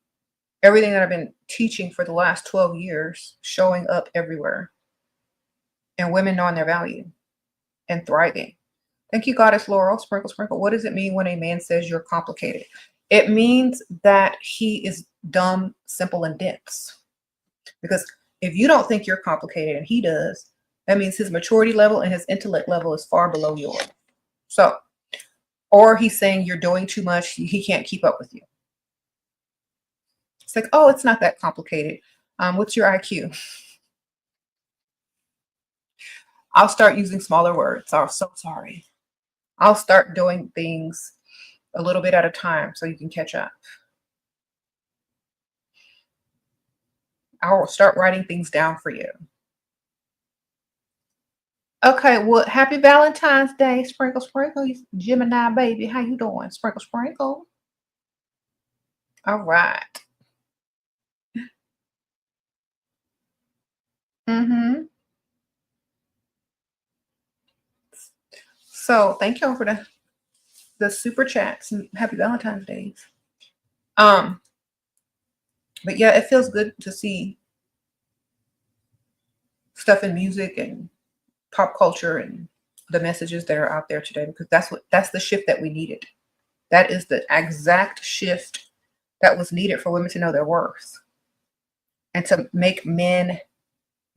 everything that I've been teaching for the last 12 years showing up everywhere, and women knowing their value and thriving. Thank you, Goddess Laurel. Sprinkle, sprinkle. What does it mean when a man says you're complicated? It means that he is dumb, simple, and dense. Because if you don't think you're complicated and he does, that means his maturity level and his intellect level is far below yours. So, or he's saying you're doing too much, he can't keep up with you. It's like, oh, it's not that complicated. What's your IQ? I'll start using smaller words. I'm so sorry. I'll start doing things a little bit at a time so you can catch up. I'll start writing things down for you. Okay, well, happy Valentine's Day. Sprinkle, sprinkle. Gemini baby, how you doing? Sprinkle, sprinkle. All right. So thank y'all for the super chats and happy Valentine's Day. But yeah, it feels good to see stuff in music and pop culture and the messages that are out there today, because that's the shift that we needed. That is the exact shift that was needed for women to know their worth and to make men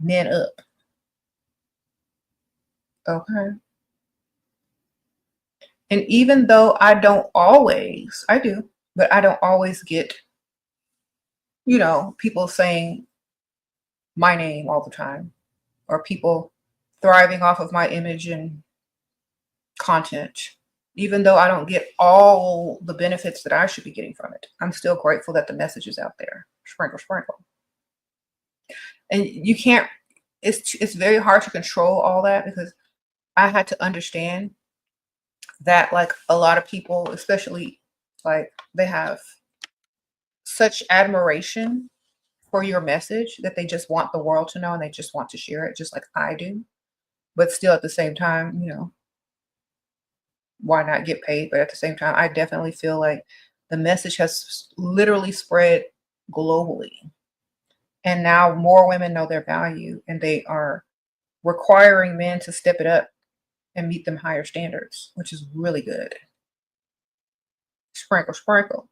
up. Okay. And even though I do, but I don't always get, people saying my name all the time, or people thriving off of my image and content. Even though I don't get all the benefits that I should be getting from it, I'm still grateful that the message is out there. Sprinkle, sprinkle. And you can't, it's very hard to control all that, because I had to understand that, like, a lot of people, especially, like, they have such admiration for your message that they just want the world to know and they just want to share it, just like I do. But still, at the same time, why not get paid? But at the same time, I definitely feel like the message has literally spread globally. And now more women know their value, and they are requiring men to step it up and meet them higher standards, which is really good. Sprinkle, sprinkle.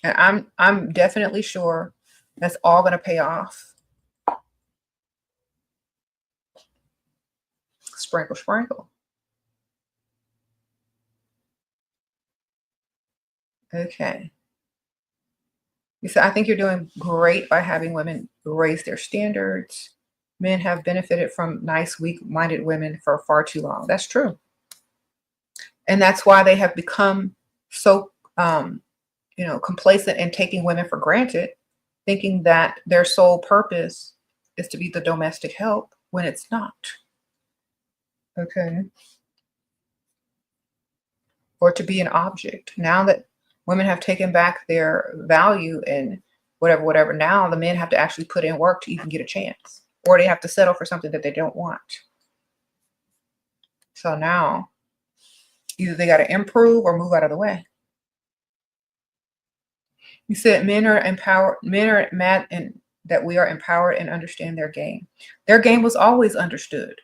And I'm definitely sure that's all going to pay off. Sprinkle, sprinkle. Okay. You said, I think you're doing great by having women raise their standards. Men have benefited from nice, weak-minded women for far too long. That's true. And that's why they have become so, complacent and taking women for granted, thinking that their sole purpose is to be the domestic help when it's not. Okay. Or to be an object. Now that women have taken back their value and whatever, now the men have to actually put in work to even get a chance, or they have to settle for something that they don't want. So now either they got to improve or move out of the way. You said men are empowered, men are mad, and that we are empowered and understand their game. Their game was always understood.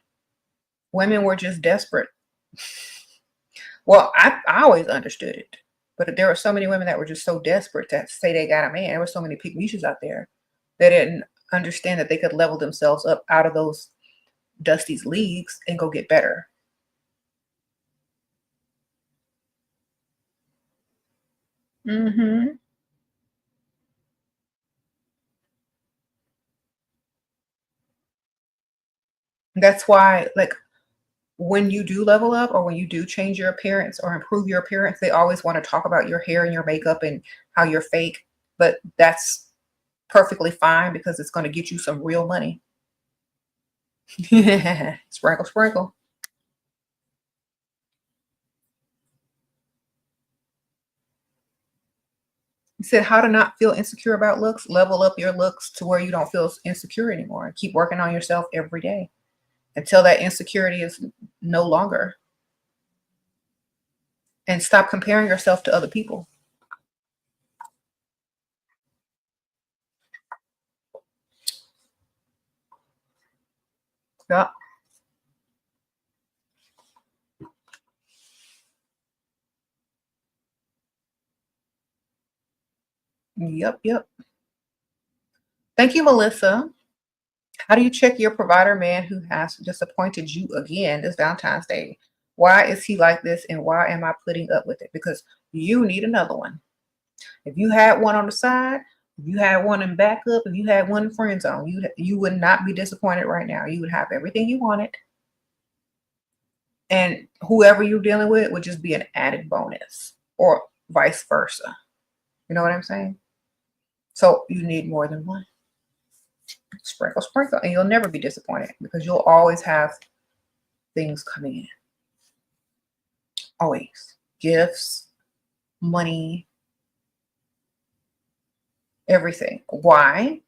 Women were just desperate. Well, I always understood it, but there were so many women that were just so desperate to say they got a man. There were so many pygmies out there that didn't understand that they could level themselves up out of those Dusty's leagues and go get better. Mm-hmm. That's why, like, when you do level up or when you do change your appearance or improve your appearance, they always want to talk about your hair and your makeup and how you're fake. But that's perfectly fine because it's going to get you some real money. Sprinkle, sprinkle. You said how to not feel insecure about looks. Level up your looks to where you don't feel insecure anymore. Keep working on yourself every day until that insecurity is no longer. And stop comparing yourself to other people. Yep. Yep. Yep. Thank you, Melissa. How do you check your provider man who has disappointed you again this Valentine's Day? Why is he like this and why am I putting up with it? Because you need another one. If you had one on the side, if you had one in backup, if you had one in friend zone, you would not be disappointed right now. You would have everything you wanted. And whoever you're dealing with would just be an added bonus or vice versa. You know what I'm saying? So you need more than one. Sprinkle, sprinkle, and you'll never be disappointed because you'll always have things coming in. Always. Gifts, money, everything. Why?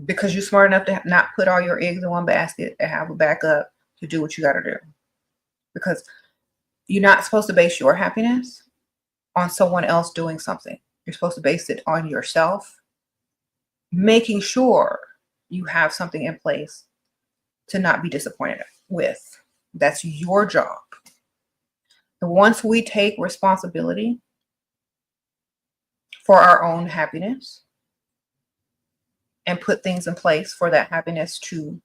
Because you're smart enough to not put all your eggs in one basket and have a backup to do what you got to do. Because you're not supposed to base your happiness on someone else doing something. You're supposed to base it on yourself, making sure you have something in place to not be disappointed with. That's your job. And once we take responsibility for our own happiness and put things in place for that happiness to,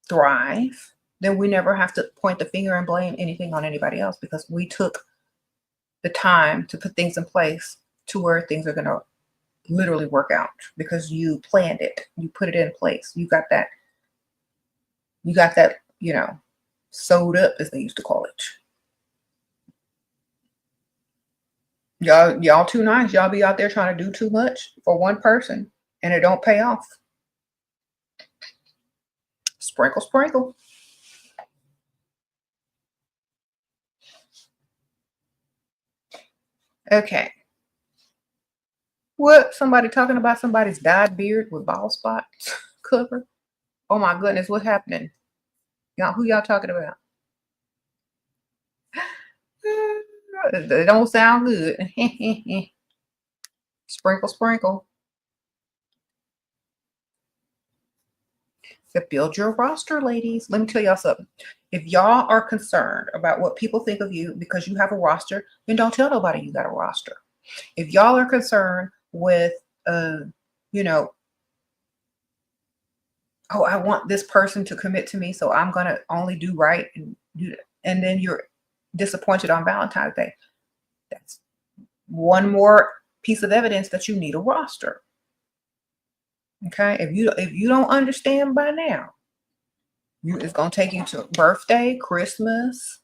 thrive, then we never have to point the finger and blame anything on anybody else because we took the time to put things in place to where things are going to literally work out because you planned it. You put it in place. You got that, sewed up, as they used to call it. Y'all too nice. Y'all be out there trying to do too much for one person and it don't pay off. Sprinkle, sprinkle. Okay. What? Somebody talking about somebody's dyed beard with bald spots cover? Oh my goodness, what's happening? Y'all, who y'all talking about? It don't sound good. Sprinkle, sprinkle. So build your roster, ladies. Let me tell y'all something. If y'all are concerned about what people think of you because you have a roster, then don't tell nobody you got a roster. If y'all are concerned with, you know, oh, I want this person to commit to me, so I'm going to only do right and do that. And then you're disappointed on Valentine's Day. That's one more piece of evidence that you need a roster. Okay? If you don't understand by now, it's going to take you to birthday, Christmas,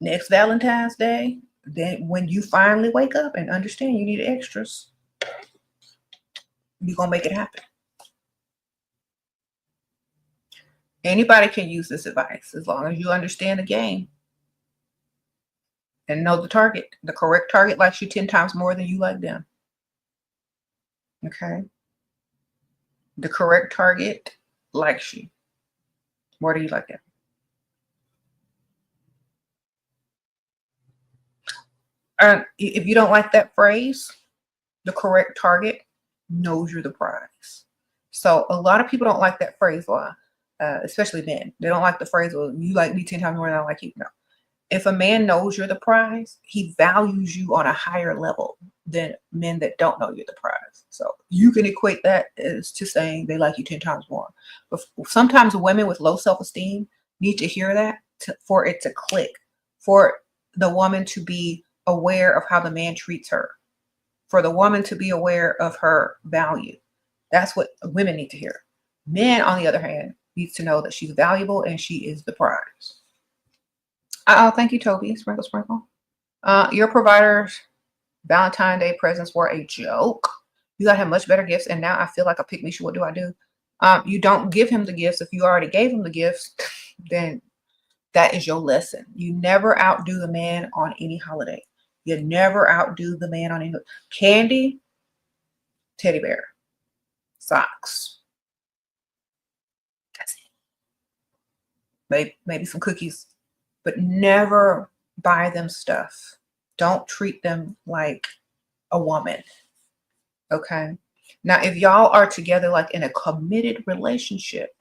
next Valentine's Day. Then when you finally wake up and understand you need extras, you're going to make it happen. Anybody can use this advice as long as you understand the game and know the target. The correct target likes you 10 times more than you like them. Okay? The correct target likes you more than you like them. If you don't like that phrase, the correct target knows you're the prize. So a lot of people don't like that phrase, especially men. They don't like the phrase, well, you like me 10 times more than I like you. No. If a man knows you're the prize, he values you on a higher level than men that don't know you're the prize. So you can equate that as to saying they like you 10 times more. But sometimes women with low self-esteem need to hear that for it to click, for the woman to be aware of how the man treats her, for the woman to be aware of her value. That's what women need to hear. Men, on the other hand, needs to know that she's valuable and she is the prize. Oh, thank you, Toby. Sprinkle, sprinkle. Your provider's Valentine's Day presents were a joke. You got him much better gifts, and now I feel like a pick-me. What do I do? You don't give him the gifts. If you already gave him the gifts, then that is your lesson. You never outdo the man on any holiday. You never outdo the man on any candy, teddy bear, socks. That's it. Maybe some cookies, but never buy them stuff. Don't treat them like a woman. Okay. Now, if y'all are together like in a committed relationship,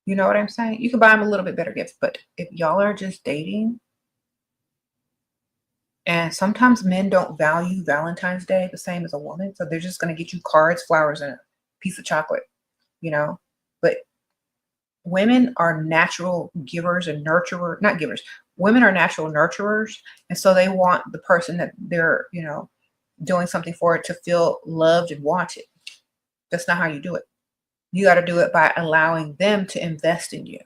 you know what I'm saying? You can buy them a little bit better gifts, but if y'all are just dating, and sometimes men don't value Valentine's Day the same as a woman. So they're just going to get you cards, flowers, and a piece of chocolate, you know. But women are natural givers and nurturers, not givers. Women are natural nurturers. And so they want the person that they're, you know, doing something for it to feel loved and wanted. That's not how you do it. You got to do it by allowing them to invest in you,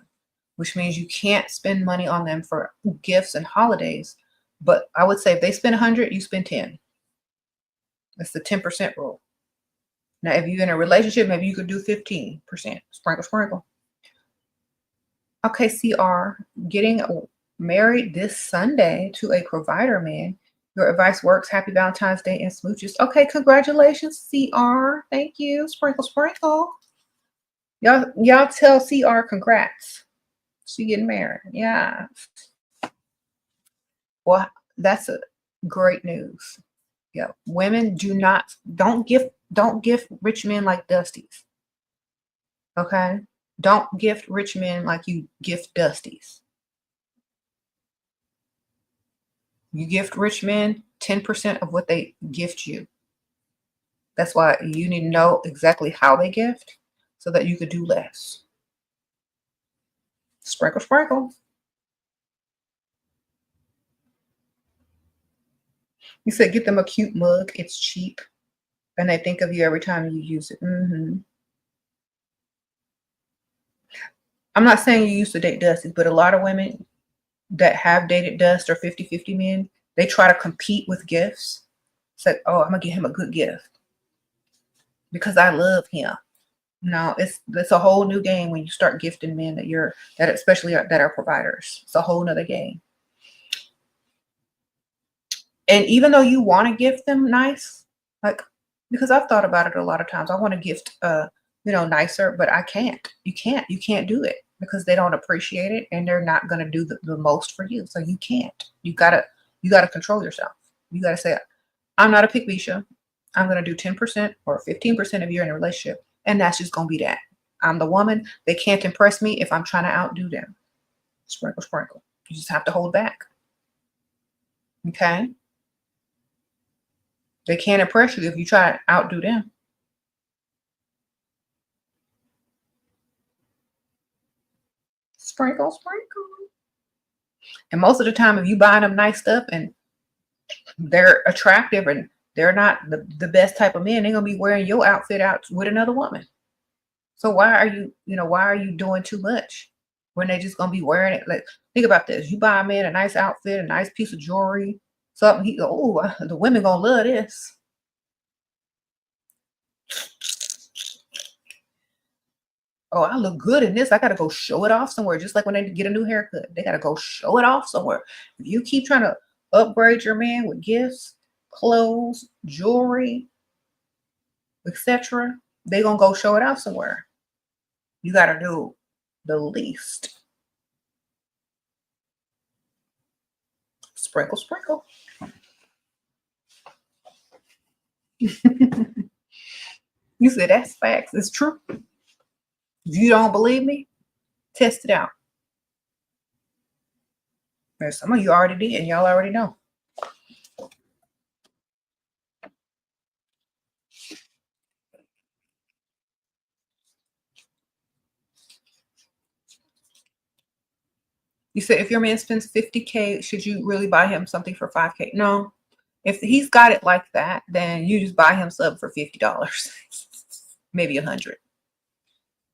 which means you can't spend money on them for gifts and holidays. But I would say if they spend 100, you spend 10. That's the 10% rule. Now, if you're in a relationship, maybe you could do 15%. Sprinkle, sprinkle. Okay, CR, getting married this Sunday to a provider man. Your advice works. Happy Valentine's Day and smooches. Okay, congratulations, CR. Thank you. Sprinkle, sprinkle. Y'all tell CR congrats. She getting married. Yeah. Well, that's a great news. Yeah, women don't gift rich men like Dusties. Okay, don't gift rich men like you gift Dusties. You gift rich men 10% of what they gift you. That's why you need to know exactly how they gift so that you could do less. Sprinkle, sprinkle. You said get them a cute mug. It's cheap. And they think of you every time you use it. I'm not saying you used to date Dusty, but a lot of women that have dated Dust or 50-50 men, they try to compete with gifts. It's like, oh, I'm going to get him a good gift because I love him. No, it's a whole new game when you start gifting men that especially that are providers. It's a whole nother game. And even though you want to gift them nice, like, because I've thought about it a lot of times, I want to gift, nicer, but I can't. You can't do it because they don't appreciate it and they're not going to do the most for you. So you can't. You gotta control yourself. You gotta say, I'm not a pick-me-sha. I'm going to do 10% or 15% if you're in a relationship. And that's just going to be that. I'm the woman. They can't impress me if I'm trying to outdo them. Sprinkle, sprinkle. You just have to hold back. Okay? They can't impress you if you try to outdo them. Sprinkle, sprinkle. And most of the time, if you buy them nice stuff and they're attractive and they're not the best type of men, they're going to be wearing your outfit out with another woman. So why are you, why are you doing too much when they just going to be wearing it? Like, think about this. You buy a man a nice outfit, a nice piece of jewelry, something, oh, the women going to love this. Oh, I look good in this. I got to go show it off somewhere. Just like when they get a new haircut, they got to go show it off somewhere. If you keep trying to upgrade your man with gifts, clothes, jewelry, etc., they're going to go show it off somewhere. You got to do the least. Sprinkle, sprinkle. You said that's facts. It's true. If you don't believe me, test it out. There's some of you already did, and y'all already know. You said if your man spends 50K, should you really buy him something for 5K? No. If he's got it like that, then you just buy him something for $50, maybe 100.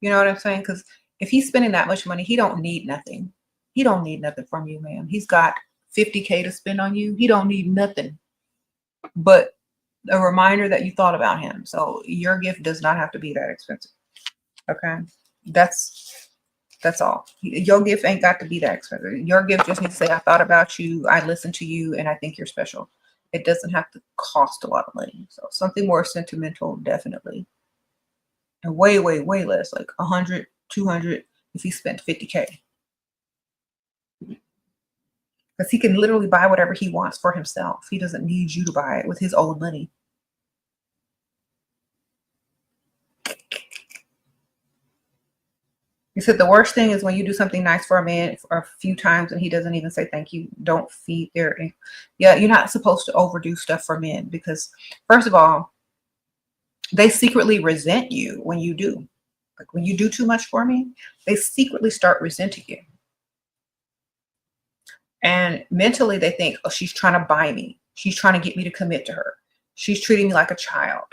You know what I'm saying? Because if he's spending that much money, he don't need nothing. He don't need nothing from you, man. He's got 50K to spend on you. He don't need nothing but a reminder that you thought about him. So your gift does not have to be that expensive. Okay? That's all. Your gift ain't got to be that expensive. Your gift just needs to say, I thought about you, I listened to you, and I think you're special. It doesn't have to cost a lot of money. So something more sentimental, definitely. And way, way, way less, like 100, 200 if he spent 50K. Because he can literally buy whatever he wants for himself. He doesn't need you to buy it with his own money. You said the worst thing is when you do something nice for a man for a few times and he doesn't even say thank you. Don't feed their... Yeah, you're not supposed to overdo stuff for men because, first of all, they secretly resent you when you do. Like when you do too much for me, they secretly start resenting you. And mentally they think, oh, she's trying to buy me. She's trying to get me to commit to her. She's treating me like a child.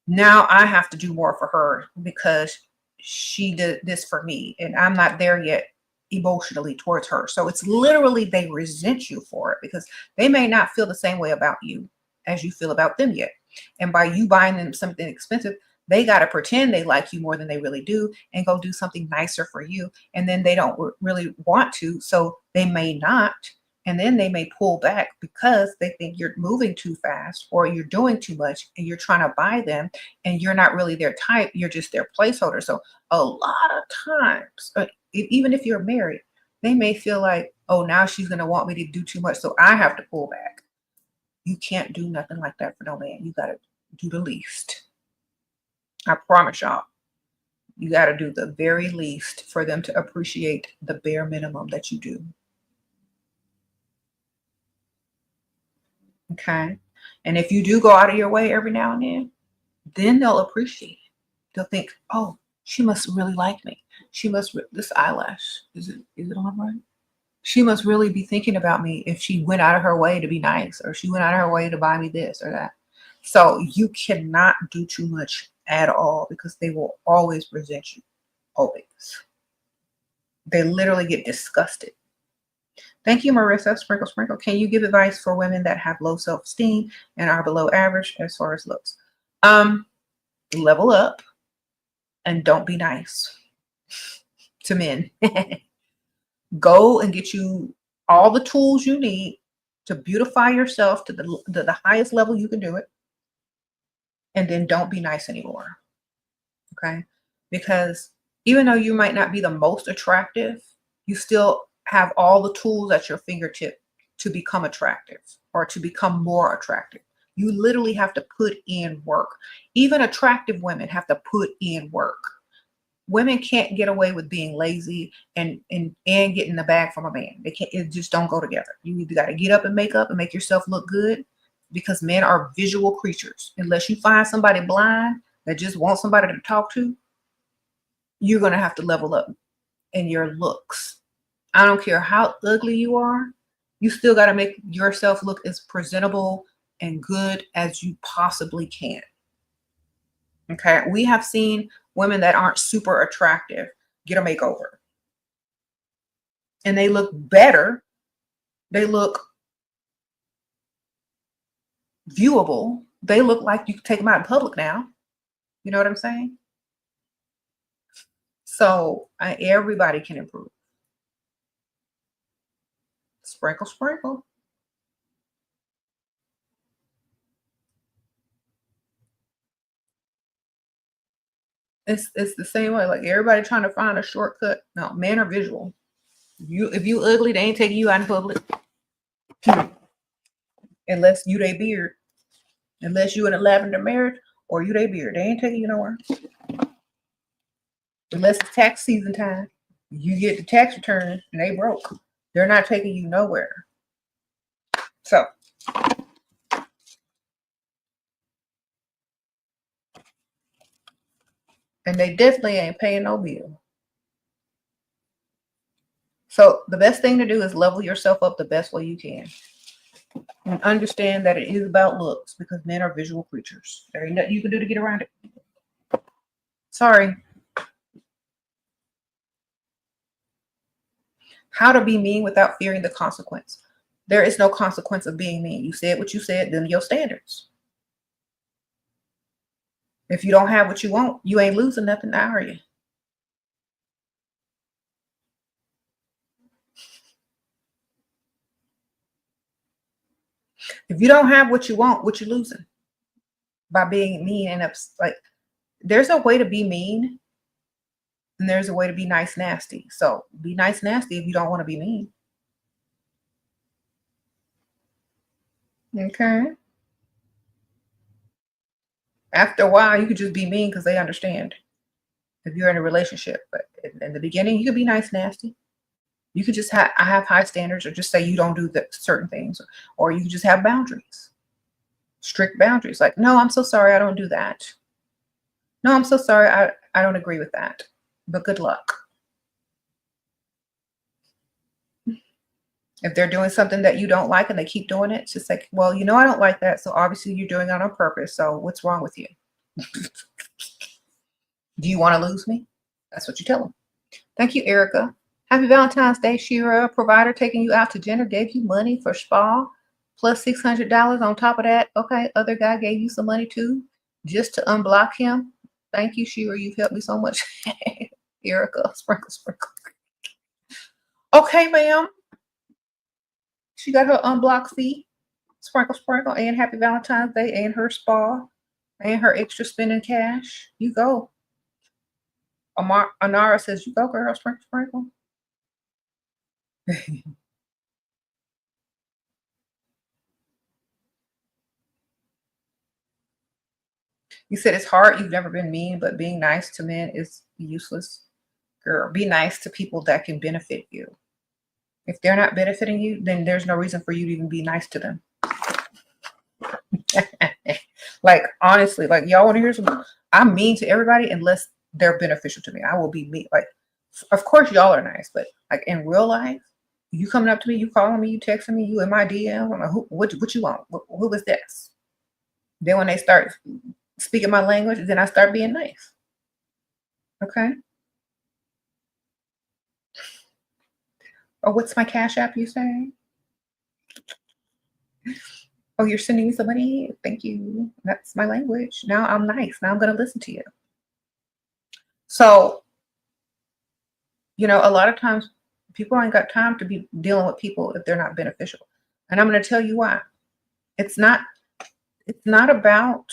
Now I have to do more for her because she did this for me and I'm not there yet emotionally towards her. So it's literally they resent you for it because they may not feel the same way about you as you feel about them yet. And by you buying them something expensive, they got to pretend they like you more than they really do and go do something nicer for you. And then they don't really want to, so they may not. And then they may pull back because they think you're moving too fast or you're doing too much and you're trying to buy them and you're not really their type. You're just their placeholder. So a lot of times, even if you're married, they may feel like, oh, now she's going to want me to do too much. So I have to pull back. You can't do nothing like that for no man. You got to do the least. I promise y'all, you got to do the very least for them to appreciate the bare minimum that you do. Okay. And if you do go out of your way every now and then they'll appreciate it. They'll think, oh, she must really like me. She must, this eyelash, is it on right? She must really be thinking about me if she went out of her way to be nice or she went out of her way to buy me this or that. So you cannot do too much at all because they will always resent you. Always. They literally get disgusted. Thank you, Marissa. Sprinkle, sprinkle. Can you give advice for women that have low self-esteem and are below average as far as looks? Level up and don't be nice to men. Go and get you all the tools you need to beautify yourself to the highest level you can do it. And then don't be nice anymore. Okay? Because even though you might not be the most attractive, you still have all the tools at your fingertip to become attractive or to become more attractive. You literally have to put in work. Even attractive women have to put in work. Women can't get away with being lazy and getting the bag from a man. They can't. It just don't go together. You either got to get up and make yourself look good, because men are visual creatures. Unless you find somebody blind that just wants somebody to talk to, you're gonna have to level up in your looks. I don't care how ugly you are. You still got to make yourself look as presentable and good as you possibly can. Okay. We have seen women that aren't super attractive get a makeover. And they look better. They look viewable. They look like you can take them out in public now. You know what I'm saying? So everybody can improve. Sprinkle, sprinkle. It's the same way. Like everybody trying to find a shortcut. No, men are visual. If you ugly, they ain't taking you out in public. Unless you they beard. Unless you in a lavender marriage or you they beard. They ain't taking you nowhere. Unless it's tax season time. You get the tax return and they broke. They're not taking you nowhere. So and they definitely ain't paying no bill. So the best thing to do is level yourself up the best way you can. And understand that it is about looks, because men are visual creatures. There ain't nothing you can do to get around it. Sorry. How to be mean without fearing the consequence. There is no consequence of being mean. You said what you said, then your standards. If you don't have what you want, you ain't losing nothing now, are you? If you don't have what you want, what you losing? By being mean and like, there's a way to be mean and there's a way to be nice nasty. So be nice nasty if you don't want to be mean. Okay. After a while, you could just be mean because they understand if you're in a relationship. But in the beginning, you could be nice nasty. You could just I have high standards, or just say you don't do the certain things, or you could just have boundaries, strict boundaries. Like, no, I'm so sorry, I don't do that. No, I'm so sorry, I don't agree with that. But good luck. If they're doing something that you don't like and they keep doing it, it's just like, well, you know, I don't like that. So obviously you're doing it on purpose. So what's wrong with you? Do you want to lose me? That's what you tell them. Thank you, Erica. Happy Valentine's Day, Shira. Provider taking you out to dinner gave you money for spa plus $600 on top of that. Okay, other guy gave you some money too, just to unblock him. Thank you, Shira. You've helped me so much. Erica, sprinkle, sprinkle. Okay, ma'am. She got her unblock fee. Sprinkle, sprinkle, and happy Valentine's Day, and her spa, and her extra spending cash. You go. Anara says, you go, girl. Sprinkle, sprinkle. You said it's hard. You've never been mean, but being nice to men is useless. Girl, be nice to people that can benefit you. If they're not benefiting you, then there's no reason for you to even be nice to them. Like, honestly, like, y'all want to hear something? I'm mean to everybody unless they're beneficial to me. I will be mean. Like, of course, y'all are nice, but like in real life, you coming up to me, you calling me, you texting me, you in my DM. I'm like, what you want? Who is this? Then when they start speaking my language, then I start being nice. Okay. Or what's my Cash App, you say? Oh, you're sending me some money? Thank you. That's my language. Now I'm nice. Now I'm going to listen to you. So, you know, a lot of times people ain't got time to be dealing with people if they're not beneficial. And I'm going to tell you why. It's not about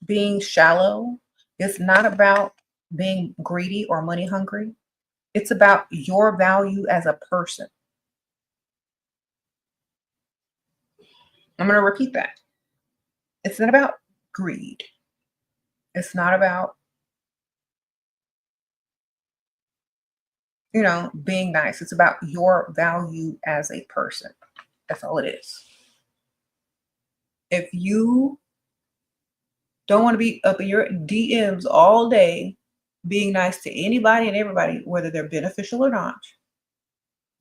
being shallow. It's not about being greedy or money hungry. It's about your value as a person. I'm going to repeat that. It's not about greed. It's not about, being nice. It's about your value as a person. That's all it is. If you don't want to be up in your DMs all day being nice to anybody and everybody, whether they're beneficial or not,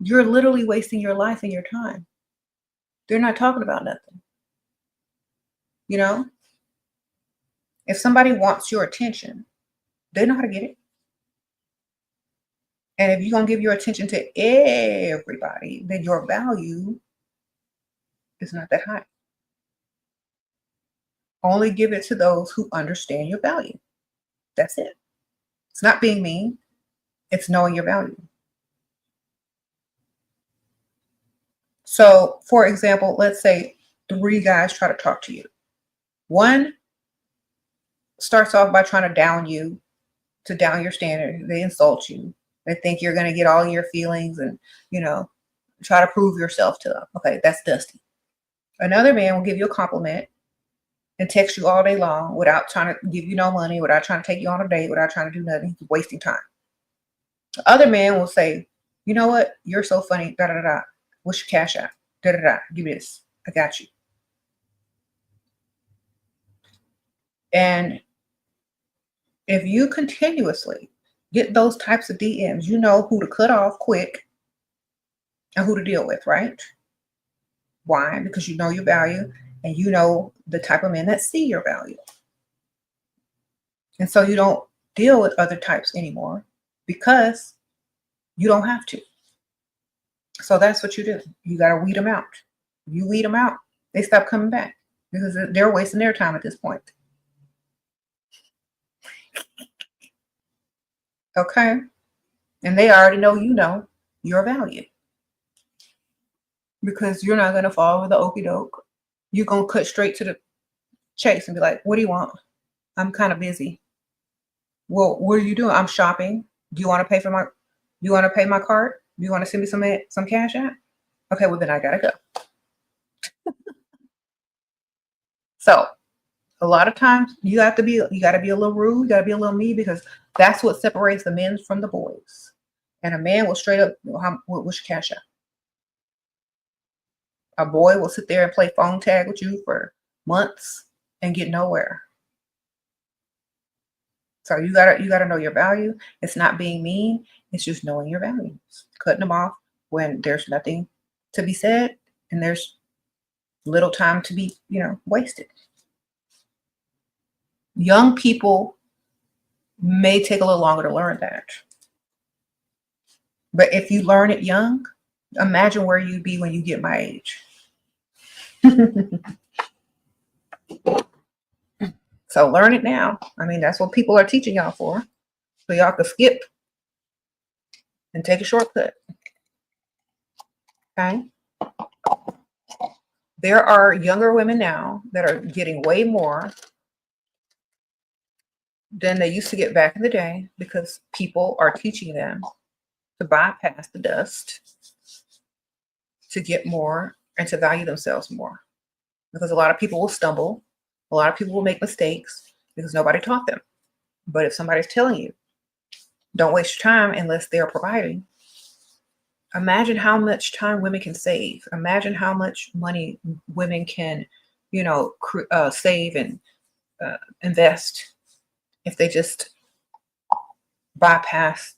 you're literally wasting your life and your time. They're not talking about nothing. If somebody wants your attention, they know how to get it. And if you're going to give your attention to everybody, then your value is not that high. Only give it to those who understand your value. That's it. It's not being mean. It's knowing your value. So, for example, let's say 3 guys try to talk to you. One starts off by trying to down you, to down your standard. They insult you. They think you're going to get all your feelings and, try to prove yourself to them. Okay, that's dusty. Another man will give you a compliment and text you all day long without trying to give you no money, without trying to take you on a date, without trying to do nothing. He's wasting time. The other man will say, you know what? You're so funny. Da da da. What's your cash app? Da da da. Give me this. I got you. And if you continuously get those types of DMs, you know who to cut off quick and who to deal with, right? Why? Because you know your value and you know the type of men that see your value. And so you don't deal with other types anymore because you don't have to. So that's what you do. You got to weed them out. You weed them out, they stop coming back because they're wasting their time at this point. Okay? And they already know your value. Because you're not going to fall over the okie doke. You're going to cut straight to the chase and be like, what do you want? I'm kind of busy. Well, what are you doing? I'm shopping. Do you want to pay my card? Do you want to send me some cash out? Okay, well then I gotta go. So a lot of times you gotta be a little rude, you gotta be a little mean, because that's what separates the men from the boys. And a man will straight up, what's your cash out? A boy will sit there and play phone tag with you for months and get nowhere. So you gotta know your value. It's not being mean. It's just knowing your values, cutting them off when there's nothing to be said and there's little time to be, wasted. Young people may take a little longer to learn that. But if you learn it young, imagine where you'd be when you get my age. So learn it now. I mean, that's what people are teaching y'all for. So y'all can skip and take a shortcut. Okay? There are younger women now that are getting way more than they used to get back in the day because people are teaching them to bypass the dust, to get more, and to value themselves more. Because a lot of people will stumble. A lot of people will make mistakes because nobody taught them. But if somebody's telling you, don't waste your time unless they're providing, imagine how much time women can save. Imagine how much money women can, save and invest if they just bypass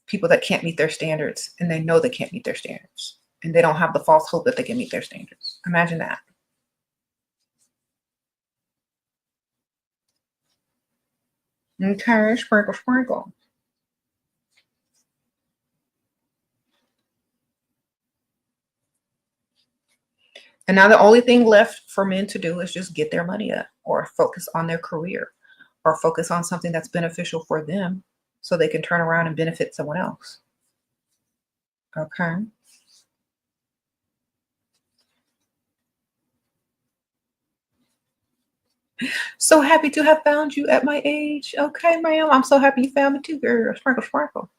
people that can't meet their standards, and they know they can't meet their standards, and they don't have the false hope that they can meet their standards. Imagine that. Okay, sprinkle, sprinkle. And now the only thing left for men to do is just get their money up, or focus on their career, or focus on something that's beneficial for them so they can turn around and benefit someone else. Okay. So happy to have found you at my age. Okay, ma'am. I'm so happy you found me too, girl. Sprinkle, sprinkle.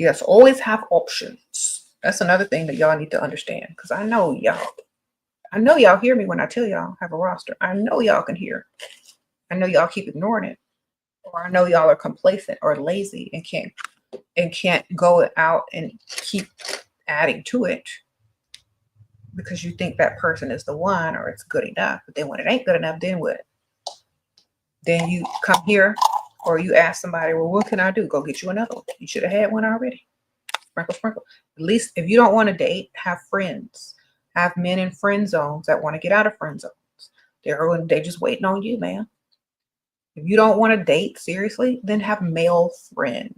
Yes, always have options. That's another thing that y'all need to understand, because I know y'all hear me when I tell y'all have a roster. I know y'all can hear. I know y'all keep ignoring it, or I know y'all are complacent or lazy and can't go out and keep adding to it because you think that person is the one or it's good enough. But then when it ain't good enough, then what? Then you come here or you ask somebody, well, what can I do? Go get you another one. You should have had one already. Sprinkle, sprinkle. At least if you don't want to date, have friends. Have men in friend zones that want to get out of friend zones. They're just waiting on you, man. If you don't want to date seriously, then have male friends.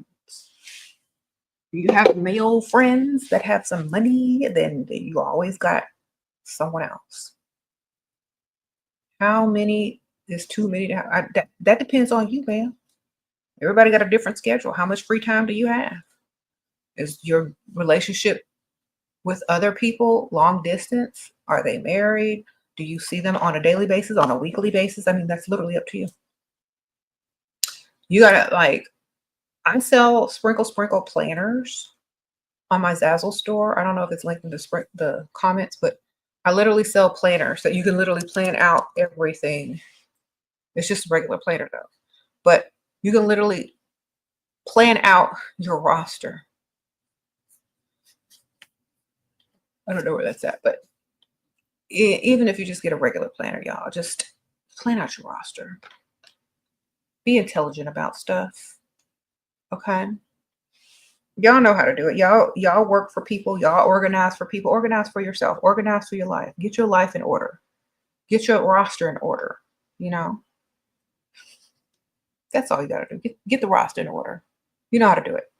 If you have male friends that have some money, then you always got someone else. How many is too many to have? That depends on you, man. Everybody got a different schedule. How much free time do you have? Is your relationship with other people long distance? Are they married? Do you see them on a daily basis, on a weekly basis? I mean, that's literally up to you. You gotta I sell sprinkle planners on my Zazzle store. I don't know if it's linked in the comments, but I literally sell planners that you can literally plan out everything. It's just a regular planner though, but you can literally plan out your roster. I don't know where that's at, but even if you just get a regular planner, y'all, just plan out your roster. Be intelligent about stuff. Okay. Y'all know how to do it. Y'all work for people. Y'all organize for people. Organize for yourself. Organize for your life. Get your life in order. Get your roster in order. You know, that's all you got to do. Get the roster in order. You know how to do it.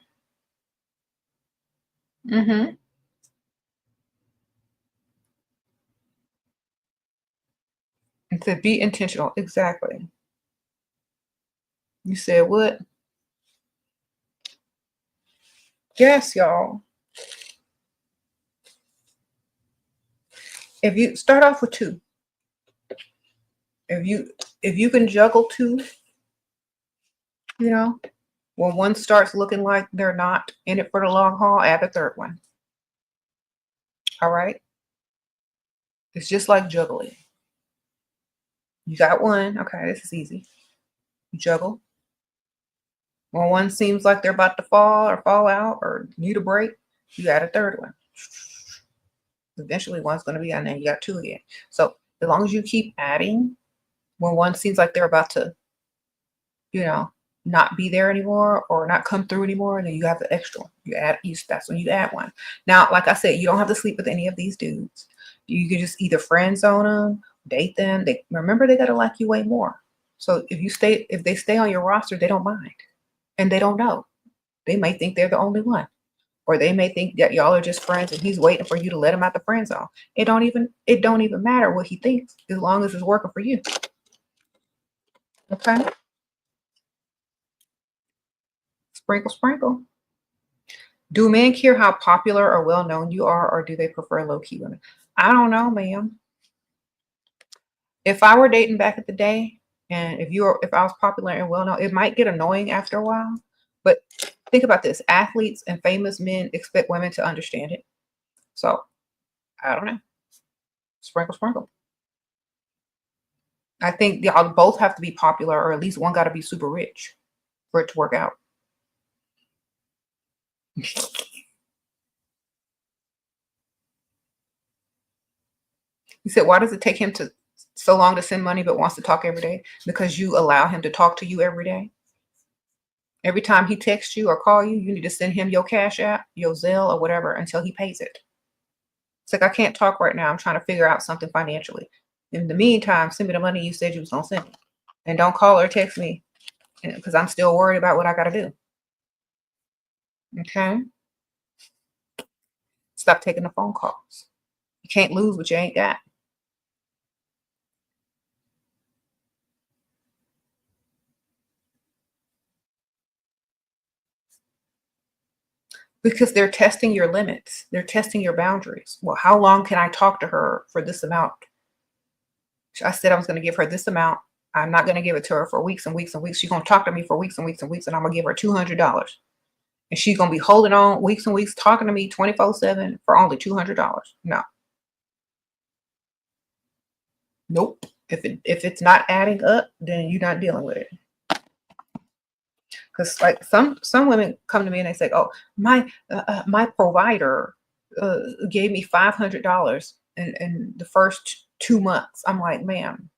And to be intentional. Exactly. You said what? Yes, y'all. If you start off with 2, if you can juggle 2, you know, when one starts looking like they're not in it for the long haul, add a 3rd one. All right. It's just like juggling. You got 1. Okay, this is easy. You juggle. When one seems like they're about to fall or fall out or need a break, you add a 3rd one. Eventually one's going to be on there. You got 2 again. So as long as you keep adding, when one seems like they're about to, not be there anymore or not come through anymore, then you have the extra one. That's when you add 1. Now, like I said, you don't have to sleep with any of these dudes. You can just either friend zone them, date them. Remember, they got to like you way more. So if they stay on your roster, they don't mind. And they don't know. They may think they're the only one. Or they may think that y'all are just friends and he's waiting for you to let him out the friend zone. It don't even matter what he thinks as long as it's working for you. Okay? Sprinkle, sprinkle. Do men care how popular or well known you are, or do they prefer low-key women? I don't know, ma'am. If I were dating back in the day, and if I was popular and well known, it might get annoying after a while. But think about this: athletes and famous men expect women to understand it. So I don't know. Sprinkle, sprinkle. I think y'all both have to be popular, or at least one got to be super rich for it to work out. He said, why does it take him so long to send money but wants to talk every day? Because you allow him to talk to you every day. Every time he texts you or call you, you need to send him your Cash App, your Zelle, or whatever until he pays it. It's like, I can't talk right now. I'm trying to figure out something financially. In the meantime, send me the money you said you was going to send me. And don't call or text me because I'm still worried about what I got to do. Okay? Stop taking the phone calls. You can't lose what you ain't got. Because they're testing your limits. They're testing your boundaries. Well, how long can I talk to her for this amount? I said I was going to give her this amount. I'm not going to give it to her for weeks and weeks and weeks. She's going to talk to me for weeks and weeks and weeks, and I'm going to give her $200. And she's going to be holding on weeks and weeks, talking to me 24/7 for only $200. No. Nope. If it's not adding up, then you're not dealing with it. Because like some women come to me and they say, "Oh, my provider gave me $500 in the first 2 months." I'm like, "Ma'am,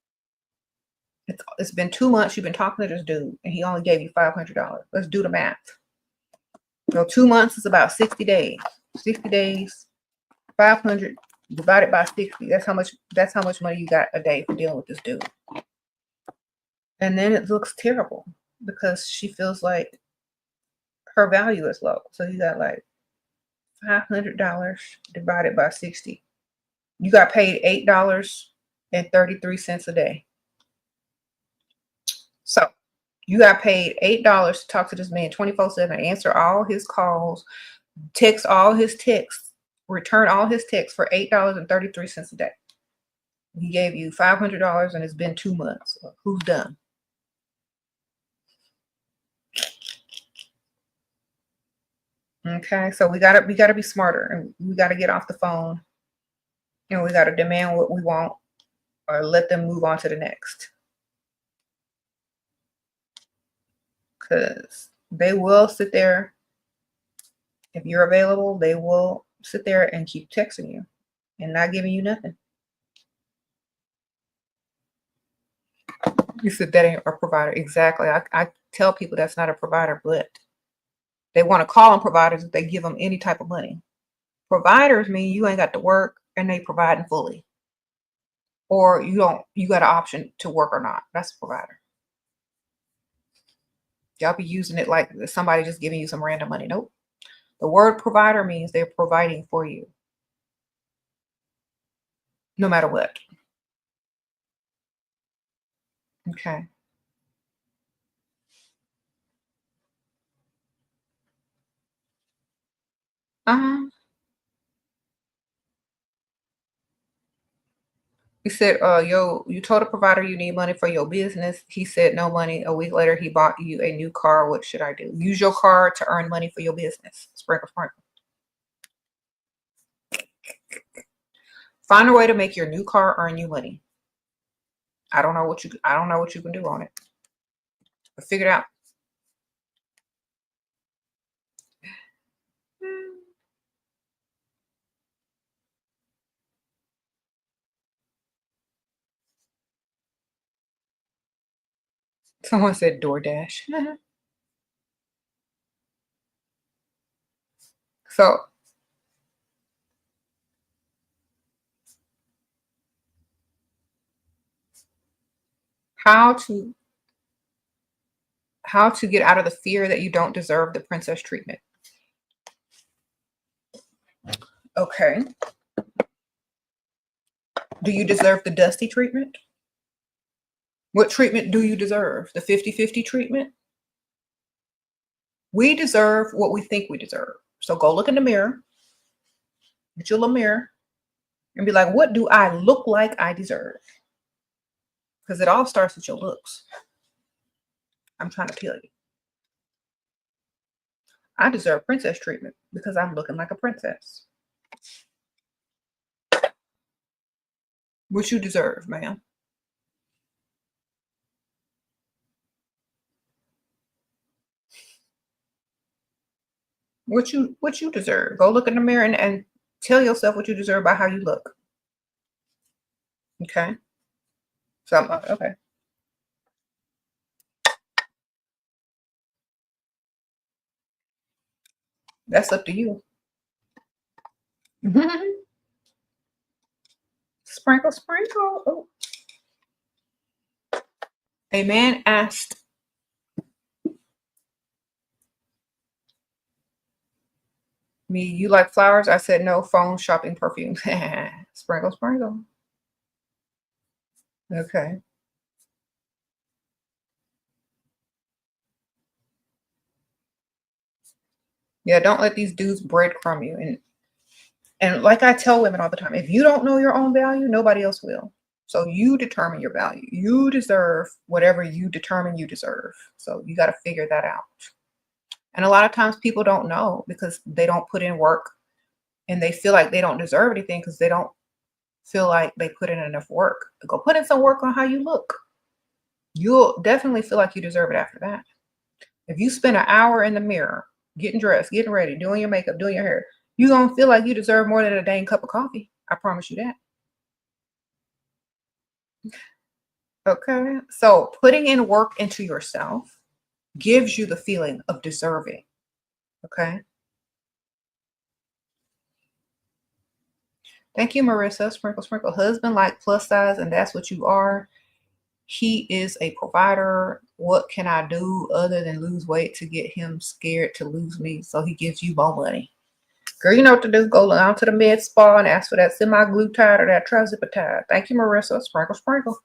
it's been 2 months. You've been talking to this dude, and he only gave you $500. Let's do the math. So 2 months is about 60 days. 60 days, 500 divided by 60. That's how much money you got a day for dealing with this dude." And then it looks terrible because she feels like her value is low. So you got like $500 divided by 60. You got paid $8.33 a day. So you got paid $8 to talk to this man 24/7, answer all his calls, text all his texts, return all his texts for $8.33 a day. He gave you $500 and it's been 2 months. Who's done? Okay, so we gotta be smarter, and we gotta get off the phone, and we gotta demand what we want, or let them move on to the next. Because they will sit there. If you're available, they will sit there and keep texting you and not giving you nothing. You said that ain't a provider. Exactly. I tell people that's not a provider, but they want to call them providers if they give them any type of money. Providers mean you ain't got to work and they providing fully. Or you got an option to work or not. That's a provider. Y'all be using it like somebody just giving you some random money. Nope. The word provider means they're providing for you. No matter what. Okay. Uh-huh. He said, you told a provider you need money for your business. He said no money. A week later, he bought you a new car. What should I do? Use your car to earn money for your business. Sprinkle, sprinkle. Find a way to make your new car earn you money. I don't know what you can do on it. But figure it out. Someone said DoorDash. So how to get out of the fear that you don't deserve the princess treatment. Okay. Do you deserve the dusty treatment? What treatment do you deserve? The 50-50 treatment? We deserve what we think we deserve. So go look in the mirror, get your little mirror, and be like, what do I look like I deserve? Because it all starts with your looks. I'm trying to tell you. I deserve princess treatment because I'm looking like a princess. What you deserve, ma'am. What you deserve. Go look in the mirror and tell yourself what you deserve by how you look. Okay. So okay. That's up to you. Sprinkle, sprinkle. Oh. A man asked me, you like flowers? I said no. Phone, shopping, perfume. Sprinkle, sprinkle. Okay. Yeah, don't let these dudes breadcrumb you. And like I tell women all the time, if you don't know your own value, nobody else will. So you determine your value. You deserve whatever you determine you deserve. So you got to figure that out. And a lot of times people don't know because they don't put in work and they feel like they don't deserve anything because they don't feel like they put in enough work. Go put in some work on how you look. You'll definitely feel like you deserve it after that. If you spend an hour in the mirror, getting dressed, getting ready, doing your makeup, doing your hair, you're going to feel like you deserve more than a dang cup of coffee. I promise you that. Okay. So putting in work into yourself gives you the feeling of deserving. Okay. Thank you, Marissa. Sprinkle, sprinkle. Husband like plus size, and that's what you are. He is a provider. What can I do other than lose weight to get him scared to lose me? So he gives you more money. Girl, you know what to do. Go down to the med spa and ask for that semi-glutide or that trizipatide. Thank you, Marissa. Sprinkle, sprinkle.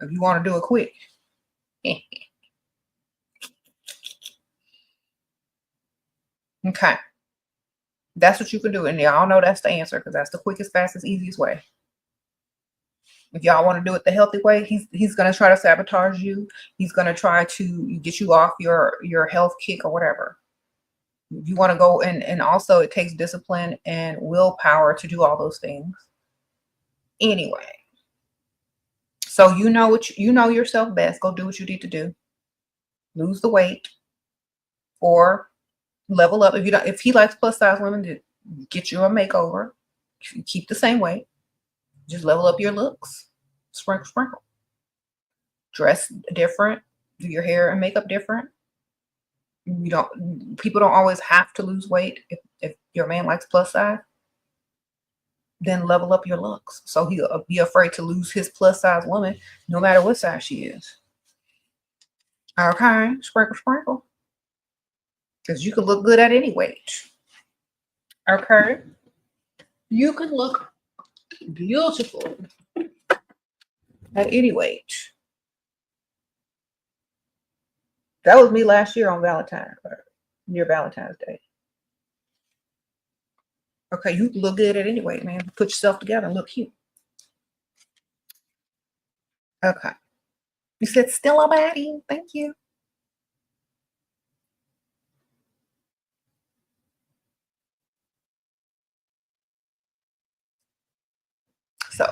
If you want to do it quick. Okay. That's what you can do. And y'all know that's the answer because that's the quickest, fastest, easiest way. If y'all want to do it the healthy way, he's going to try to sabotage you. He's going to try to get you off your health kick or whatever. You want to go and also it takes discipline and willpower to do all those things. Anyway, so you know yourself best. Go do what you need to do. Lose the weight or level up. If he likes plus size women, to get you a makeover. Keep the same weight. Just level up your looks. Sprinkle, sprinkle. Dress different. Do your hair and makeup different. People don't always have to lose weight. If your man likes plus size, then level up your looks. So he'll be afraid to lose his plus size woman, no matter what size she is. Okay, sprinkle, sprinkle. Because you can look good at any weight. Okay. You can look beautiful at any weight. That was me last year on Valentine, near Valentine's Day. Okay, you can look good at any weight, man. Put yourself together and look cute. Okay. You said still a baddie. Thank you. So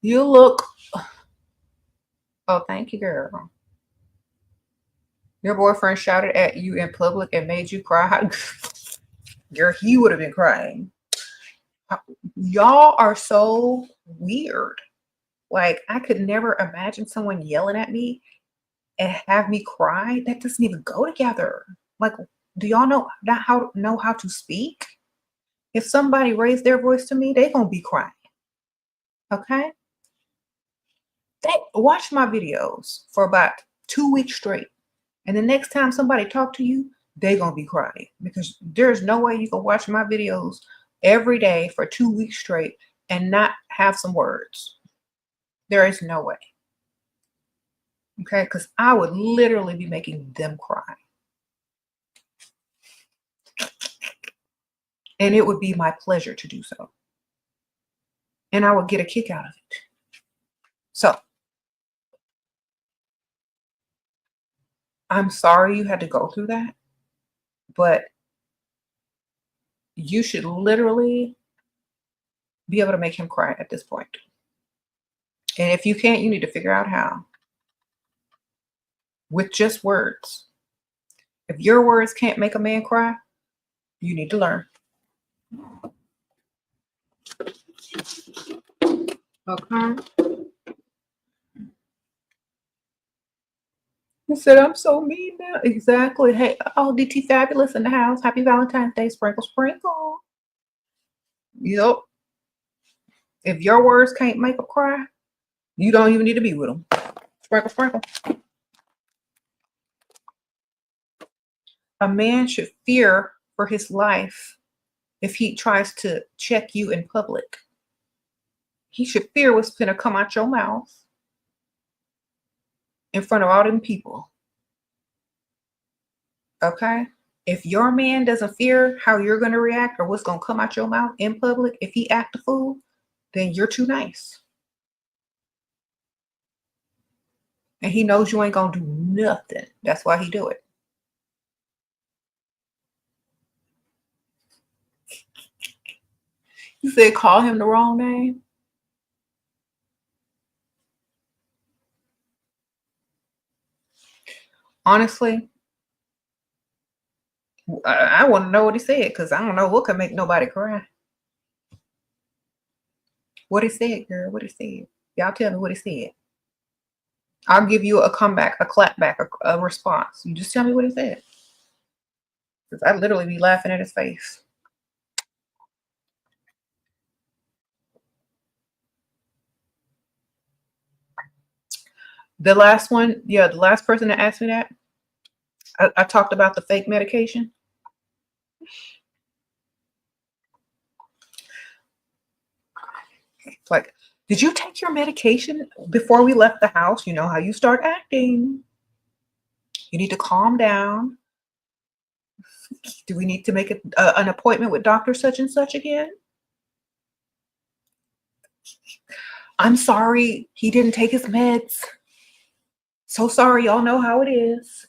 you look. Oh, thank you, girl. Your boyfriend shouted at you in public and made you cry. Girl, he would have been crying. Y'all are so weird. Like, I could never imagine someone yelling at me and have me cry. That doesn't even go together. Like, do y'all know how to speak? If somebody raised their voice to me, they gonna be crying. Okay? They watch my videos for about 2 weeks straight. And the next time somebody talk to you, they gonna be crying because there's no way you can watch my videos every day for 2 weeks straight and not have some words. There is no way. Okay, because I would literally be making them cry. And it would be my pleasure to do so. And I would get a kick out of it. So I'm sorry you had to go through that, but you should literally be able to make him cry at this point. And if you can't, you need to figure out how. With just words. If your words can't make a man cry, you need to learn. Okay. He said, I'm so mean now. Exactly. Hey, oh, DT Fabulous in the house. Happy Valentine's Day. Sprinkle, sprinkle. Yep. If your words can't make him cry, you don't even need to be with him. Sprinkle, sprinkle. A man should fear for his life if he tries to check you in public. He should fear what's going to come out your mouth in front of all them people. Okay? If your man doesn't fear how you're going to react or what's going to come out your mouth in public, if he act a fool, then you're too nice. And he knows you ain't gonna do nothing. That's why he do it. You said call him the wrong name? Honestly, I want to know what he said because I don't know what could make nobody cry. What he said, girl, what he said. Y'all tell me what he said. I'll give you a comeback, a clapback, a response. You just tell me what he said. Because I'd literally be laughing at his face. The last one, yeah, the last person that asked me that, I talked about the fake medication. It's like, did you take your medication before we left the house? You know how you start acting. You need to calm down. Do we need to make an appointment with Dr. Such and Such again? I'm sorry, he didn't take his meds. So sorry, y'all know how it is.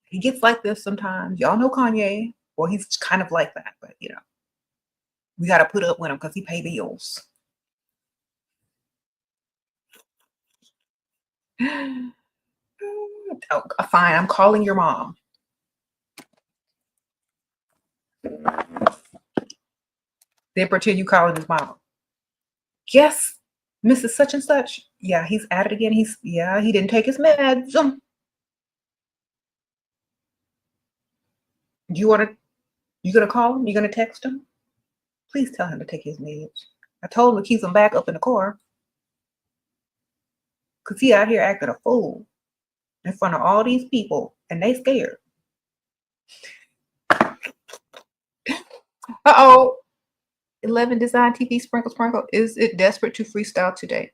He gets like this sometimes. Y'all know Kanye. Well, he's kind of like that, but you know, we got to put up with him because he pay bills. Oh, fine, I'm calling your mom. Then pretend you calling his mom. Yes, Mrs. Such and Such. Yeah, he's at it again. He didn't take his meds. You gonna call him? You gonna text him? Please tell him to take his meds. I told him to keep him back up in the car. Cause he out here acting a fool in front of all these people and they scared. Uh-oh. 11 Design TV Sprinkle. Is it desperate to freestyle today?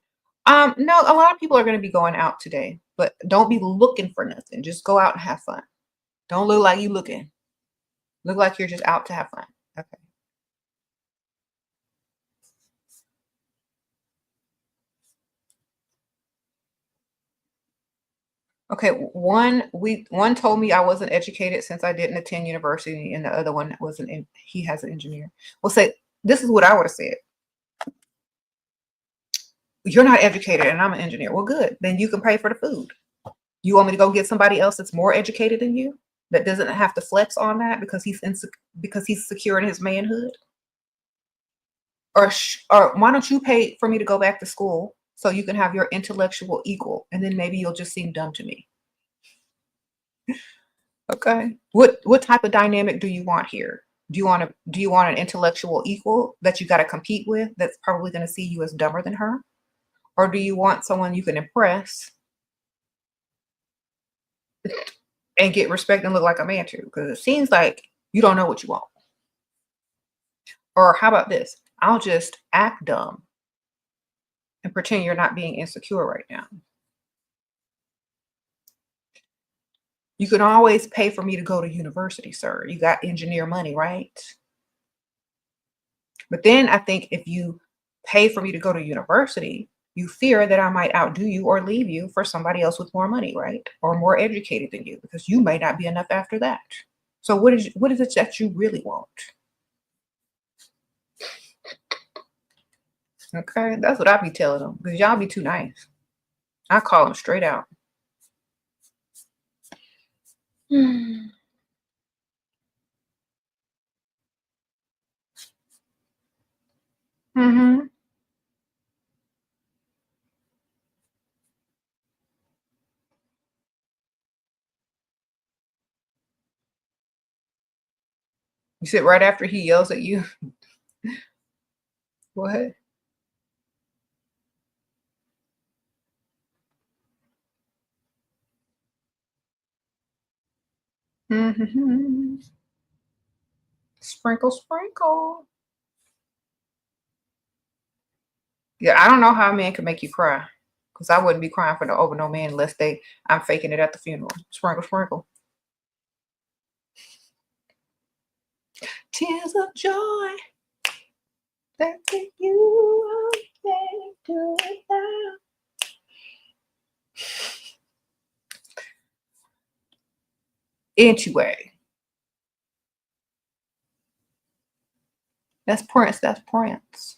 No, a lot of people are going to be going out today, but don't be looking for nothing. Just go out and have fun. Don't look like you looking. Look like you're just out to have fun. Okay. Okay, one told me I wasn't educated since I didn't attend university, and the other one wasn't. He has an engineer. Well, say this is what I would have said. You're not educated, and I'm an engineer. Well, good. Then you can pay for the food. You want me to go get somebody else that's more educated than you, that doesn't have to flex on that because he's secure in his manhood? Or why don't you pay for me to go back to school so you can have your intellectual equal, and then maybe you'll just seem dumb to me. Okay. What type of dynamic do you want here? Do you want an intellectual equal that you got to compete with that's probably going to see you as dumber than her? Or do you want someone you can impress and get respect and look like a man too? Because it seems like you don't know what you want. Or how about this? I'll just act dumb and pretend you're not being insecure right now. You can always pay for me to go to university, sir. You got engineer money, right? But then I think if you pay for me to go to university, you fear that I might outdo you or leave you for somebody else with more money, right? Or more educated than you, because you may not be enough after that. So what is it that you really want? Okay, that's what I be telling them, because y'all be too nice. I call them straight out. Mm-hmm. You sit right after he yells at you. What? Mm-hmm. Sprinkle, sprinkle. Yeah, I don't know how a man can make you cry, because I wouldn't be crying for over no man unless I'm faking it at the funeral. Sprinkle, sprinkle. Tears of joy that take you Do it now. Anyway, that's Prince. That's Prince.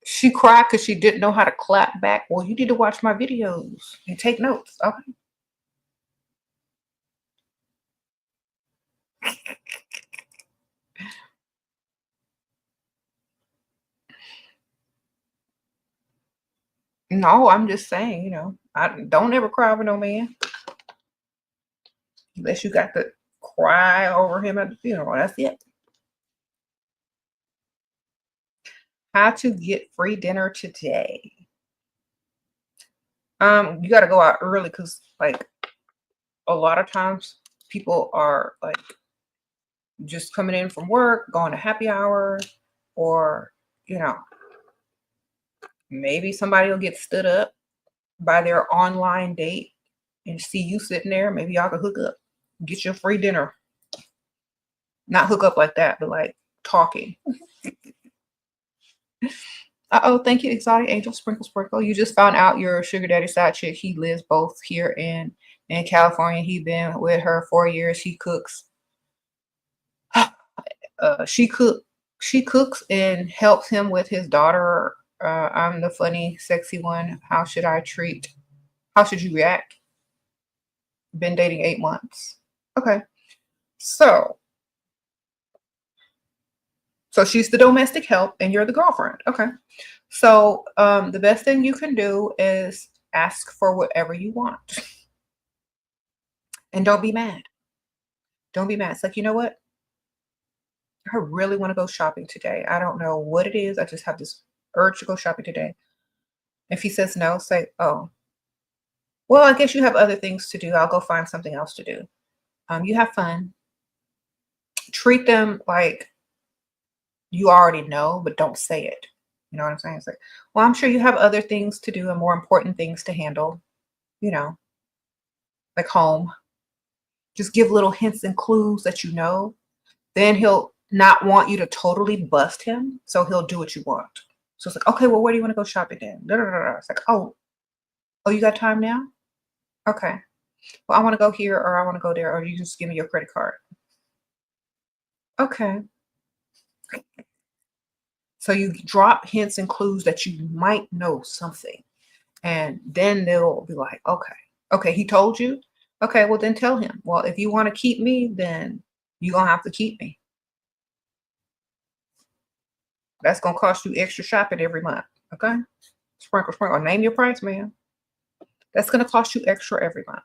She cried because she didn't know how to clap back. Well, you need to watch my videos and take notes. Okay. No, I'm just saying, I don't ever cry over no man unless you got to cry over him at the funeral. That's it. How to get free dinner today. You got to go out early because, like, a lot of times people are like just coming in from work, going to happy hour, or you know, maybe somebody will get stood up by their online date and see you sitting there. Maybe y'all could hook up, get your free dinner. Not hook up like that, but like talking. Uh-oh, thank you, Exotic Angel Sprinkle Sprinkle. You just found out your sugar daddy side chick. He lives both here in California. He's been with her 4 years. He cooks. She cooks and helps him with his daughter. I'm the funny, sexy one. How should you react? Been dating 8 months. Okay. So she's the domestic help and you're the girlfriend. Okay. So the best thing you can do is ask for whatever you want. And don't be mad. Don't be mad. It's like, you know what? I really want to go shopping today. I don't know what it is. I just have this urge to go shopping today. If he says no, say, oh, well, I guess you have other things to do. I'll go find something else to do. You have fun. Treat them like you already know, but don't say it. You know what I'm saying? It's like, well, I'm sure you have other things to do and more important things to handle, you know, like home. Just give little hints and clues that you know. Then he'll not want you to totally bust him. So he'll do what you want. So it's like, okay, well, where do you want to go shopping then? Da, da, da, da. It's like, oh, you got time now? Okay. Well, I want to go here or I want to go there, or you just give me your credit card. Okay. So you drop hints and clues that you might know something. And then they'll be like, okay, he told you? Okay, well then tell him. Well, if you want to keep me, then you're gonna have to keep me. That's gonna cost you extra shopping every month. Okay? Sprinkle, sprinkle. Name your price, man. That's gonna cost you extra every month.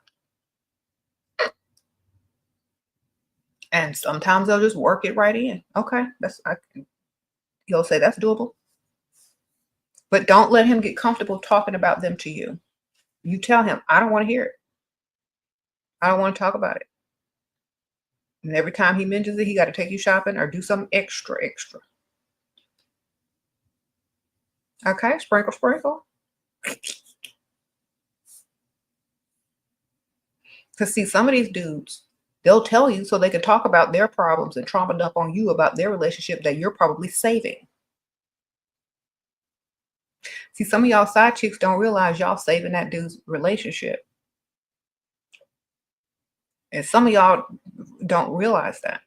And sometimes they'll just work it right in. Okay, he'll say that's doable. But don't let him get comfortable talking about them to you. You tell him, I don't want to hear it. I don't want to talk about it. And every time he mentions it, he got to take you shopping or do something extra, extra. Okay, sprinkle, sprinkle. Because see, some of these dudes, they'll tell you so they can talk about their problems and trauma dump on you about their relationship that you're probably saving. See, some of y'all side chicks don't realize y'all saving that dude's relationship. And some of y'all don't realize that.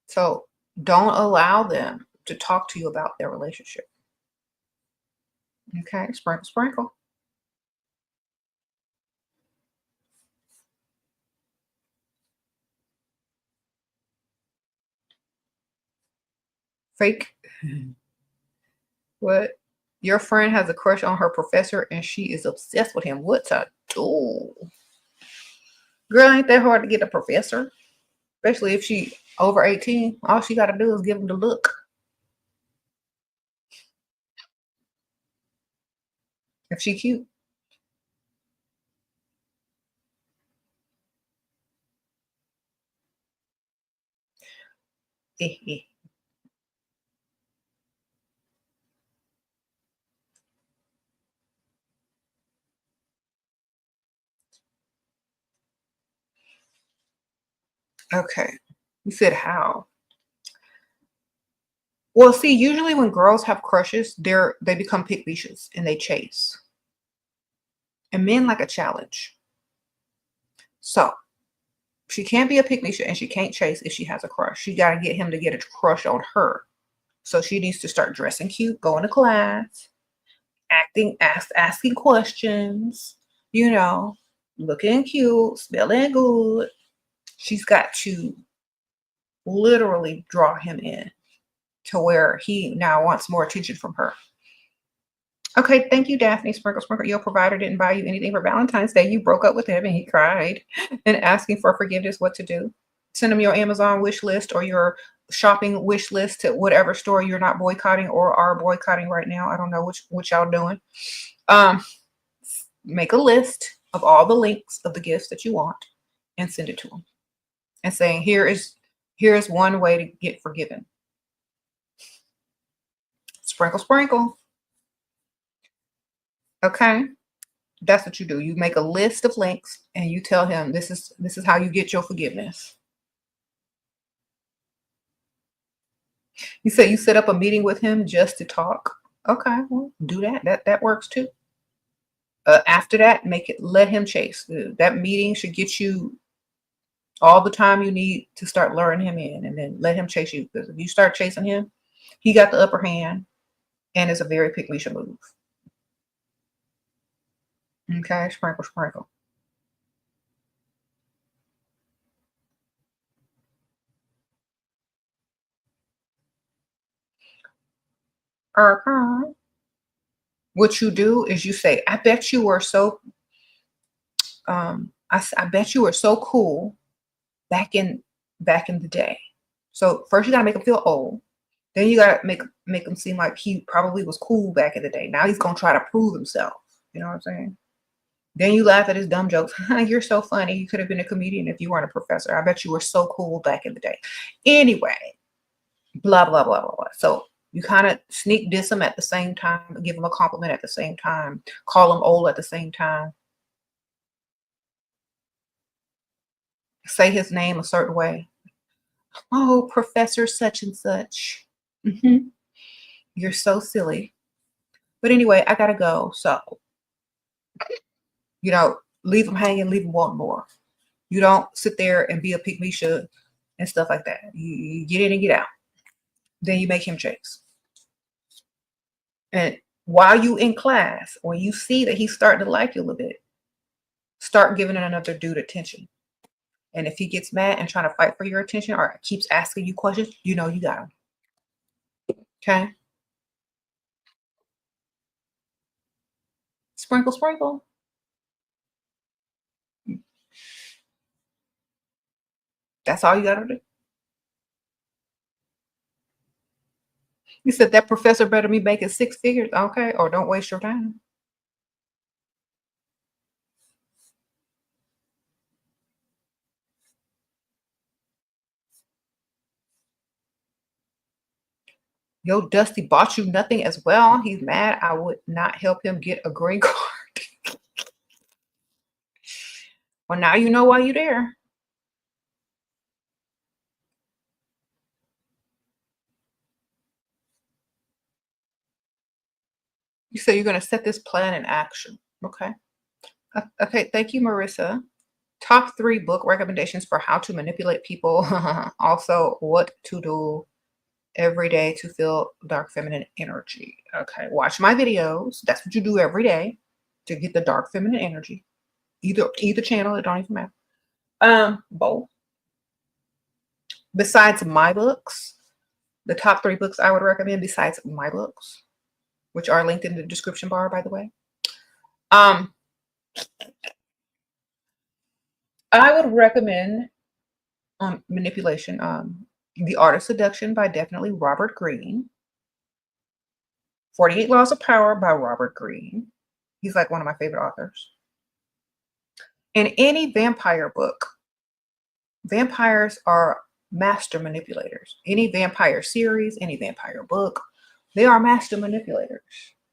So don't allow them to talk to you about their relationship. Okay, sprinkle, sprinkle. Fake. What? Your friend has a crush on her professor and she is obsessed with him. What's I do? Girl, ain't that hard to get a professor? Especially if she over 18. All she got to do is give him the look. If she cute. Okay. You said how? Well, see, usually when girls have crushes, they become pygmalious and they chase. And men like a challenge. So she can't be a pygmalious and she can't chase if she has a crush. She got to get him to get a crush on her. So she needs to start dressing cute, going to class, asking questions, you know, looking cute, smelling good. She's got to literally draw him in to where he now wants more attention from her. Okay, thank you, Daphne. Sprinkle, sprinkle. Your provider didn't buy you anything for Valentine's Day. You broke up with him and he cried and asking for forgiveness. What to do? Send him your Amazon wish list or your shopping wish list to whatever store you're not boycotting or are boycotting right now. I don't know which y'all doing. Make a list of all the links of the gifts that you want and send it to him and saying, here's one way to get forgiven. Sprinkle, sprinkle. Okay. That's what you do. You make a list of links and you tell him this is how you get your forgiveness. You say you set up a meeting with him just to talk. Okay, well, do that. That works too. After that, let him chase. That meeting should get you all the time you need to start luring him in, and then let him chase you. Because if you start chasing him, he got the upper hand, and it's a very pygmalious move. Okay, sprinkle, sprinkle. What you do is you say, I bet you were so I bet you were so cool back in the day. So first you gotta make him feel old. Then you gotta make him seem like he probably was cool back in the day. Now he's gonna try to prove himself. You know what I'm saying? Then you laugh at his dumb jokes. You're so funny. You could have been a comedian if you weren't a professor. I bet you were so cool back in the day. Anyway, blah, blah, blah, blah, blah. So you kind of sneak diss him at the same time, give him a compliment at the same time, call him old at the same time, say his name a certain way. Oh, Professor such and such. You're so silly. But anyway, I gotta go. So, leave him hanging, leave him wanting more. You don't sit there and be a pygmalious and stuff like that. You get in and get out. Then you make him chase. And while you in class, when you see that he's starting to like you a little bit, start giving another dude attention. And if he gets mad and trying to fight for your attention or keeps asking you questions, you know you got him. Okay? Sprinkle, sprinkle. That's all you got to do. You said that professor better be making 6 figures. Okay? Or don't waste your time. Yo, Dusty bought you nothing as well. He's mad. I would not help him get a green card. Well, now you know why you're there. You say you're going to set this plan in action. Okay. Okay. Thank you, Marissa. Top 3 book recommendations for how to manipulate people. Also, what to do every day to feel dark feminine energy. Okay. Watch my videos. That's what you do every day to get the dark feminine energy. Either channel, it don't even matter. Both. Besides my books, the top 3 books I would recommend besides my books, which are linked in the description bar, by the way. I would recommend Manipulation, The Art of Seduction by definitely Robert Greene. 48 Laws of Power by Robert Greene. He's like one of my favorite authors. And any vampire book. Vampires are master manipulators. Any vampire series, any vampire book, they are master manipulators.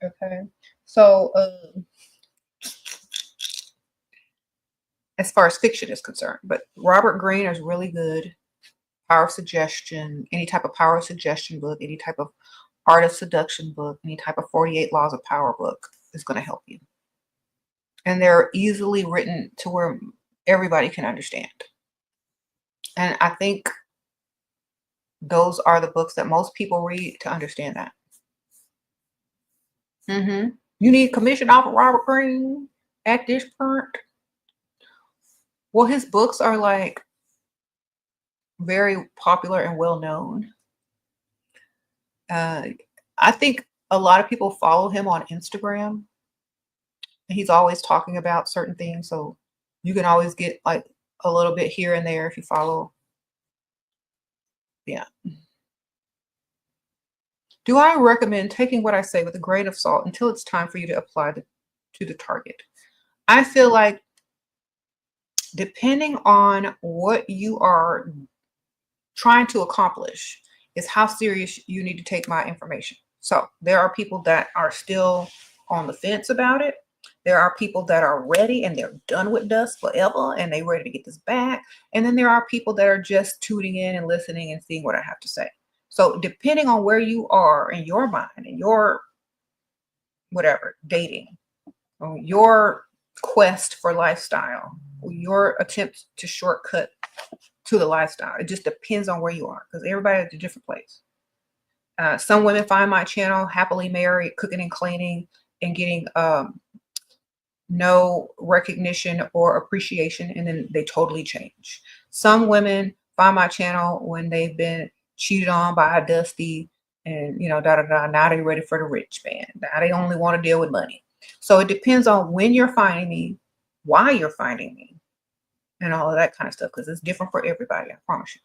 Okay. So, as far as fiction is concerned. But Robert Greene is really good. Power of Suggestion, any type of power of suggestion book, any type of art of seduction book, any type of 48 Laws of Power book is going to help you. And they're easily written to where everybody can understand. And I think those are the books that most people read to understand that. You need commission off of Robert Greene at this point. Well, his books are like very popular and well known. I think a lot of people follow him on Instagram. He's always talking about certain things, so you can always get like a little bit here and there if you follow. Yeah. Do I recommend taking what I say with a grain of salt until it's time for you to apply to the target? I feel like depending on what you are trying to accomplish is how serious you need to take my information. So there are people that are still on the fence about it. There are people that are ready and they're done with dust forever and they're ready to get this back. And then there are people that are just tuning in and listening and seeing what I have to say. So depending on where you are in your mind and your whatever, dating, or your quest for lifestyle, or your attempt to shortcut to the lifestyle, it just depends on where you are because everybody at a different place. Some women find my channel happily married, cooking and cleaning, and getting no recognition or appreciation, and then they totally change. Some women find my channel when they've been cheated on by a dusty and now they're ready for the rich man. Now they only want to deal with money. So it depends on when you're finding me, why you're finding me, and all of that kind of stuff, because it's different for everybody, I promise you.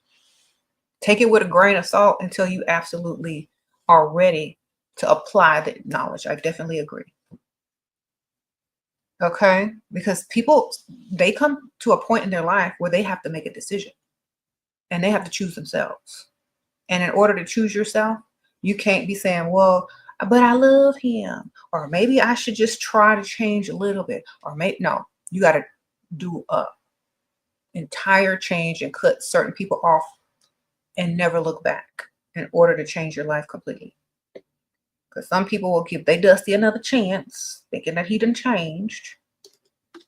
Take it with a grain of salt until you absolutely are ready to apply the knowledge. I definitely agree. Okay, because people, they come to a point in their life where they have to make a decision and they have to choose themselves. And in order to choose yourself, you can't be saying, well, but I love him, or maybe I should just try to change a little bit, or maybe no, you got to do a entire change and cut certain people off and never look back in order to change your life completely. Because some people will give they Dusty another chance, thinking that he done changed.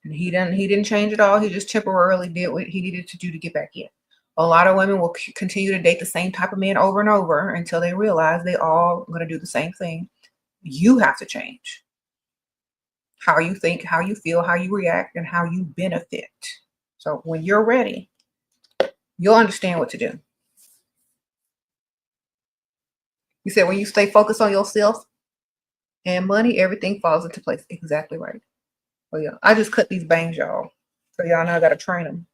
And he didn't change at all. He just temporarily did what he needed to do to get back in. A lot of women will continue to date the same type of man over and over until they realize they all going to do the same thing. You have to change how you think, how you feel, how you react, and how you benefit. So when you're ready, you'll understand what to do. You said when you stay focused on yourself and money, everything falls into place. Exactly right. Oh yeah, I just cut these bangs, y'all. So y'all know I got to train them.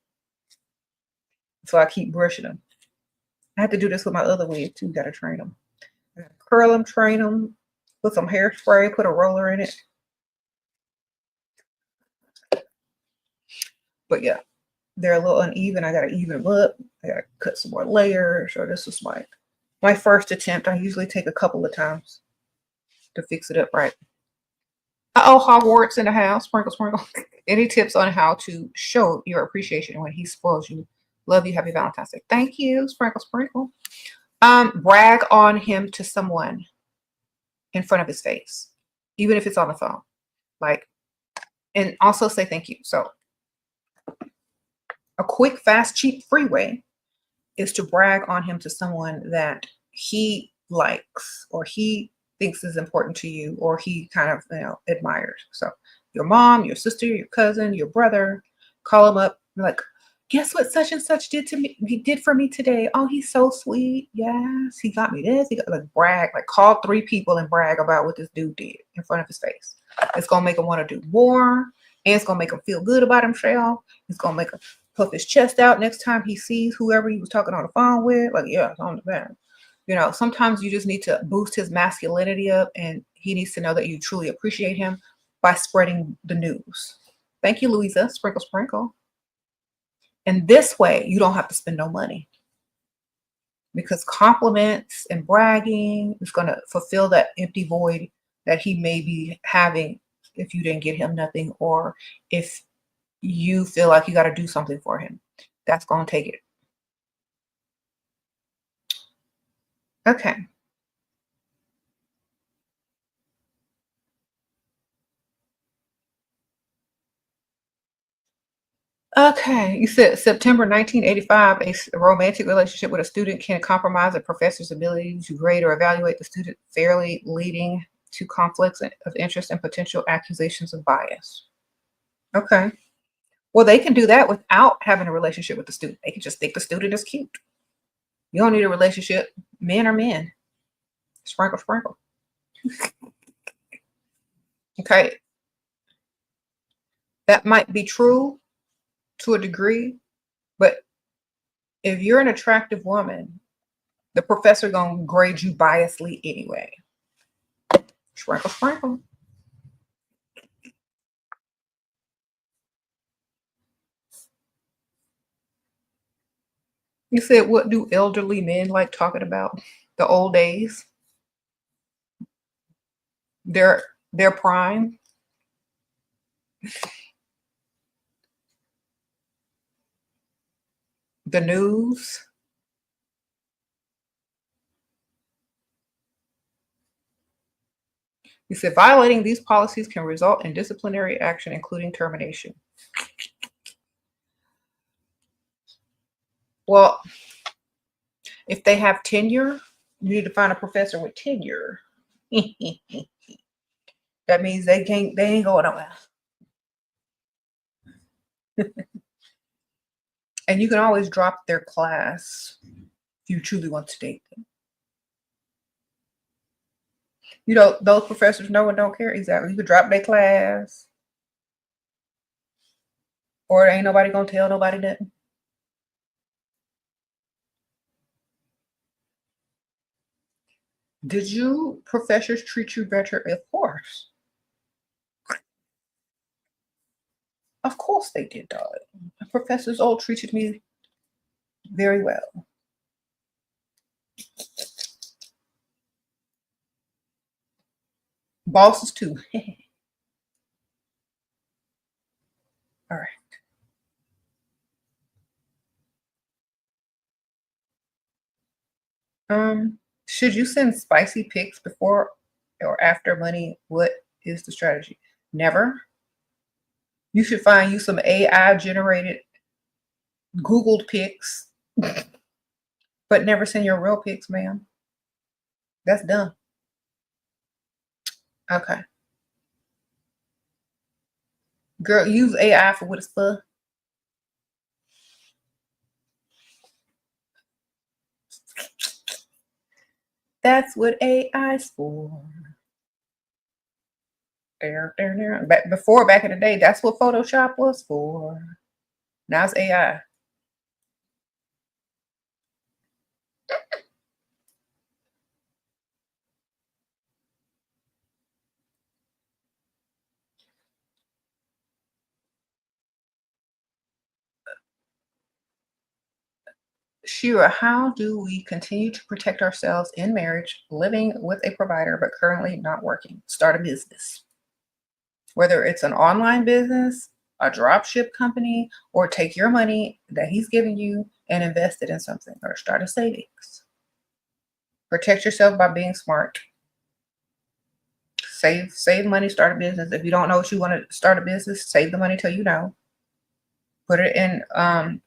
So I keep brushing them. I have to do this with my other wig too. Got to train them. I got to curl them, train them, put some hairspray, put a roller in it. But yeah, they're a little uneven. I got to even them up. I got to cut some more layers. So this was my first attempt. I usually take a couple of times to fix it up right. Uh-oh, Hogwarts in the house. Sprinkle, sprinkle. Any tips on how to show your appreciation when he spoils you? Love you. Happy Valentine's Day. Thank you. Sprinkle, sprinkle. Brag on him to someone in front of his face, even if it's on the phone. And also say thank you. So a quick, fast, cheap, free way is to brag on him to someone that he likes or he thinks is important to you, or he kind of admires. So your mom, your sister, your cousin, your brother, call him up, like, guess what such and such did to me? He did for me today. Oh, he's so sweet. Yes, he got me this. He got brag, call 3 people and brag about what this dude did in front of his face. It's gonna make him want to do more, and it's gonna make him feel good about himself. It's gonna make him puff his chest out next time he sees whoever he was talking on the phone with. Yeah, it's on the bed. Sometimes you just need to boost his masculinity up, and he needs to know that you truly appreciate him by spreading the news. Thank you, Louisa. Sprinkle, sprinkle. And this way, you don't have to spend no money, because compliments and bragging is going to fulfill that empty void that he may be having if you didn't get him nothing, or if you feel like you got to do something for him. That's going to take it. Okay. Okay, you said September 1985, a romantic relationship with a student can compromise a professor's ability to grade or evaluate the student fairly, leading to conflicts of interest and potential accusations of bias. Okay. Well, they can do that without having a relationship with the student. They can just think the student is cute. You don't need a relationship. Men are men. Sprinkle, sprinkle. Okay. That might be true to a degree, but if you're an attractive woman, the professor gonna grade you biasly anyway. Sprinkle, sprinkle. You said, what do elderly men like talking about? The old days, their their prime. The news. You said violating these policies can result in disciplinary action, including termination. Well, if they have tenure, you need to find a professor with tenure. That means they ain't going nowhere. And you can always drop their class if you truly want to date them. You know, those professors know and don't care. Exactly. You could drop their class, or ain't nobody gonna tell nobody nothing. Did you professors treat you better? Of course. Of course they did, darling. The professors all treated me very well. Bosses too. All right. Should you send spicy pics before or after money? What is the strategy? Never. You should find you some AI generated Googled pics, but never send your real pics, ma'am. That's dumb. Okay. Girl, use AI for what it's for. That's what AI's for. There. Back in the day, that's what Photoshop was for. Now it's AI. Shira, how do we continue to protect ourselves in marriage, living with a provider, but currently not working? Start a business. Whether it's an online business, a drop ship company, or take your money that he's giving you and invest it in something, or start a savings. Protect yourself by being smart. Save money, start a business. If you don't know what you want to start a business, save the money till you know. Put it in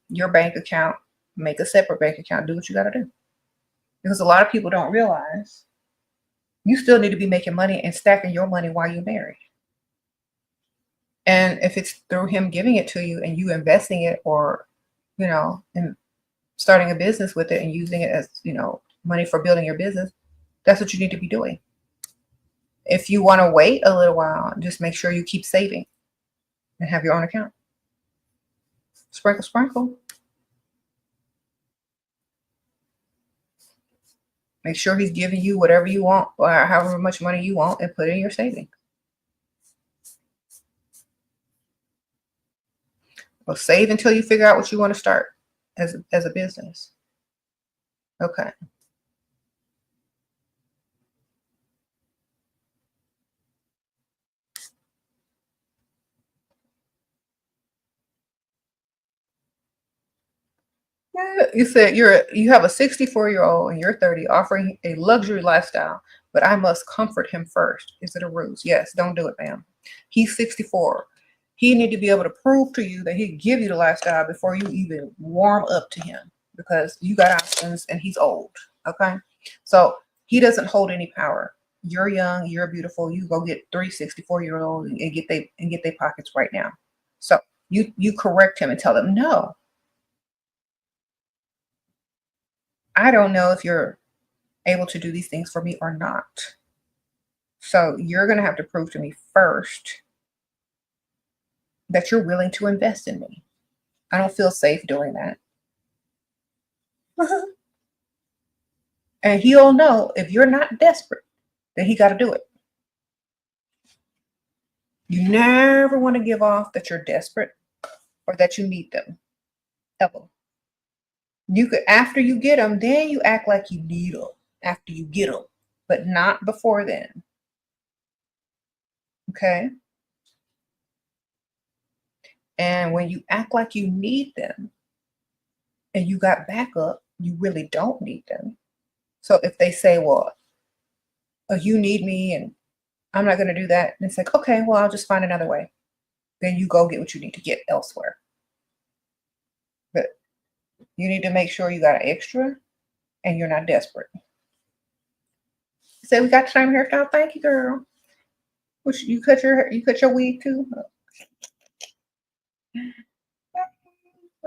your bank account. Make a separate bank account. Do what you got to do. Because a lot of people don't realize you still need to be making money and stacking your money while you're married. And if it's through him giving it to you and you investing it, or, and starting a business with it and using it as, money for building your business, that's what you need to be doing. If you want to wait a little while, just make sure you keep saving and have your own account. Sprinkle, sprinkle. Make sure he's giving you whatever you want, or however much money you want, and put it in your savings. Well, save until you figure out what you want to start as a business. Okay. Yeah, you said you have a 64-year-old and you're 30 offering a luxury lifestyle, but I must comfort him first. Is it a ruse? Yes, don't do it, ma'am. He's 64. He need to be able to prove to you that he can give you the lifestyle before you even warm up to him because you got options and he's old. Okay. So he doesn't hold any power. You're young, you're beautiful. You go get 3 64-year-olds and get their pockets right now. So you correct him and tell them no. I don't know if you're able to do these things for me or not. So you're going to have to prove to me first that you're willing to invest in me. I don't feel safe doing that. And he'll know if you're not desperate, then he got to do it. You never want to give off that you're desperate or that you need them. Ever. You could, after you get them, then you act like you need them after you get them, but not before then. Okay. And when you act like you need them and you got backup, you really don't need them. So if they say, well, oh, you need me and I'm not going to do that, and it's like, okay, well, I'll just find another way. Then you go get what you need to get elsewhere. But you need to make sure you got an extra and you're not desperate. Say we got time hairstyle. Thank you, girl. Which you cut your weave too?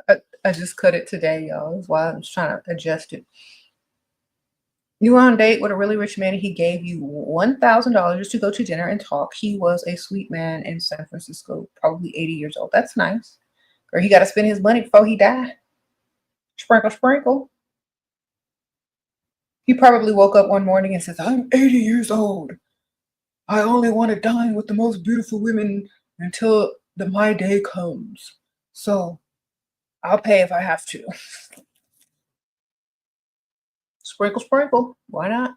I just cut it today, y'all. That's why I'm just trying to adjust it. You were on a date with a really rich man. He gave you $1,000 just to go to dinner and talk. He was a sweet man in San Francisco, probably 80 years old. That's nice. Or he got to spend his money before he died. Sprinkle, sprinkle. He probably woke up one morning and says, I'm 80 years old. I only want to dine with the most beautiful women until my day comes. So I'll pay if I have to. Sprinkle, sprinkle. Why not?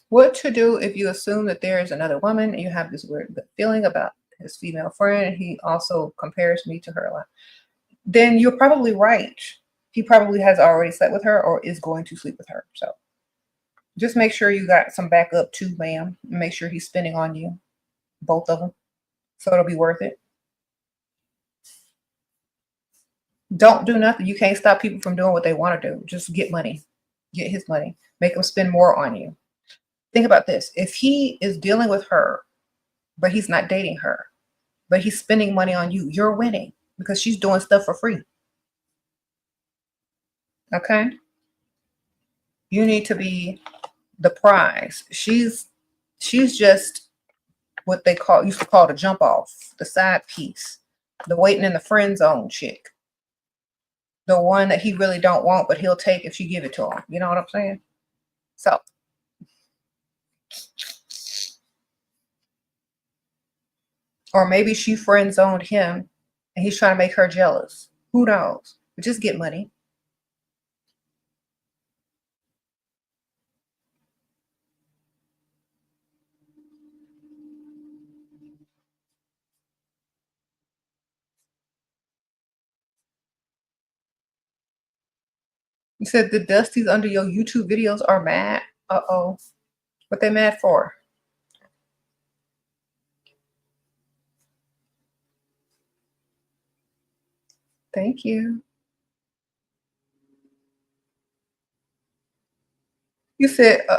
What to do if you assume that there is another woman and you have this weird gut feeling about his female friend and he also compares me to her a lot? Then you're probably right. He probably has already slept with her or is going to sleep with her. So just make sure you got some backup too, ma'am. Make sure he's spending on you, both of them, so it'll be worth it. Don't do nothing. You can't stop people from doing what they want to do. Just get money. Get his money. Make him spend more on you. Think about this. If he is dealing with her, but he's not dating her, but he's spending money on you, you're winning because she's doing stuff for free. Okay? You need to be the prize. She's just what they used to call the jump off, the side piece, the waiting in the friend zone chick. The one that he really don't want, but he'll take if you give it to him. You know what I'm saying? So, or maybe she friend zoned him and he's trying to make her jealous. Who knows? But just get money. You said the Dusties under your YouTube videos are mad. Uh-oh. What they mad for? Thank you. You said uh,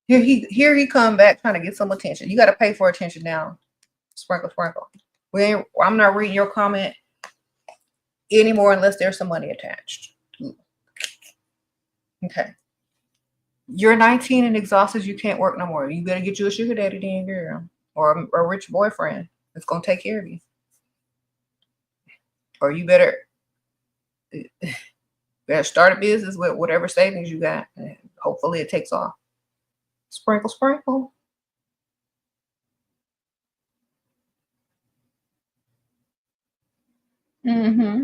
here he come back trying to get some attention. You got to pay for attention now. Sprinkle, sprinkle. I'm not reading your comment anymore unless there's some money attached. Okay. You're 19 and exhausted. You can't work no more. You better get you a sugar daddy then, girl, or a rich boyfriend that's gonna take care of you. Or you better start a business with whatever savings you got, and hopefully it takes off. Sprinkle, sprinkle. Mm-hmm.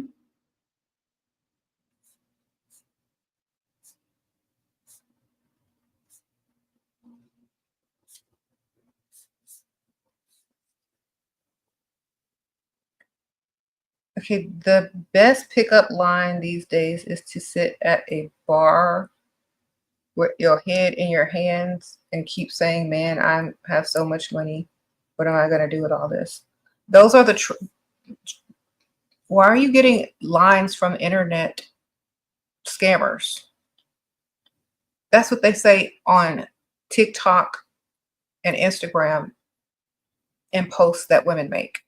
Okay, the best pickup line these days is to sit at a bar with your head in your hands and keep saying, man, I have so much money. What am I going to do with all this? Those are the why are you getting lines from internet scammers? That's what they say on TikTok and Instagram and posts that women make.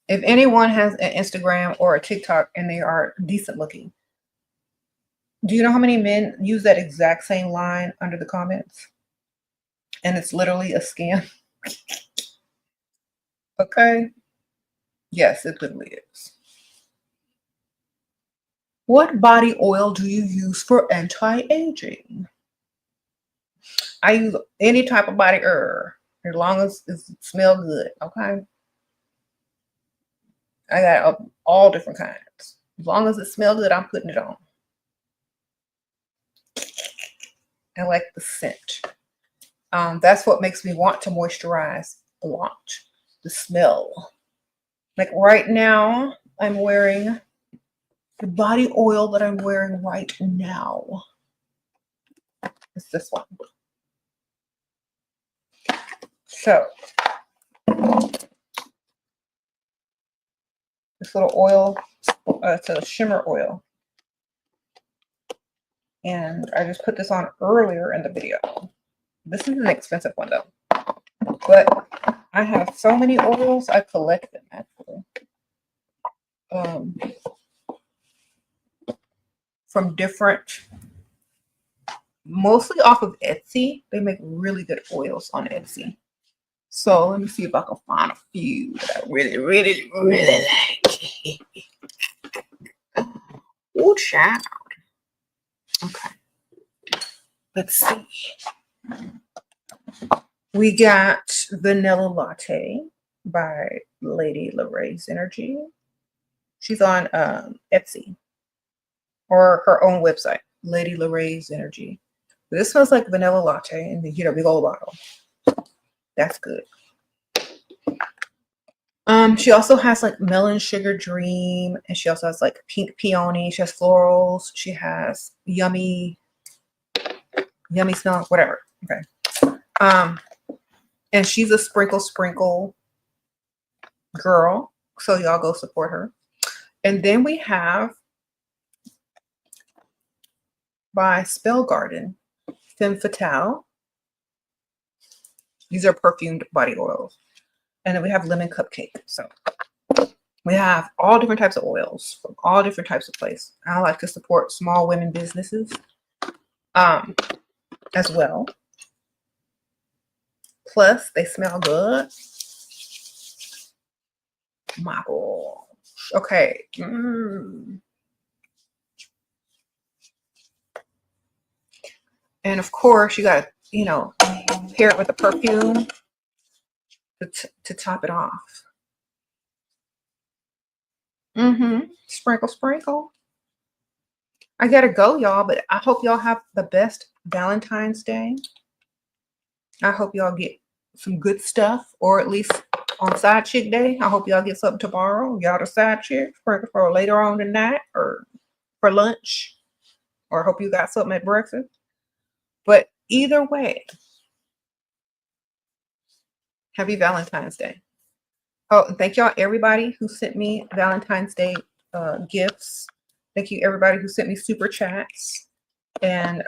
If anyone has an Instagram or a TikTok and they are decent looking, do you know how many men use that exact same line under the comments? And it's literally a scam. Okay. Yes, it literally is. What body oil do you use for anti-aging? I use any type of body oil as long as it smells good. Okay. I got all different kinds. As long as it smells good, I'm putting it on. I like the scent. That's what makes me want to moisturize a lot. The smell. Like right now, I'm wearing the body oil that I'm wearing right now. It's this one. So, this little oil, it's a shimmer oil. And I just put this on earlier in the video. This is an expensive one though. But I have so many oils, I collect them actually. From different, mostly off of Etsy. They make really good oils on Etsy. So let me see if I can find a few that I really, really, really like. Oh, child. Okay. Let's see. We got Vanilla Latte by Lady Lorraine's Energy. She's on Etsy or her own website, Lady Lorraine's Energy. This smells like vanilla latte in the big old bottle. That's good. She also has like Melon Sugar Dream, and she also has like Pink Peony. She has florals. She has yummy smell, whatever. Okay. And she's a sprinkle girl, so y'all go support her. And then we have by Spell Garden, Femme Fatale. These are perfumed body oils. And then we have Lemon Cupcake. So we have all different types of oils from all different types of places. I like to support small women businesses as well. Plus, they smell good. My gosh. Okay. And of course, you got to, pair it with a perfume to top it off. Sprinkle, sprinkle. I gotta go, y'all, but I hope y'all have the best Valentine's Day. I hope y'all get some good stuff, or at least on Side Chick Day. I hope y'all get something tomorrow. Y'all the side chick for later on tonight or for lunch, or I hope you got something at breakfast. But either way, happy Valentine's Day. Oh, and thank y'all, everybody who sent me Valentine's Day gifts. Thank you, everybody who sent me super chats and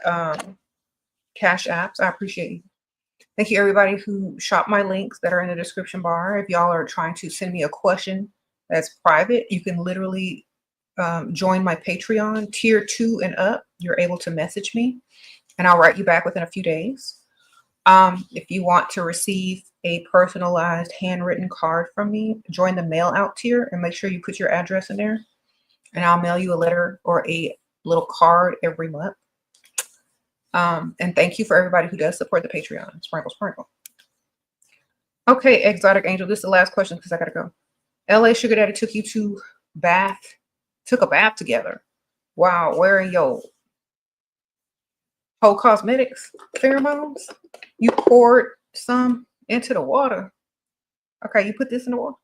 cash apps. I appreciate you. Thank you, everybody who shopped my links that are in the description bar. If y'all are trying to send me a question that's private, you can literally join my Patreon. Tier 2 and up, you're able to message me, and I'll write you back within a few days. If you want to receive a personalized handwritten card from me, join the mail out tier and make sure you put your address in there, and I'll mail you a letter or a little card every month. And thank you for everybody who does support the Patreon. Sprinkle, sprinkle. Okay, Exotic Angel, this is the last question because I gotta go. LA Sugar Daddy took you to took a bath together. Wow, wearing your whole cosmetics pheromones. You poured some into the water. Okay, you put this in the water.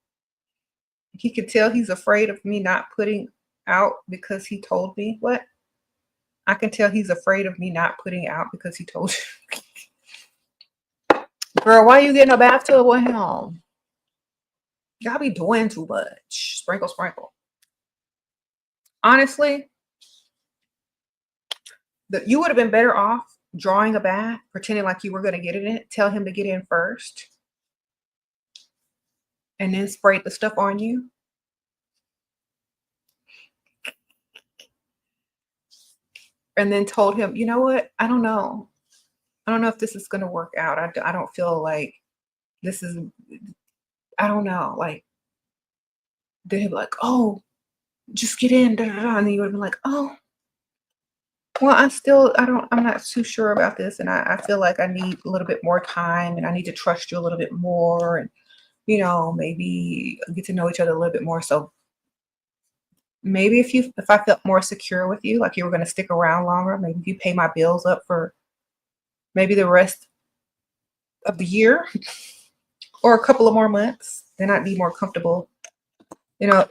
He could tell he's afraid of me not putting out because he told me. What? I can tell he's afraid of me not putting out because he told you. Girl, why you getting a bathtub with him? Y'all be doing too much. Sprinkle, sprinkle. Honestly, you would have been better off drawing a bath, pretending like you were going to get in it. Tell him to get in first. And then spray the stuff on you. And then told him, you know what? I don't know. I don't know if this is going to work out. I don't feel like this is, I don't know. Like, they'd be like, oh, just get in. Da, da, da. And then you would have been like, oh, well, I'm not too sure about this. And I feel like I need a little bit more time and I need to trust you a little bit more. And, you know, maybe get to know each other a little bit more. So maybe if I felt more secure with you, like you were going to stick around longer, maybe if you pay my bills up for maybe the rest of the year or a couple of more months, then I'd be more comfortable, you know,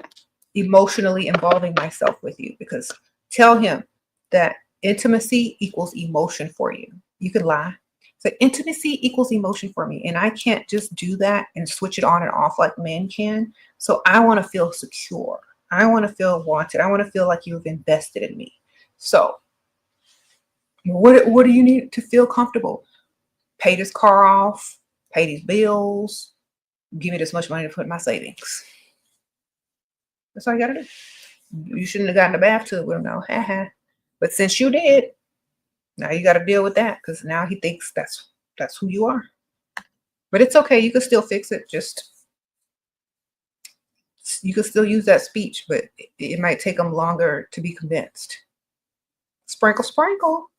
emotionally involving myself with you. Because tell him that intimacy equals emotion for you. You could lie. So intimacy equals emotion for me. And I can't just do that and switch it on and off like men can. So I want to feel secure. I want to feel wanted. I want to feel like you've invested in me. So what do you need to feel comfortable? Pay this car off, pay these bills, give me this much money to put in my savings. That's all you gotta do. You shouldn't have gotten a bathtub with him now. But since you did, now you gotta deal with that because now he thinks that's who you are. But it's okay, you can still fix it. Just you can still use that speech, but it might take them longer to be convinced. Sprinkle, sprinkle.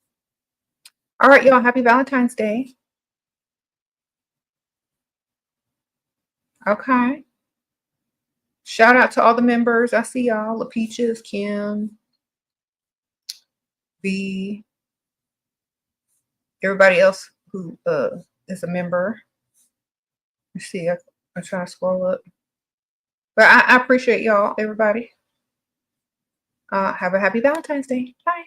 All right, y'all. Happy Valentine's Day. Okay. Shout out to all the members. I see y'all. La Peaches, Kim, B, everybody else who is a member. Let's see. I'm trying to scroll up. But I appreciate y'all, everybody. Have a happy Valentine's Day. Bye.